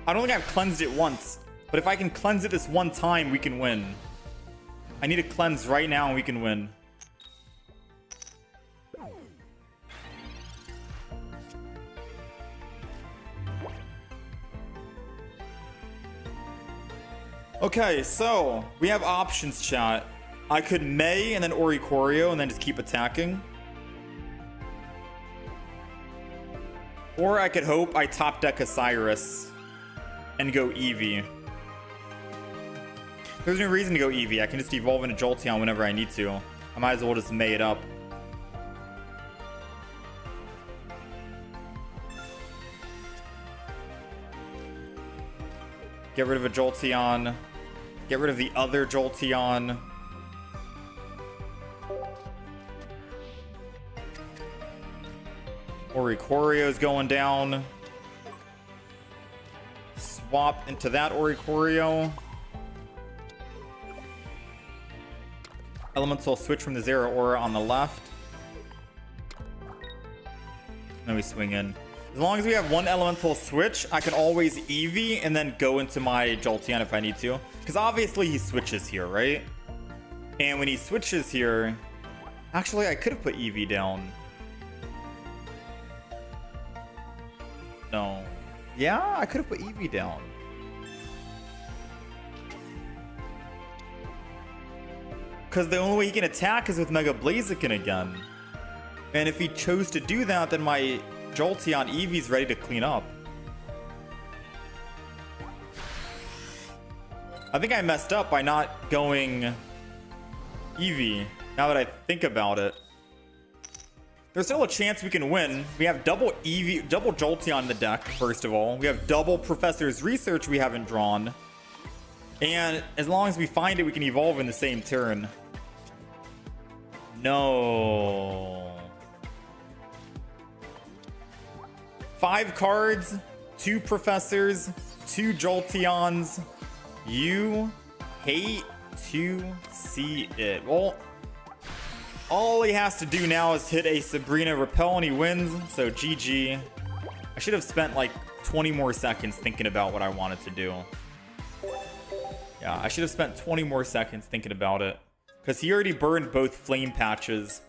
I don't think I've cleansed it once, but if I can cleanse it this one time, we can win. I need to cleanse right now and we can win. Okay, so we have options, chat. I could Mei and then Oricorio and then just keep attacking. Or I could hope I top deck Osiris and go Eevee. There's no reason to go Eevee. I can just evolve into Jolteon whenever I need to. I might as well just Mei it up. Get rid of a Jolteon. Get rid of the other Jolteon. Oricorio's going down. Swap into that Oricorio. Elemental switch from the Zero Aura on the left. Then we swing in. As long as we have one elemental switch, I can always Eevee and then go into my Jolteon if I need to. Because obviously he switches here, right? And when he switches here... Actually, I could have put Eevee down. No. Yeah, I could have put Eevee down. Because the only way he can attack is with Mega Blaziken again. And if he chose to do that, then my Jolteon Eevee's ready to clean up. I think I messed up by not going Eevee, now that I think about it. There's still a chance we can win. We have double Eevee, double Jolteon in the deck, first of all. We have double Professor's Research we haven't drawn. And as long as we find it, we can evolve in the same turn. No. 5 cards, 2 Professors, 2 Jolteons. You hate to see it. Well, all he has to do now is hit a Sabrina Repel and he wins. So GG. I should have spent like 20 more seconds thinking about what I wanted to do. Yeah, I should have spent 20 more seconds thinking about it. Because he already burned both flame patches.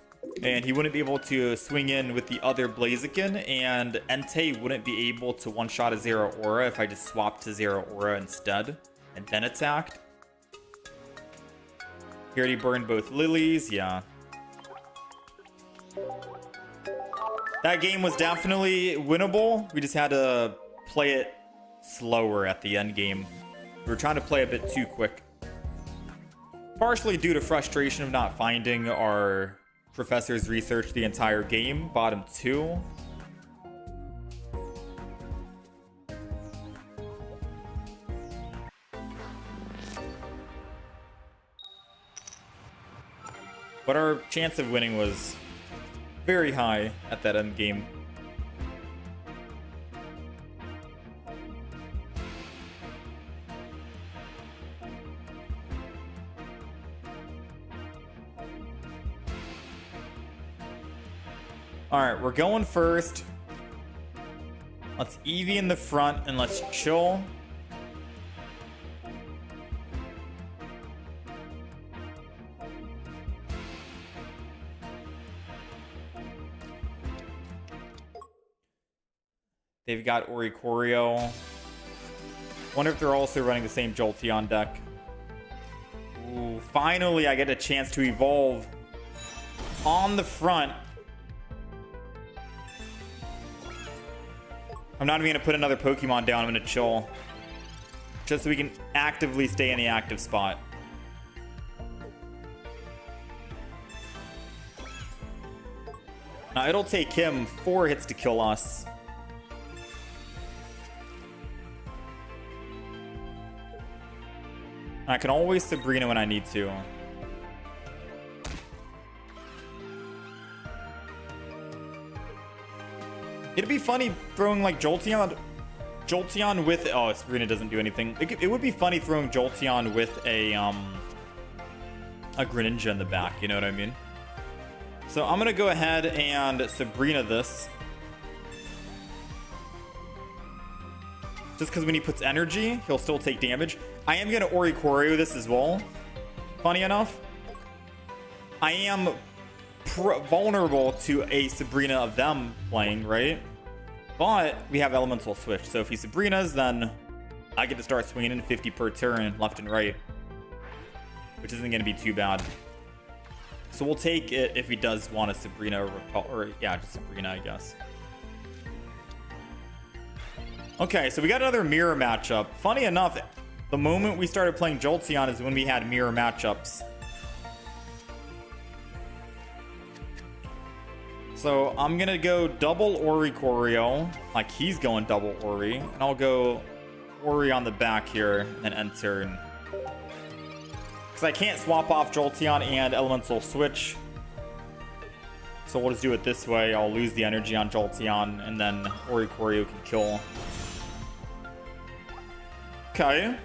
And he wouldn't be able to swing in with the other Blaziken. And Entei wouldn't be able to one-shot a Zero Aura if I just swapped to Zero Aura instead. And then attacked. He already burned both lilies, yeah. That game was definitely winnable. We just had to play it slower at the end game. We were trying to play a bit too quick. Partially due to frustration of not finding our professor's research the entire game. Bottom 2. But our chance of winning was very high at that end game. Alright, we're going first. Let's Eevee in the front and let's chill. They've got Oricorio. Wonder if they're also running the same Jolteon deck. Ooh, finally I get a chance to evolve on the front. I'm not even going to put another Pokemon down. I'm going to chill. Just so we can actively stay in the active spot. Now, it'll take him 4 hits to kill us. I can always Sabrina when I need to. It'd be funny throwing like Jolteon with... Oh, Sabrina doesn't do anything. It would be funny throwing Jolteon with a Greninja in the back. You know what I mean? So I'm going to go ahead and Sabrina this. Just because when he puts energy, he'll still take damage. I am going to Oricorio this as well. Funny enough. I am vulnerable to a Sabrina of them playing, right? But we have Elemental Switch. So if he Sabrinas, then I get to start swinging in 50 per turn, left and right. Which isn't going to be too bad. So we'll take it if he does want a Sabrina or yeah, just Sabrina, I guess. Okay, so we got another mirror matchup. Funny enough, the moment we started playing Jolteon is when we had mirror matchups. So I'm gonna go double Oricorio, like he's going double Ori, and I'll go Ori on the back here and then end turn. Because I can't swap off Jolteon and Elemental Switch. So we'll just do it this way. I'll lose the energy on Jolteon, and then Oricorio can kill. Okay.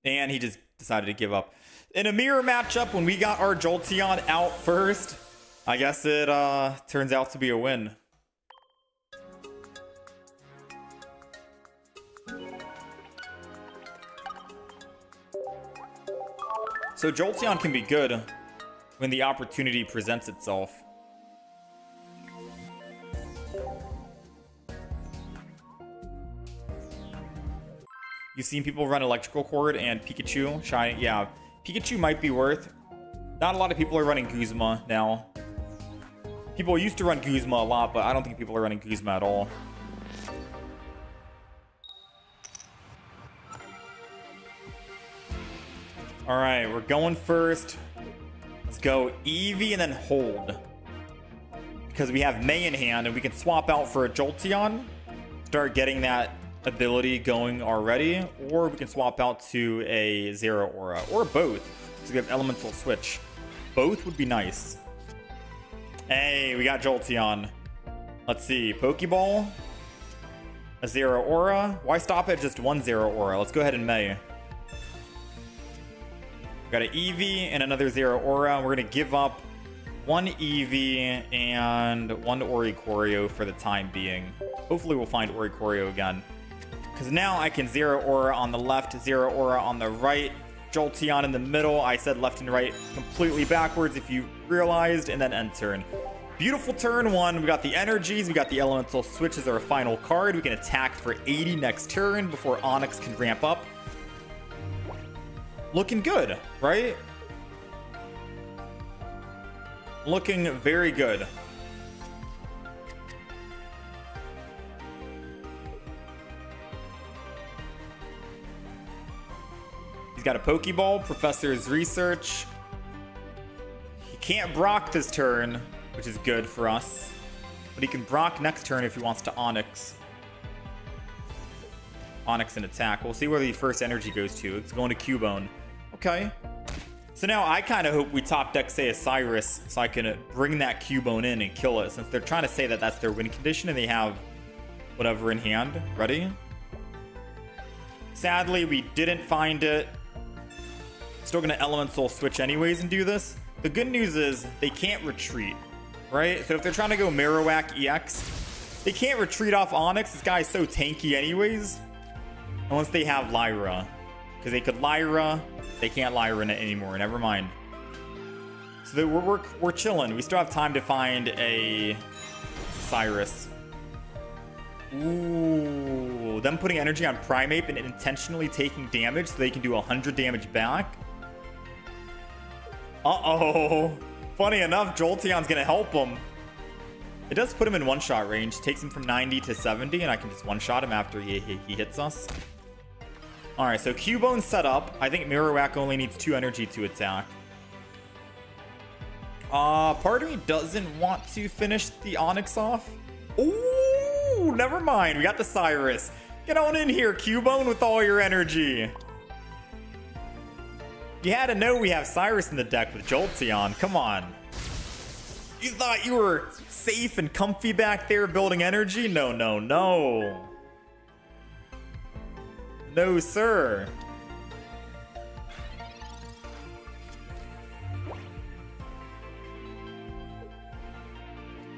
And he just decided to give up. In a mirror matchup, when we got our Jolteon out first, I guess it turns out to be a win. So Jolteon can be good when the opportunity presents itself. You've seen people run Electrical Cord and Pikachu shiny. Yeah, Pikachu might be worth. Not a lot of people are running Guzma now. People used to run Guzma a lot, but I don't think people are running Guzma at all. All right, we're going first. Let's go Eevee and then hold. Because we have May in hand and we can swap out for a Jolteon. Start getting that ability going already, or we can swap out to a Zero Aura, or both, so we have Elemental Switch. Both would be nice. Hey, we got Jolteon. Let's see, Pokeball, a Zero Aura. Why stop at just one Zero Aura? Let's go ahead and May. We got an Eevee and another Zero Aura. We're gonna give up one Eevee and one Oricorio for the time being. Hopefully we'll find Oricorio again. Because now I can Zero Aura on the left, Zero Aura on the right, Jolteon in the middle. I said left and right completely backwards if you realized, and then end turn. Beautiful turn one. We got the energies, we got the elemental switch as our final card. We can attack for 80 next turn before Onix can ramp up. Looking good, right? Looking very good. He's got a Pokeball, Professor's Research. He can't Brock this turn, which is good for us. But he can Brock next turn if he wants to Onix. Onix and attack. We'll see where the first energy goes to. It's going to Cubone. Okay. So now I kind of hope we top deck, say, a Cyrus, so I can bring that Cubone in and kill it, since they're trying to say that that's their win condition and they have whatever in hand. Ready? Sadly, we didn't find it. Still going to Elemental Switch anyways and do this. The good news is they can't retreat, right? So if they're trying to go Marowak EX, they can't retreat off Onix. This guy's so tanky anyways. Unless they have Lyra. Because they could Lyra. They can't Lyra in it anymore. Never mind. So we're chilling. We still have time to find a Cyrus. Ooh. Them putting energy on Primeape and intentionally taking damage so they can do 100 damage back. Uh-oh. Funny enough, Jolteon's going to help him. It does put him in one-shot range. Takes him from 90 to 70, and I can just one-shot him after he hits us. Alright, so Cubone set up. I think Marowak only needs 2 energy to attack. Part of me doesn't want to finish the Onix off. Ooh, never mind. We got the Cyrus. Get on in here, Cubone, with all your energy. You had to know we have Cyrus in the deck with Jolteon. Come on. You thought you were safe and comfy back there building energy? No, no, no. No, sir.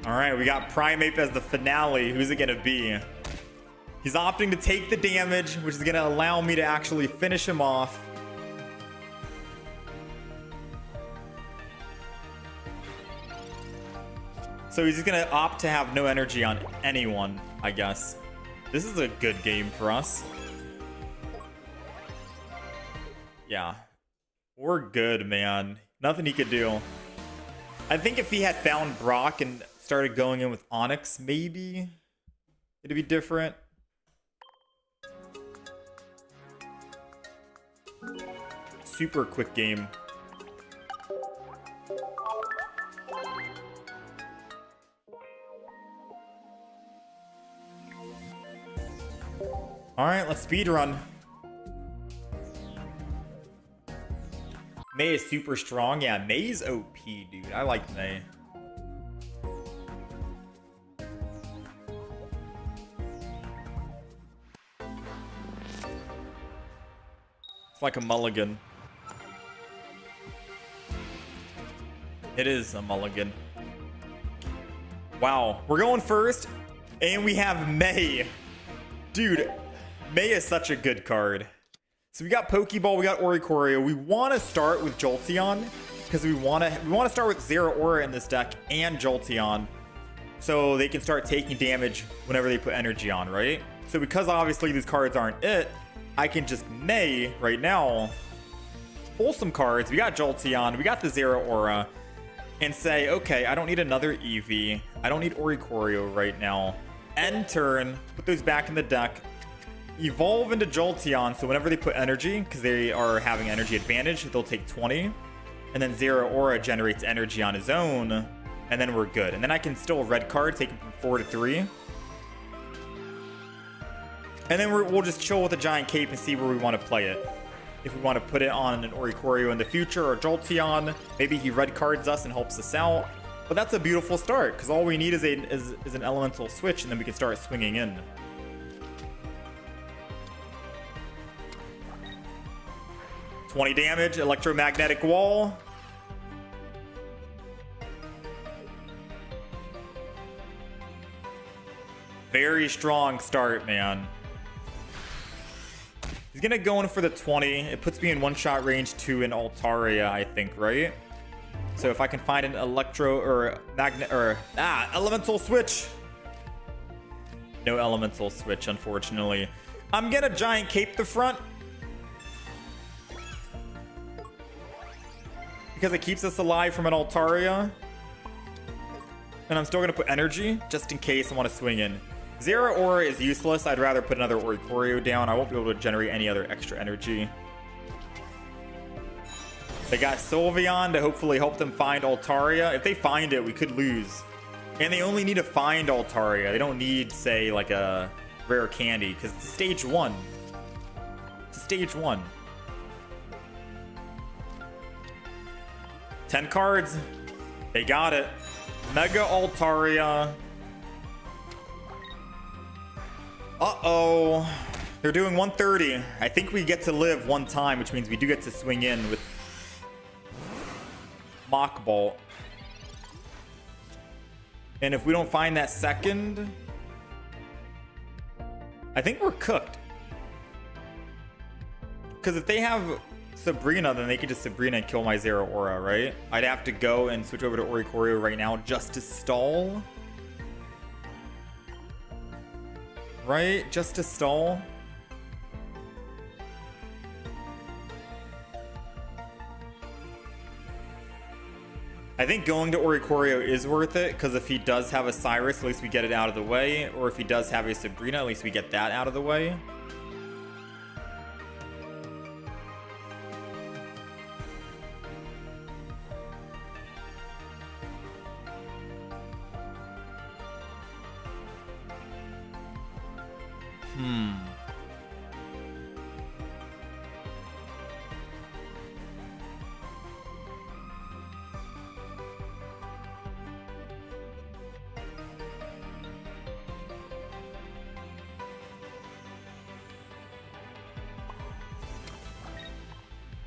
All right, we got Primeape as the finale. Who's it going to be? He's opting to take the damage, which is going to allow me to actually finish him off. So he's just going to opt to have no energy on anyone, I guess. This is a good game for us. Yeah. We're good, man. Nothing he could do. I think if he had found Brock and started going in with Onix, maybe it'd be different. Super quick game. All right, let's speedrun. May is super strong. Yeah, May's OP, dude. I like May. It's like a mulligan. It is a mulligan. Wow, we're going first, and we have May. Dude, May is such a good card. So we got Pokeball, we got Oricorio. We want to start with Jolteon because we want to start with Zero Aura in this deck and Jolteon, so they can start taking damage whenever they put energy on, right? So because obviously these cards aren't it, I can just May right now, pull some cards. We got Jolteon, we got the Zero Aura, and say, okay, I don't need another Eevee. I don't need Oricorio right now. End turn, put those back in the deck. Evolve into Jolteon, so whenever they put energy, because they are having energy advantage, they'll take 20. And then Zero Aura generates energy on his own, and then we're good. And then I can still red card, take him from 4 to 3. And then we'll just chill with a giant cape and see where we want to play it. If we want to put it on an Oricorio in the future, or Jolteon, maybe he red cards us and helps us out. But that's a beautiful start, because all we need is an elemental switch, and then we can start swinging in. $20 damage, electromagnetic wall. Very strong start, man. He's gonna go in for the 20. It puts me in one-shot range to an Altaria, I think, right? So if I can find an Electro or Magnet or Elemental Switch. No Elemental Switch, unfortunately. I'm gonna Giant Cape the front. Because it keeps us alive from an Altaria. And I'm still gonna put energy, just in case I want to swing in. Zero Aura is useless. I'd rather put another Oricorio down. I won't be able to generate any other extra energy. They got Sylveon to hopefully help them find Altaria. If they find it, we could lose. And they only need to find Altaria. They don't need, say, like a rare candy, because it's stage 1. It's stage 1. 10 cards. They got it. Mega Altaria. Uh-oh. They're doing 130. I think we get to live one time, which means we do get to swing in with Mach Bolt. And if we don't find that second, I think we're cooked. Because if they have Sabrina, then they could just Sabrina and kill my Zero Aura, right? I'd have to go and switch over to Oricorio right now just to stall. Right? Just to stall. I think going to Oricorio is worth it, because if he does have a Cyrus, at least we get it out of the way. Or if he does have a Sabrina, at least we get that out of the way.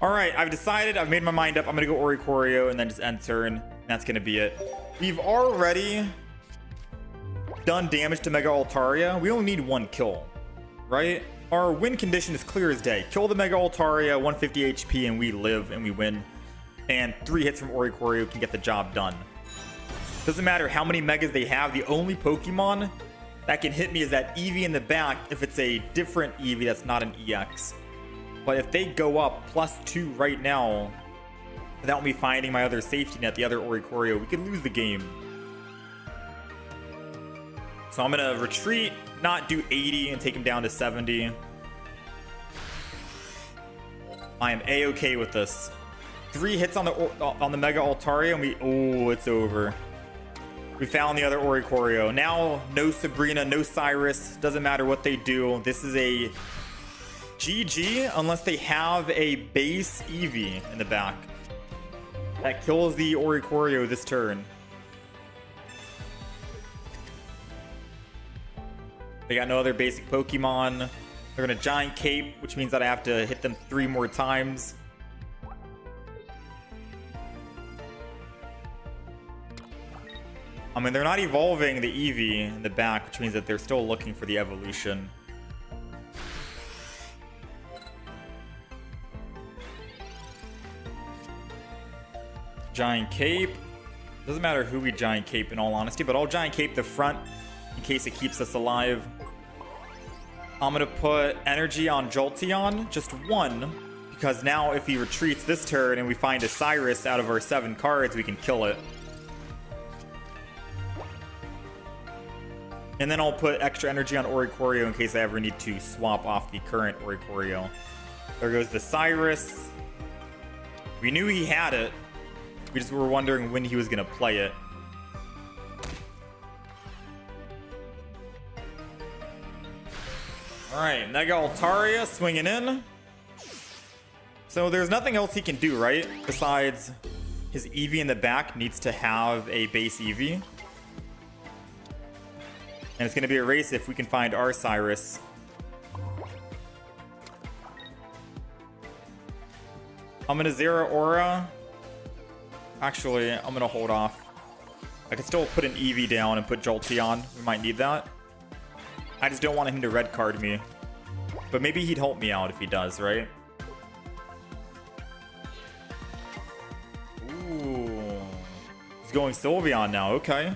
All right, I've decided. I've made my mind up. I'm going to go Oricorio and then just end turn. That's going to be it. We've already done damage to Mega Altaria. We only need one kill, right? Our win condition is clear as day. Kill the Mega Altaria, 150 HP, and we live and we win. And 3 hits from Oricorio can get the job done. Doesn't matter how many Megas they have. The only Pokemon that can hit me is that Eevee in the back if it's a different Eevee that's not an EX. But if they go up +2 right now, without me finding my other safety net, the other Oricorio, we could lose the game. So I'm going to retreat, not do 80, and take him down to 70. I am A-okay with this. 3 hits on the Mega Altaria, and it's over. We found the other Oricorio. Now, no Sabrina, no Cyrus. Doesn't matter what they do. This is a GG unless they have a base Eevee in the back that kills the Oricorio this turn. They got no other basic Pokemon. They're gonna Giant Cape, which means that I have to hit them 3 more times. I mean, they're not evolving the Eevee in the back, which means that they're still looking for the evolution. Giant Cape. Doesn't matter who we Giant Cape in all honesty, but I'll Giant Cape the front in case it keeps us alive. I'm gonna put energy on Jolteon, just 1, because now if he retreats this turn and we find a Cyrus out of our 7 cards, we can kill it. And then I'll put extra energy on Oricorio in case I ever need to swap off the current Oricorio. There goes the Cyrus. We knew he had it. We just were wondering when he was going to play it. Alright, Mega Altaria swinging in. So there's nothing else he can do, right? Besides his Eevee in the back needs to have a base Eevee. And it's going to be a race if we can find our Cyrus. I'm going to Zero Aura. Actually, I'm going to hold off. I can still put an Eevee down and put Jolteon. We might need that. I just don't want him to red card me. But maybe he'd help me out if he does, right? Ooh. He's going Sylveon now. Okay.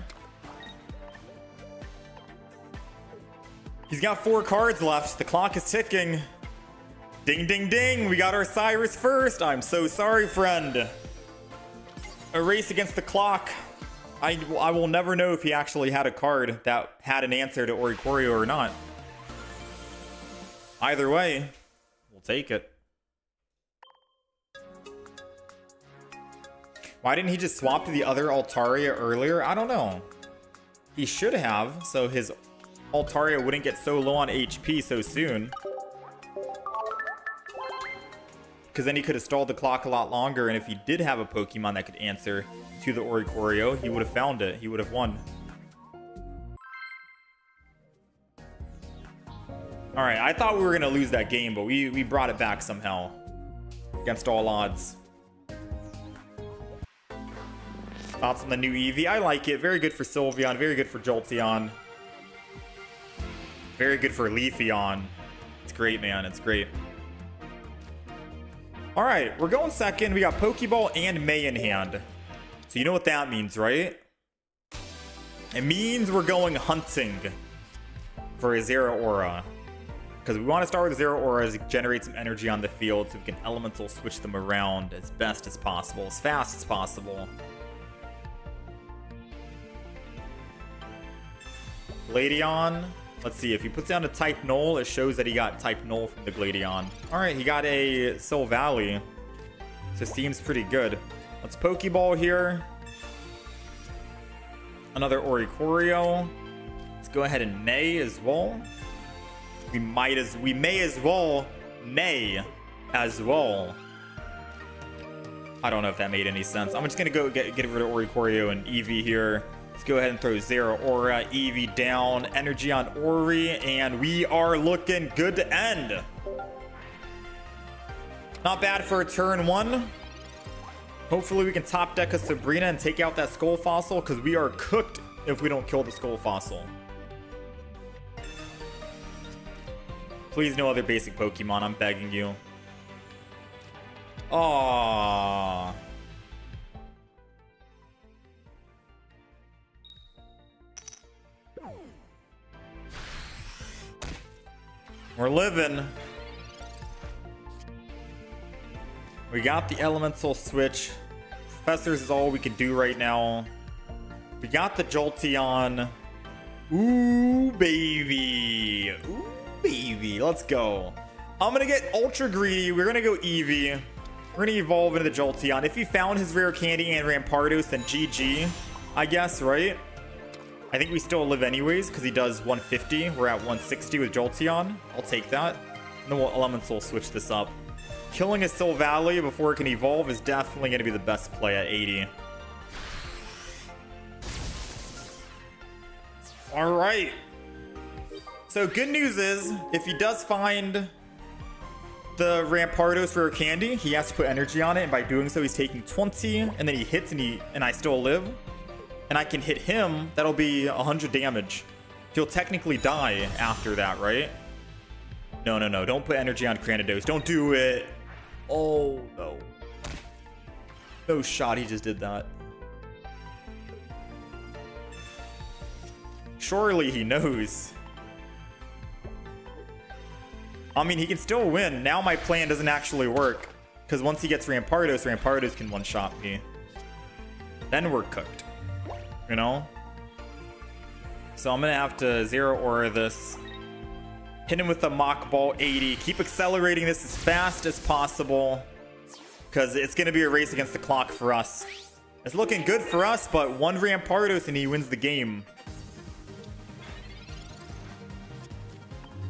He's got 4 cards left. The clock is ticking. Ding, ding, ding. We got our Cyrus first. I'm so sorry, friend. A race against the clock. I will never know if he actually had a card that had an answer to Oricorio or not. Either way, we'll take it. Why didn't he just swap to the other Altaria earlier? I don't know. He should have, so his Altaria wouldn't get so low on HP so soon. Because then he could have stalled the clock a lot longer, and if he did have a Pokemon that could answer to the Oricorio, he would have found it. He would have won. Alright, I thought we were going to lose that game, but we brought it back somehow. Against all odds. Thoughts on the new Eevee? I like it. Very good for Sylveon. Very good for Jolteon. Very good for Leafeon. It's great, man. It's great. Alright, we're going second. We got Pokeball and May in hand. So you know what that means, right? It means we're going hunting for a Zeraora. Because we want to start with Zeraora to generate some energy on the field so we can elemental switch them around as best as possible, as fast as possible. Gladion. Let's see, if he puts down a type Null, it shows that he got type Null from the Gladion. Alright, he got a Silvally. So seems pretty good. Let's Pokeball here. Another Oricorio. Let's go ahead and Nay as well. We may as well Nay as well. I don't know if that made any sense. I'm just gonna go get rid of Oricorio and Eevee here. Let's go ahead and throw Zeraora, Eevee down, energy on Ori, and we are looking good to end. Not bad for a turn 1. Hopefully we can top deck a Sabrina and take out that Skull Fossil, because we are cooked if we don't kill the Skull Fossil. Please no other basic Pokemon, I'm begging you. Aww. We're living. We got the elemental switch. Professors is all we can do right now. We got the Jolteon. Ooh, baby. Ooh, baby. Let's go. I'm going to get ultra greedy. We're going to go Eevee. We're going to evolve into the Jolteon. If he found his rare candy and Rampardos, then GG, I guess, right? I think we still live anyways, because he does 150. We're at 160 with Jolteon. I'll take that. And then we'll elemental switch this up. Killing a Silvally before it can evolve is definitely going to be the best play at 80. Alright. So good news is, if he does find the Rampardos rare candy, he has to put energy on it, and by doing so he's taking 20, and then he hits and I still live. And I can hit him, that'll be 100 damage. He'll technically die after that, right? No, no, no. Don't put energy on Gyarados. Don't do it. Oh, no. No shot, he just did that. Surely he knows. I mean, he can still win. Now my plan doesn't actually work. Because once he gets Rampardos, Rampardos can one-shot me. Then we're cooked. You know? So I'm going to have to Zeraora this. Hit him with the Mach Ball 80. Keep accelerating this as fast as possible. Because it's going to be a race against the clock for us. It's looking good for us, but one Rampardos and he wins the game.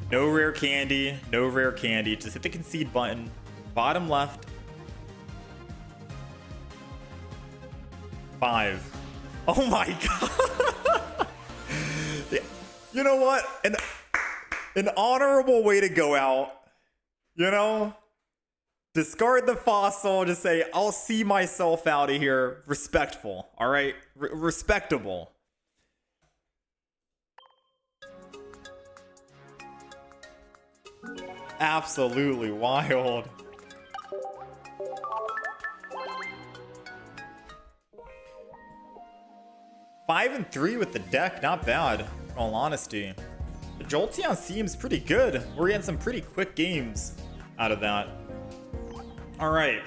No rare candy. No rare candy. Just hit the concede button. Bottom left. 5. Oh my god. You know what? An honorable way to go out. You know? Discard the fossil. Just say, I'll see myself out of here. Respectful. Alright? Respectable. Absolutely wild. Five and 3 with the deck, not bad, in all honesty. The Jolteon seems pretty good. We're getting some pretty quick games out of that. All right.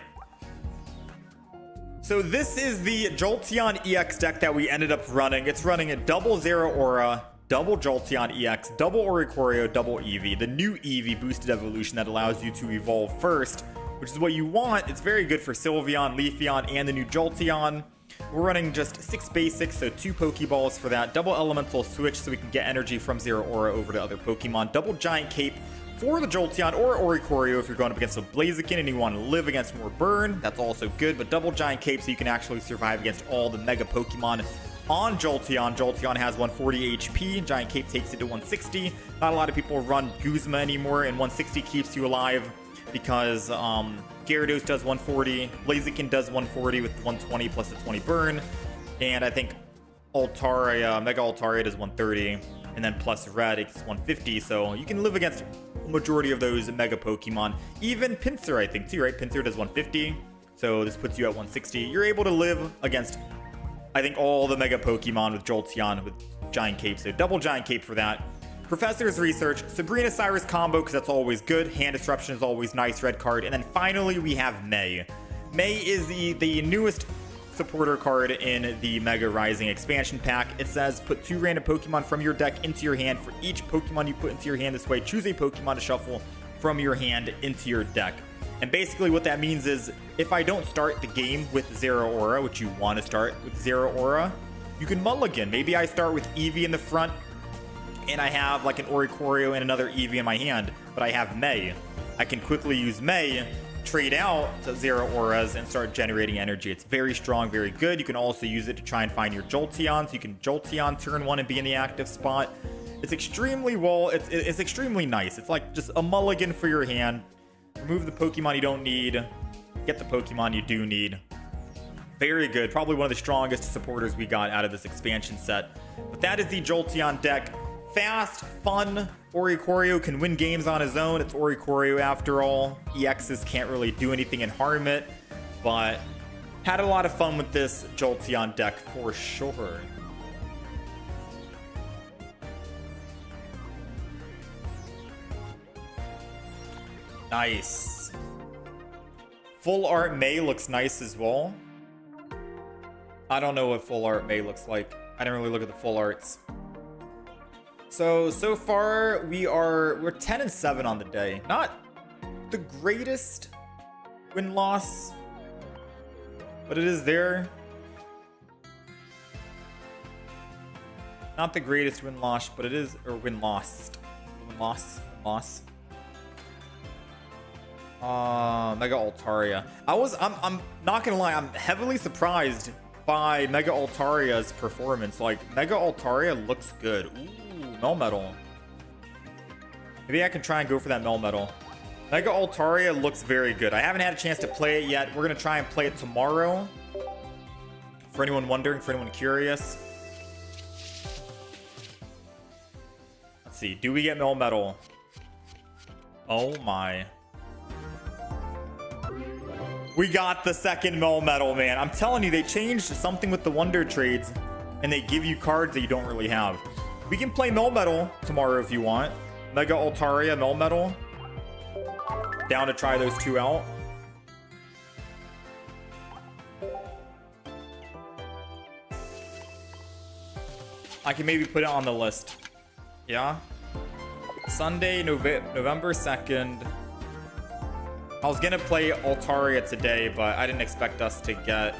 So this is the Jolteon EX deck that we ended up running. It's running a double Zero Aura, double Jolteon EX, double Oricorio, double Eevee. The new Eevee boosted evolution that allows you to evolve first, which is what you want. It's very good for Sylveon, Leafeon, and the new Jolteon. We're running just 6 basics, so 2 Pokeballs for that. Double Elemental Switch so we can get energy from Zero Aura over to other Pokemon. Double Giant Cape for the Jolteon or Oricorio if you're going up against a Blaziken and you want to live against more burn. That's also good, but double Giant Cape so you can actually survive against all the Mega Pokemon on Jolteon. Jolteon has 140 HP. Giant Cape takes it to 160. Not a lot of people run Guzma anymore, and 160 keeps you alive because Gyarados does 140, Blaziken does 140 with 120 plus the 20 burn, and I think Altaria, Mega Altaria does 130, and then plus Red it's 150, so you can live against a majority of those Mega Pokemon. Even Pinsir, I think, too, right? Pinsir does 150, so this puts you at 160. You're able to live against, I think, all the Mega Pokemon with Jolteon with Giant Cape, so double Giant Cape for that. Professor's Research, Sabrina Cyrus combo, because that's always good. Hand Disruption is always nice, red card. And then finally, we have May. May is the newest supporter card in the Mega Rising expansion pack. It says, put 2 random Pokemon from your deck into your hand. For each Pokemon you put into your hand this way, choose a Pokemon to shuffle from your hand into your deck. And basically what that means is, if I don't start the game with Zero Aura, which you want to start with Zero Aura, you can mulligan. Maybe I start with Eevee in the front, and I have like an Oricorio and another Eevee in my hand, but I have May. I can quickly use May, trade out to Zero Auras, and start generating energy. It's very strong, very good. You can also use it to try and find your Jolteon, so you can Jolteon turn 1 and be in the active spot. It's extremely it's extremely nice. It's like just a mulligan for your hand. Remove the Pokemon you don't need, get the Pokemon you do need. Very good. Probably one of the strongest supporters we got out of this expansion set. But that is the Jolteon deck. Fast, fun. Oricorio can win games on his own. It's Oricorio after all. EXs can't really do anything and harm it. But had a lot of fun with this Jolteon deck for sure. Nice. Full art May looks nice as well. I don't know what full art May looks like. I didn't really look at the full arts. So far we're 10 and 7 on the day. Not the greatest win-loss, but it is there. Not the greatest win-loss, but it is, or win-lost. Win-loss. Mega Altaria. I'm not gonna lie, I'm heavily surprised by Mega Altaria's performance. Like, Mega Altaria looks good. Ooh. Melmetal. Maybe I can try and go for that Melmetal. Mega Altaria looks very good. I haven't had a chance to play it yet. We're going to try and play it tomorrow. For anyone wondering, for anyone curious. Let's see. Do we get Melmetal? Oh my. We got the second Melmetal, man. I'm telling you, they changed something with the Wonder Trades, and they give you cards that you don't really have. We can play Melmetal tomorrow if you want. Mega Altaria, Melmetal. Down to try those 2 out. I can maybe put it on the list. Yeah? Sunday, November 2nd. I was gonna play Altaria today, but I didn't expect us to get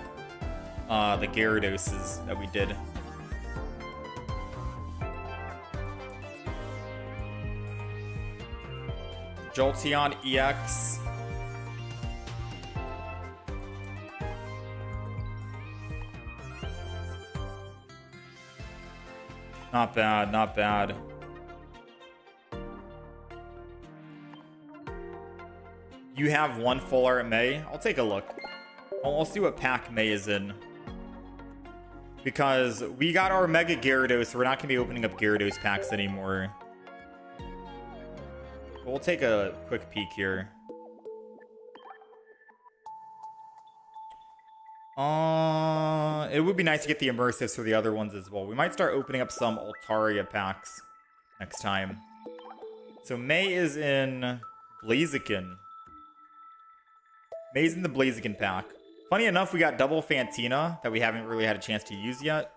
the Gyaradoses that we did. Jolteon EX. Not bad, not bad. You have 1 full art May? I'll take a look. I'll see what pack May is in. Because we got our Mega Gyarados, so we're not going to be opening up Gyarados packs anymore. We'll take a quick peek here. It would be nice to get the immersives for the other ones as well. We might start opening up some Altaria packs next time. So May is in Blaziken. May's in the Blaziken pack. Funny enough, we got double Fantina that we haven't really had a chance to use yet.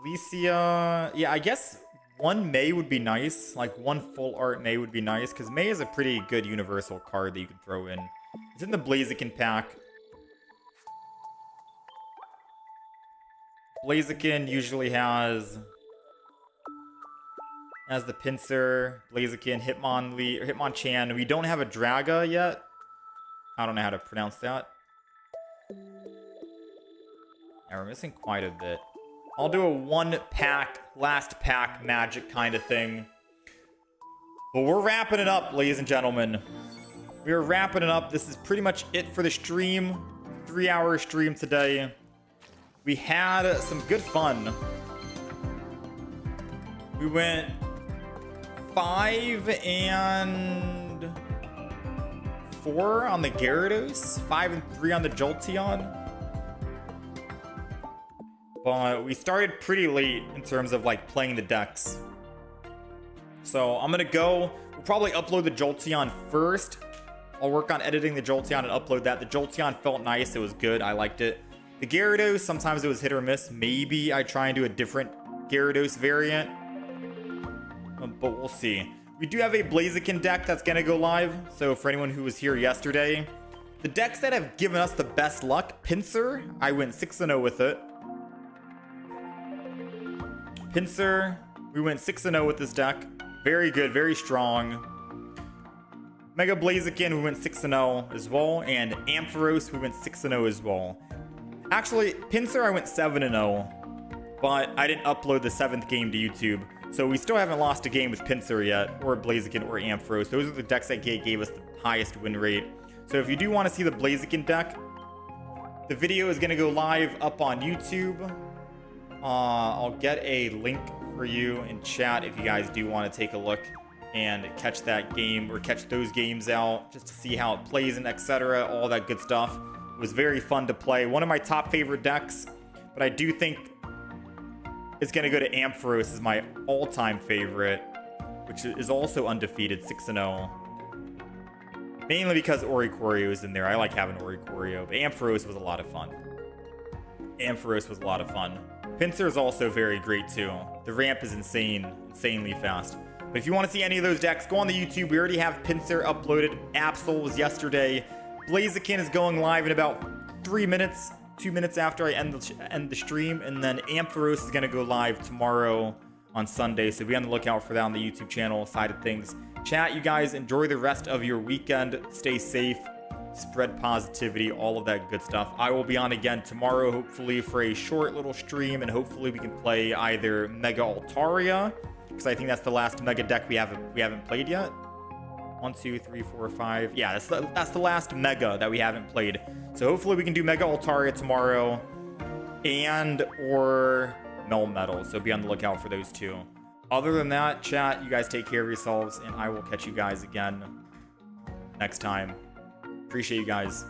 Licia, yeah, I guess one May would be nice. Like one full art May would be nice, because May is a pretty good universal card that you can throw in. It's in the Blaziken pack. Blaziken usually has the Pinsir, Blaziken, Hitmonchan. We don't have a Draga yet. I don't know how to pronounce that. Yeah, we're missing quite a bit. I'll do a one pack, last pack magic kind of thing. But we're wrapping it up, ladies and gentlemen. We are wrapping it up. This is pretty much it for the stream. 3-hour stream today. We had some good fun. We went 5 and 4 on the Gyarados, 5 and 3 on the Jolteon. But we started pretty late in terms of like playing the decks. So I'm gonna go, we'll probably upload the Jolteon first. I'll work on editing the Jolteon and upload that. The Jolteon felt nice, it was good, I liked it. The Gyarados, sometimes it was hit or miss. Maybe I try and do a different Gyarados variant. But we'll see. We do have a Blaziken deck that's gonna go live. So for anyone who was here yesterday, the decks that have given us the best luck, Pinsir, I went 6-0 with it. Pinsir, we went 6-0 with this deck. Very good, very strong. Mega Blaziken, we went 6-0 as well. And Ampharos, we went 6-0 as well. Actually, Pinsir, I went 7-0. But I didn't upload the 7th game to YouTube. So we still haven't lost a game with Pinsir yet, or Blaziken, or Ampharos. Those are the decks that gave us the highest win rate. So if you do want to see the Blaziken deck, the video is going to go live up on YouTube. I'll get a link for you in chat if you guys do want to take a look and catch that game or catch those games out just to see how it plays and etc. All that good stuff. It was very fun to play. One of my top favorite decks, but I do think it's going to go to Ampharos as my all-time favorite, which is also undefeated, 6-0. Mainly because Oricorio is in there. I like having Oricorio, but Ampharos was a lot of fun. Ampharos was a lot of fun. Pinsir is also very great too. The ramp is insanely fast. But if you want to see any of those decks, go on the YouTube. We already have Pinsir uploaded. Absol was yesterday. Blaziken is going live in about 3 minutes, 2 minutes after I end the stream. And then Ampharos is going to go live tomorrow on Sunday. So be on the lookout for that on the YouTube channel side of things. Chat, you guys, enjoy the rest of your weekend. Stay safe. Spread positivity, all of that good stuff. I will be on again tomorrow, hopefully for a short little stream, and hopefully we can play either Mega Altaria, because I think that's the last Mega deck we haven't played yet. 1, 2, 3, 4, 5. Yeah, that's the last Mega that we haven't played. So hopefully we can do Mega Altaria tomorrow, and or Melmetal. So be on the lookout for those two. Other than that, chat, you guys take care of yourselves, and I will catch you guys again next time. Appreciate you guys.